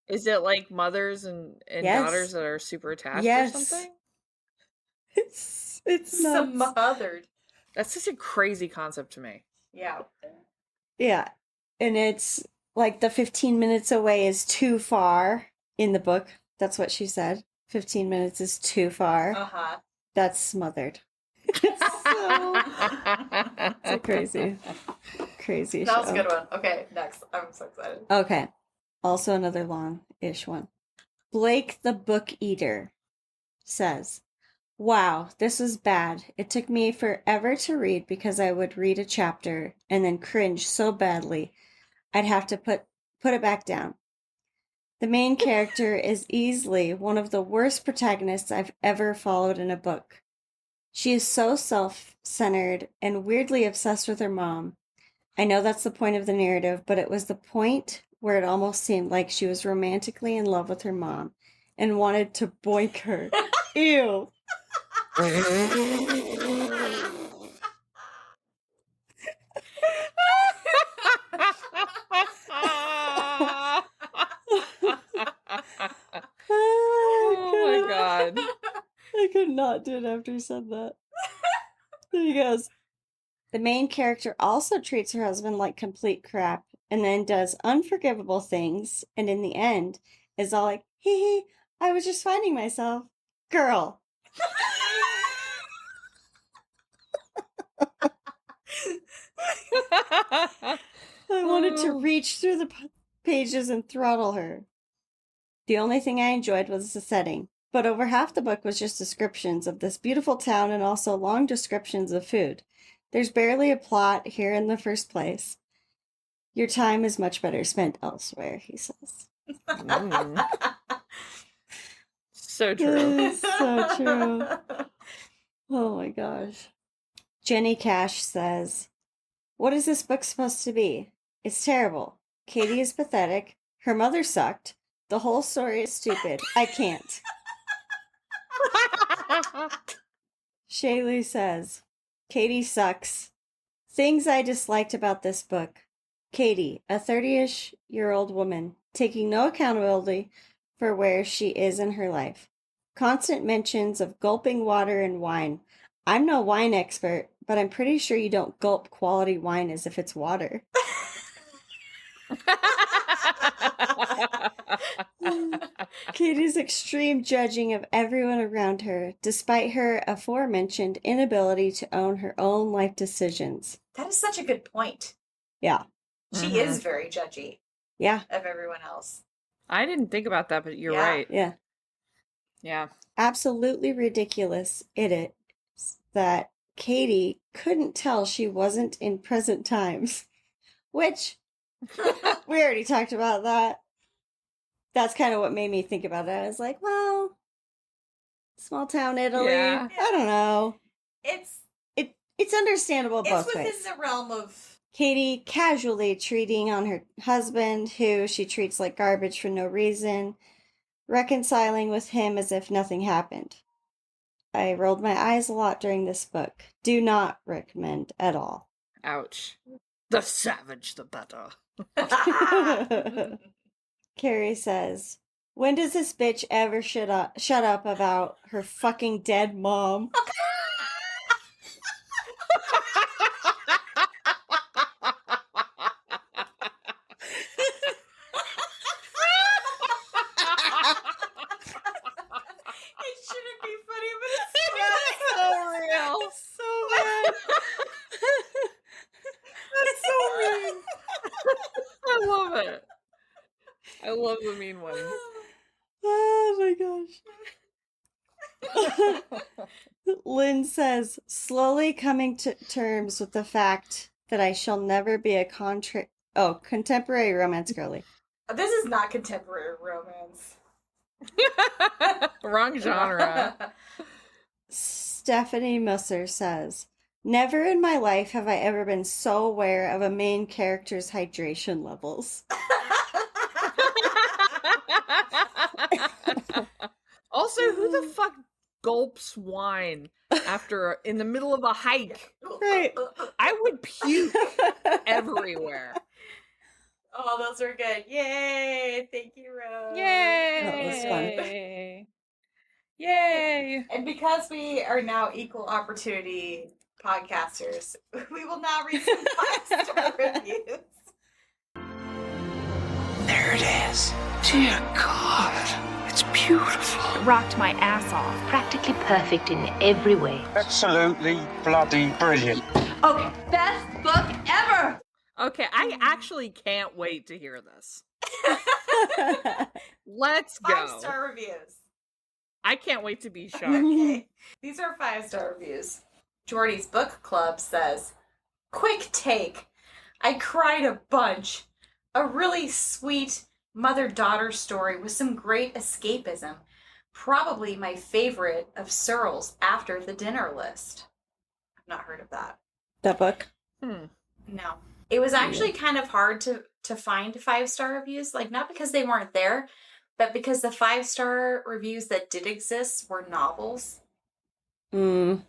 Is it like mothers and Yes. daughters that are super attached Yes. or something? It's nuts. Smothered. That's such a crazy concept to me. Yeah. Yeah. And it's like the 15 minutes away is too far in the book. That's what she said. 15 minutes is too far. Uh-huh. That's Smothered. It's a crazy That show. was a good one. Okay, next. I'm so excited. Okay. Also another long-ish one. Blake the Book Eater says, wow, this was bad. It took me forever to read because I would read a chapter and then cringe so badly I'd have to put it back down. The main character is easily one of the worst protagonists I've ever followed in a book. She is so self-centered and weirdly obsessed with her mom. I know that's the point of the narrative, but it was the point where it almost seemed like she was romantically in love with her mom and wanted to boink her. Ew. Oh my god. I could not do it after he said that. Then he goes, the main character also treats her husband like complete crap and then does unforgivable things, and in the end is all like, hee hee, I was just finding myself. Girl. I wanted to reach through the pages and throttle her. The only thing I enjoyed was the setting. but over half the book was just descriptions of this beautiful town and also long descriptions of food. There's barely a plot here in the first place. Your time is much better spent elsewhere, he says. So true. So true. Oh my gosh. Jenny Cash says, what is this book supposed to be? It's terrible. Katy is pathetic. Her mother sucked. The whole story is stupid. I can't. Shaylee says, Katy sucks. Things I disliked about this book. Katy, a 30-ish-year-old woman, taking no accountability for where she is in her life. Constant mentions of gulping water and wine. I'm no wine expert, but I'm pretty sure you don't gulp quality wine as if it's water. Katy's extreme judging of everyone around her, despite her aforementioned inability to own her own life decisions. That is such a good point. Yeah. She is very judgy. Yeah. Of everyone else. I didn't think about that, but you're right. Yeah. Yeah. Absolutely ridiculous it is that Katy couldn't tell she wasn't in present times. Which, we already talked about that. That's kind of what made me think about it. I was like, well, small town Italy. Yeah. I don't know. It's understandable both ways. It's within the realm of Katy casually treating on her husband, who she treats like garbage for no reason, reconciling with him as if nothing happened. I rolled my eyes a lot during this book. Do not recommend at all. Ouch. The savage, the better. Carrie says, when does this bitch ever shut up about her fucking dead mom? It shouldn't be funny, but it's so real. So bad. That's so mean. I love it. I love the mean ones. Oh my gosh. Lynn says, slowly coming to terms with the fact that I shall never be a contemporary romance girly. This is not contemporary romance. Wrong genre. Stephanie Musser says, never in my life have I ever been so aware of a main character's hydration levels. Also, who the fuck gulps wine in the middle of a hike? Right. I would puke everywhere. Oh, those are good. Yay. Thank you, Rose. Yay. That was fun. Yay. And because we are now equal opportunity podcasters, we will now read some 5-star reviews. There it is. Dear God, it's beautiful. It rocked my ass off. Practically perfect in every way. Absolutely bloody brilliant. Okay, best book ever! Okay, I actually can't wait to hear this. Let's go. 5-star reviews. I can't wait to be shocked. Okay. These are 5-star reviews. Jordy's Book Club says, quick take. I cried a bunch. A really sweet mother-daughter story with some great escapism. Probably my favorite of Serle's After the Dinner List. I've not heard of that. That book? No. It was actually kind of hard to find 5-star reviews. Like, not because they weren't there, but because the 5-star reviews that did exist were novels. Mm.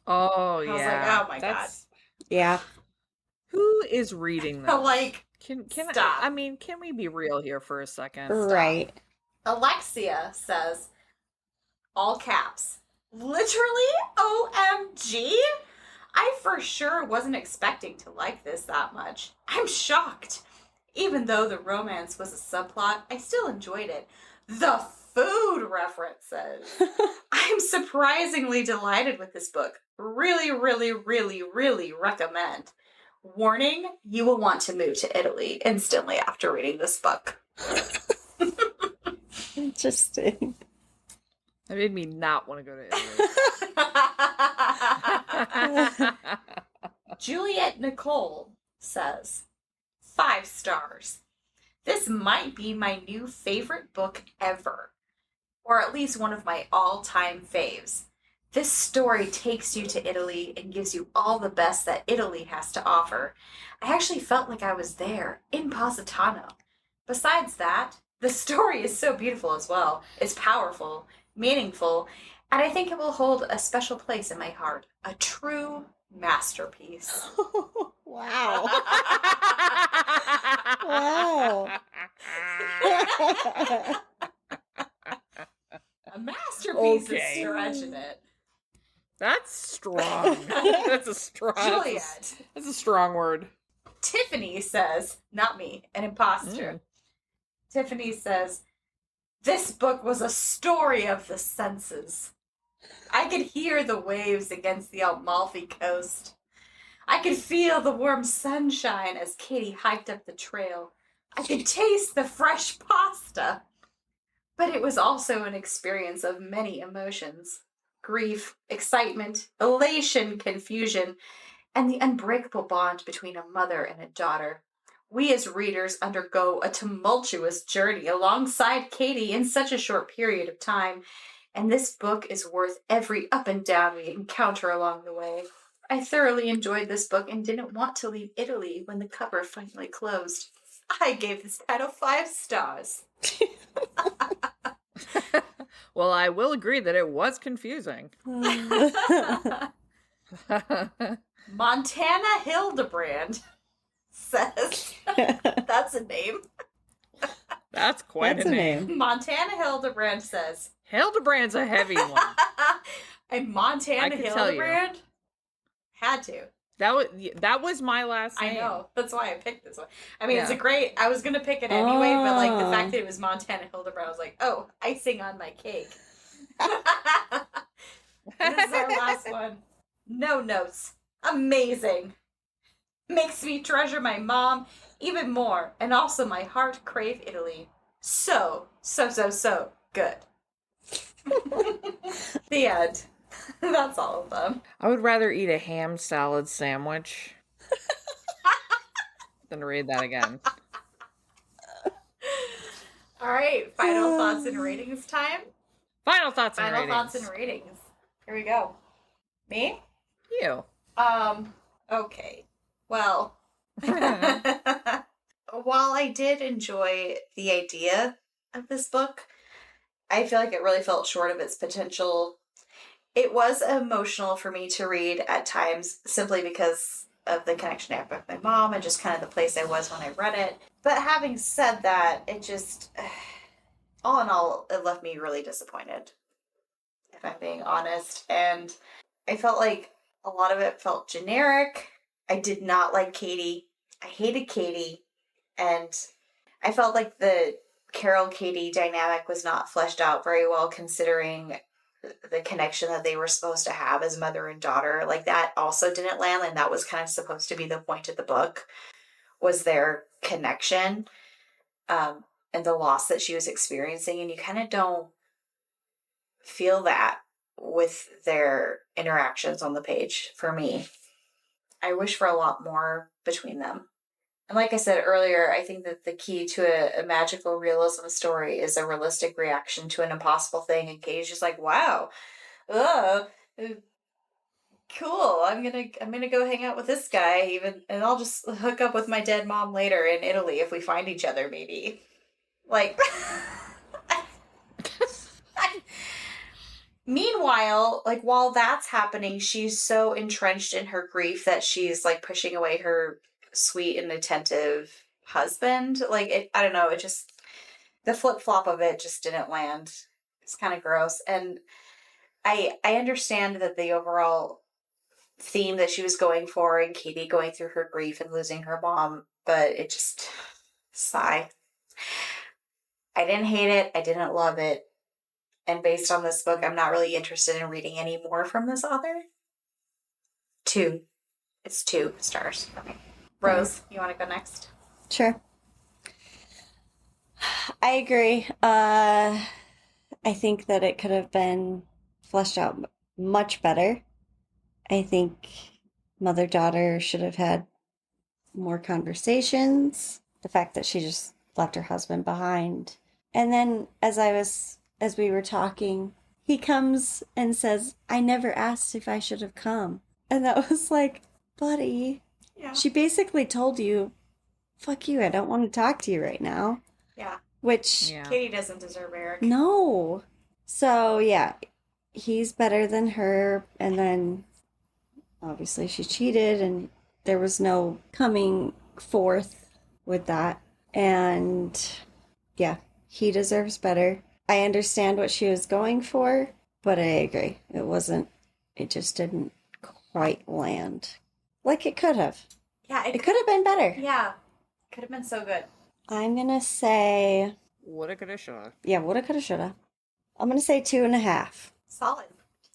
Oh, I yeah. was like, oh my God. Yeah. Who is reading this? Like, can stop. I mean, can we be real here for a second? Right. Alexia says, all caps, literally OMG? I for sure wasn't expecting to like this that much. I'm shocked. Even though the romance was a subplot, I still enjoyed it. The food references. I'm surprisingly delighted with this book. Really, really, really, really recommend. Warning, you will want to move to Italy instantly after reading this book. Interesting. That made me not want to go to Italy. Juliet Nicole says, 5 stars. This might be my new favorite book ever, or at least one of my all-time faves. This story takes you to Italy and gives you all the best that Italy has to offer. I actually felt like I was there, in Positano. Besides that, the story is so beautiful as well. It's powerful, meaningful, and I think it will hold a special place in my heart. A true masterpiece. Wow. Wow. A masterpiece Okay. is stretching it. That's strong. That's a strong. Juliet. That's a strong word. Tiffany says, not me, an imposter. Tiffany says, this book was a story of the senses. I could hear the waves against the Amalfi coast. I could feel the warm sunshine as Katy hiked up the trail. I could taste the fresh pasta. But it was also an experience of many emotions. Grief, excitement, elation, confusion, and the unbreakable bond between a mother and a daughter. We as readers undergo a tumultuous journey alongside Katy in such a short period of time, and this book is worth every up and down we encounter along the way. I thoroughly enjoyed this book and didn't want to leave Italy when the cover finally closed. I gave this title 5 stars. Well, I will agree that it was confusing. Montana Hildebrand says, that's a name. That's quite a name. Montana Hildebrand says, Hildebrand's a heavy one. And Montana Hildebrand had to. That was my last name. I know. That's why I picked this one. I mean, it's a great... I was going to pick it anyway, but like the fact that it was Montana Hildebrand, I was like, oh, icing on my cake. This is our last one. No notes. Amazing. Makes me treasure my mom even more, and also my heart crave Italy. So good. The end. That's all of them. I would rather eat a ham salad sandwich than read that again. All right, final thoughts and ratings time. Final thoughts and ratings. Here we go. Me? You. Okay. Well, while I did enjoy the idea of this book, I feel like it really fell short of its potential. It was emotional for me to read at times simply because of the connection I have with my mom and just kind of the place I was when I read it. But having said that, it just, all in all, it left me really disappointed, if I'm being honest. And I felt like a lot of it felt generic. I did not like Katy. I hated Katy. And I felt like the Carol-Katy dynamic was not fleshed out very well considering the connection that they were supposed to have as mother and daughter. Like that also didn't land, and that was kind of supposed to be the point of the book, was their connection and the loss that she was experiencing. And you kind of don't feel that with their interactions on the page for me. I wish for a lot more between them. And like I said earlier, I think that the key to a magical realism story is a realistic reaction to an impossible thing. And Katie's just like, wow, cool. I'm gonna go hang out with this guy, and I'll just hook up with my dead mom later in Italy if we find each other, maybe. Like, meanwhile, like while that's happening, she's so entrenched in her grief that she's like pushing away her sweet and attentive husband. Like, I don't know, it just, the flip-flop of it just didn't land. It's kind of gross. And I understand that the overall theme that she was going for, and Katy going through her grief and losing her mom, but it just, sigh. I didn't hate it. I didn't love it. And based on this book, I'm not really interested in reading any more from this author. 2. It's 2 stars for me. Rose, you want to go next? Sure. I agree. I think that it could have been fleshed out much better. I think mother-daughter should have had more conversations. The fact that she just left her husband behind. And then as we were talking, he comes and says, I never asked if I should have come. And that was like, buddy, Yeah. she basically told you, fuck you, I don't want to talk to you right now. Yeah. Which Katie doesn't deserve Eric. no. So yeah, he's better than her. And then obviously she cheated and there was no coming forth with that. And yeah, he deserves better. I understand what she was going for, but I agree. It just didn't quite land like it could have. Yeah, it could have been better. Yeah, could have been so good. I'm gonna say woulda, coulda, shoulda. Yeah, woulda, coulda, shoulda. I'm gonna say 2.5. Solid.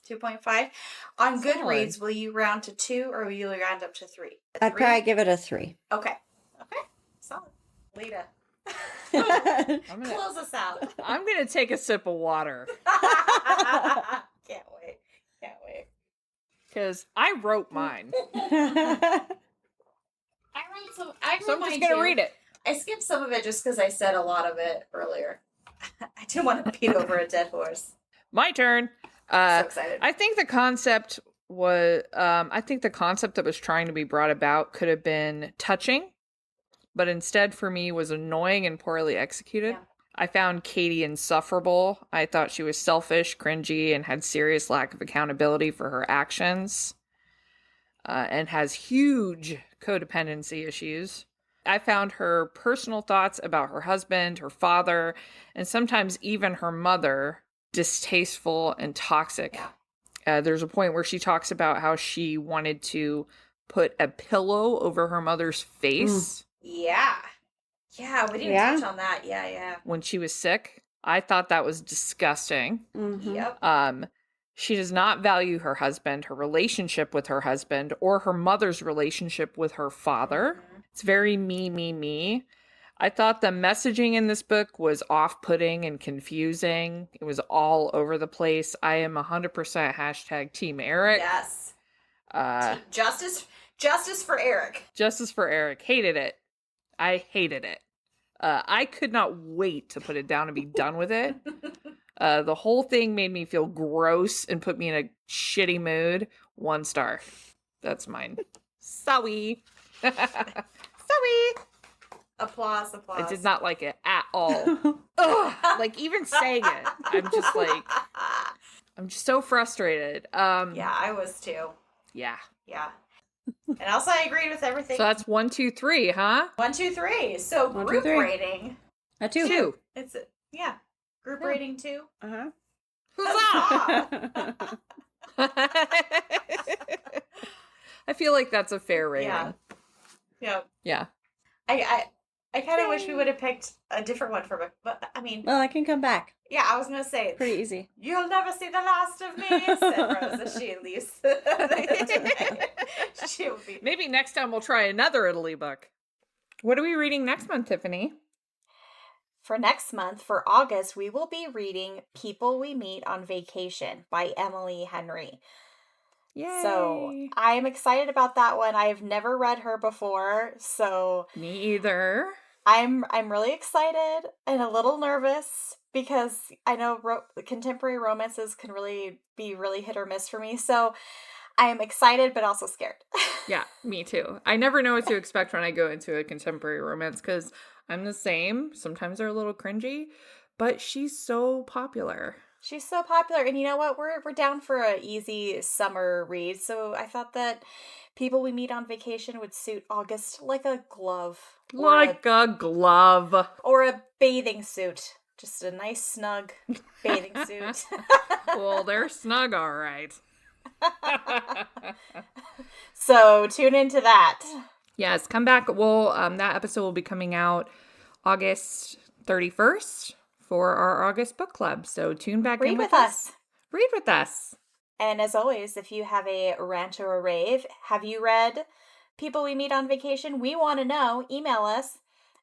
2.5. On Goodreads, will you round to 2 or will you round up to 3? I'd probably give it a 3. Okay. Solid. Lita. Close us out. I'm going to take a sip of water. Can't wait. Because I wrote mine. I So I'm just going to read it. I skipped some of it just because I said a lot of it earlier. I didn't want to beat over a dead horse. My turn. So excited. I think the concept that was trying to be brought about could have been touching, but instead for me was annoying and poorly executed. Yeah. I found Katy insufferable. I thought she was selfish, cringy, and had serious lack of accountability for her actions, and has huge codependency issues. I found her personal thoughts about her husband, her father, and sometimes even her mother distasteful and toxic. Yeah. There's a point where she talks about how she wanted to put a pillow over her mother's face. Yeah. Yeah, we didn't touch on that. Yeah. When she was sick. I thought that was disgusting. Mm-hmm. Yep. She does not value her husband, her relationship with her husband, or her mother's relationship with her father. Mm-hmm. It's very me. I thought the messaging in this book was off-putting and confusing. It was all over the place. I am 100% hashtag Team Eric. Yes. Justice for Eric. Justice for Eric. Hated it. I hated it. I could not wait to put it down and be done with it. The whole thing made me feel gross and put me in a shitty mood. 1 star. That's mine. Sorry. Sorry. Applause. I did not like it at all. Ugh, like even saying it, I'm just so frustrated. Yeah, I was too. Yeah. And also I agreed with everything. So that's 1, 2, 3, huh? 1, 2, 3. So 1, group 2, 3. rating. A 2. It's group rating 2. Uh-huh. Huzzah! I feel like that's a fair rating. Yeah. I kind of wish we would have picked a different one for book, but I mean... Well, I can come back. Yeah, I was going to say... Pretty easy. You'll never see the last of me, said Rose as she leaves. She'll be... Maybe next time we'll try another Italy book. What are we reading next month, Tiffany? For next month, for August, we will be reading People We Meet on Vacation by Emily Henry. Yay. So I'm excited about that one. I've never read her before, so... Me either. I'm really excited and a little nervous because I know contemporary romances can really be really hit or miss for me. So I am excited, but also scared. Yeah, me too. I never know what to expect when I go into a contemporary romance because I'm the same. Sometimes they're a little cringy, but she's so popular. She's so popular. And you know what? We're down for an easy summer read. So I thought that People We Meet on Vacation would suit August like a glove. Like a glove. Or a bathing suit. Just a nice, snug bathing suit. Well, they're snug, all right. So tune into that. Yes, come back. Well, that episode will be coming out August 31st for our August book club. So tune back in with us. Read with us. And as always, if you have a rant or a rave, have you read People We Meet on Vacation? We want to know. Email us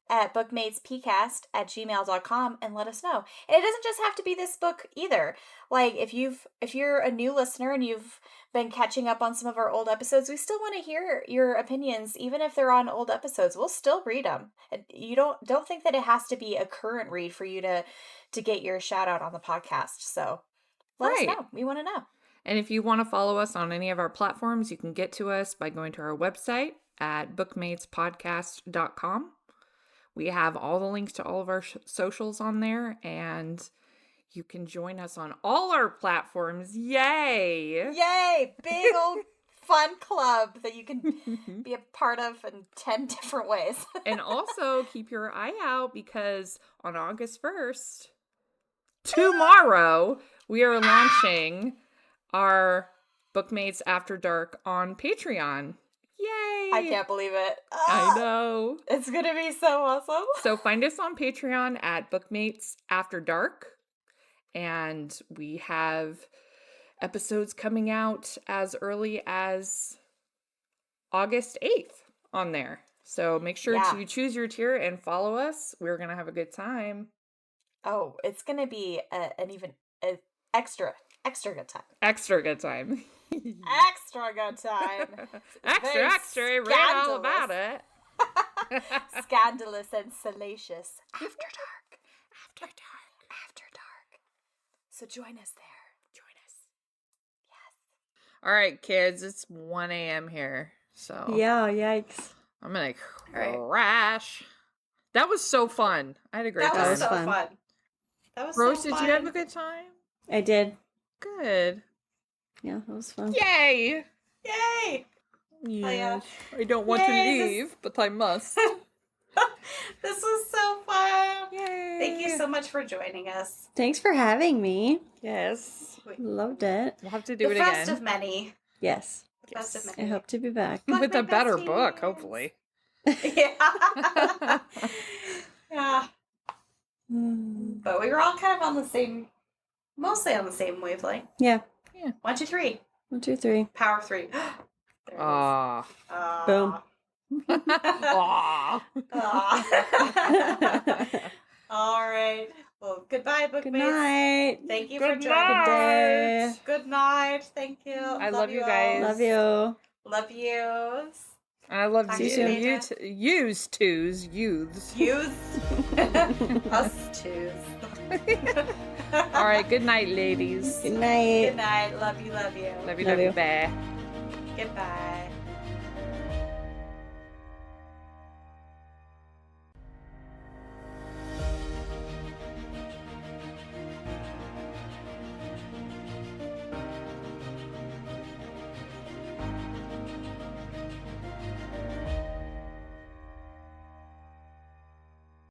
at bookmatespcast@gmail.com and let us know. And it doesn't just have to be this book either. Like if you're a new listener and you've been catching up on some of our old episodes, we still want to hear your opinions, even if they're on old episodes. We'll still read them. You don't think that it has to be a current read for you to get your shout out on the podcast. So let us know. We want to know. And if you want to follow us on any of our platforms, you can get to us by going to our website at bookmatespodcast.com. We have all the links to all of our socials on there, and you can join us on all our platforms. Yay! Yay! Big old fun club that you can be a part of in 10 different ways. And also keep your eye out, because on August 1st, tomorrow, we are launching our Bookmates After Dark on Patreon. Yay! I can't believe it. I know. It's going to be so awesome. So find us on Patreon at Bookmates After Dark. And we have episodes coming out as early as August 8th on there. So make sure to choose your tier and follow us. We're going to have a good time. Oh, it's going to be an even extra good time. Extra good time. Extra good time. Extra. Read all about it. Scandalous and salacious. After dark. So join us there. Yes. All right, kids. It's 1 a.m. here. So yeah, yikes. I'm going to crash. That was so fun. I had a great time. That was so fun. That was Rose, so fun. did you have a good time? I did. Good. Yeah, that was fun. Yay! Yay! Yes. I don't want to leave, but I must. This was so fun. Yay! Thank you so much for joining us. Thanks for having me. Yes. Loved it. We'll have to do it The again. first of many. Yes. The first of I many. hope to be back. With a better book, hopefully. Yeah. Yeah. But we were all kind of on the same, mostly on the same wavelength. Yeah. 1, 2, 3. 1, 2, 3. Power 3. Ah. Boom. Aw. All right. Well, goodbye, Bookmates. Good night. Thank you Good for night. joining Good day. us. Good night. Thank you. I love you all. guys. Love you. Love you. And I love Talk to you you. soon. Youths. Youths. Us twos. All right. Good night, ladies. Good night. Good night. Love you. Love you. Love you. Love you. Bye. Goodbye.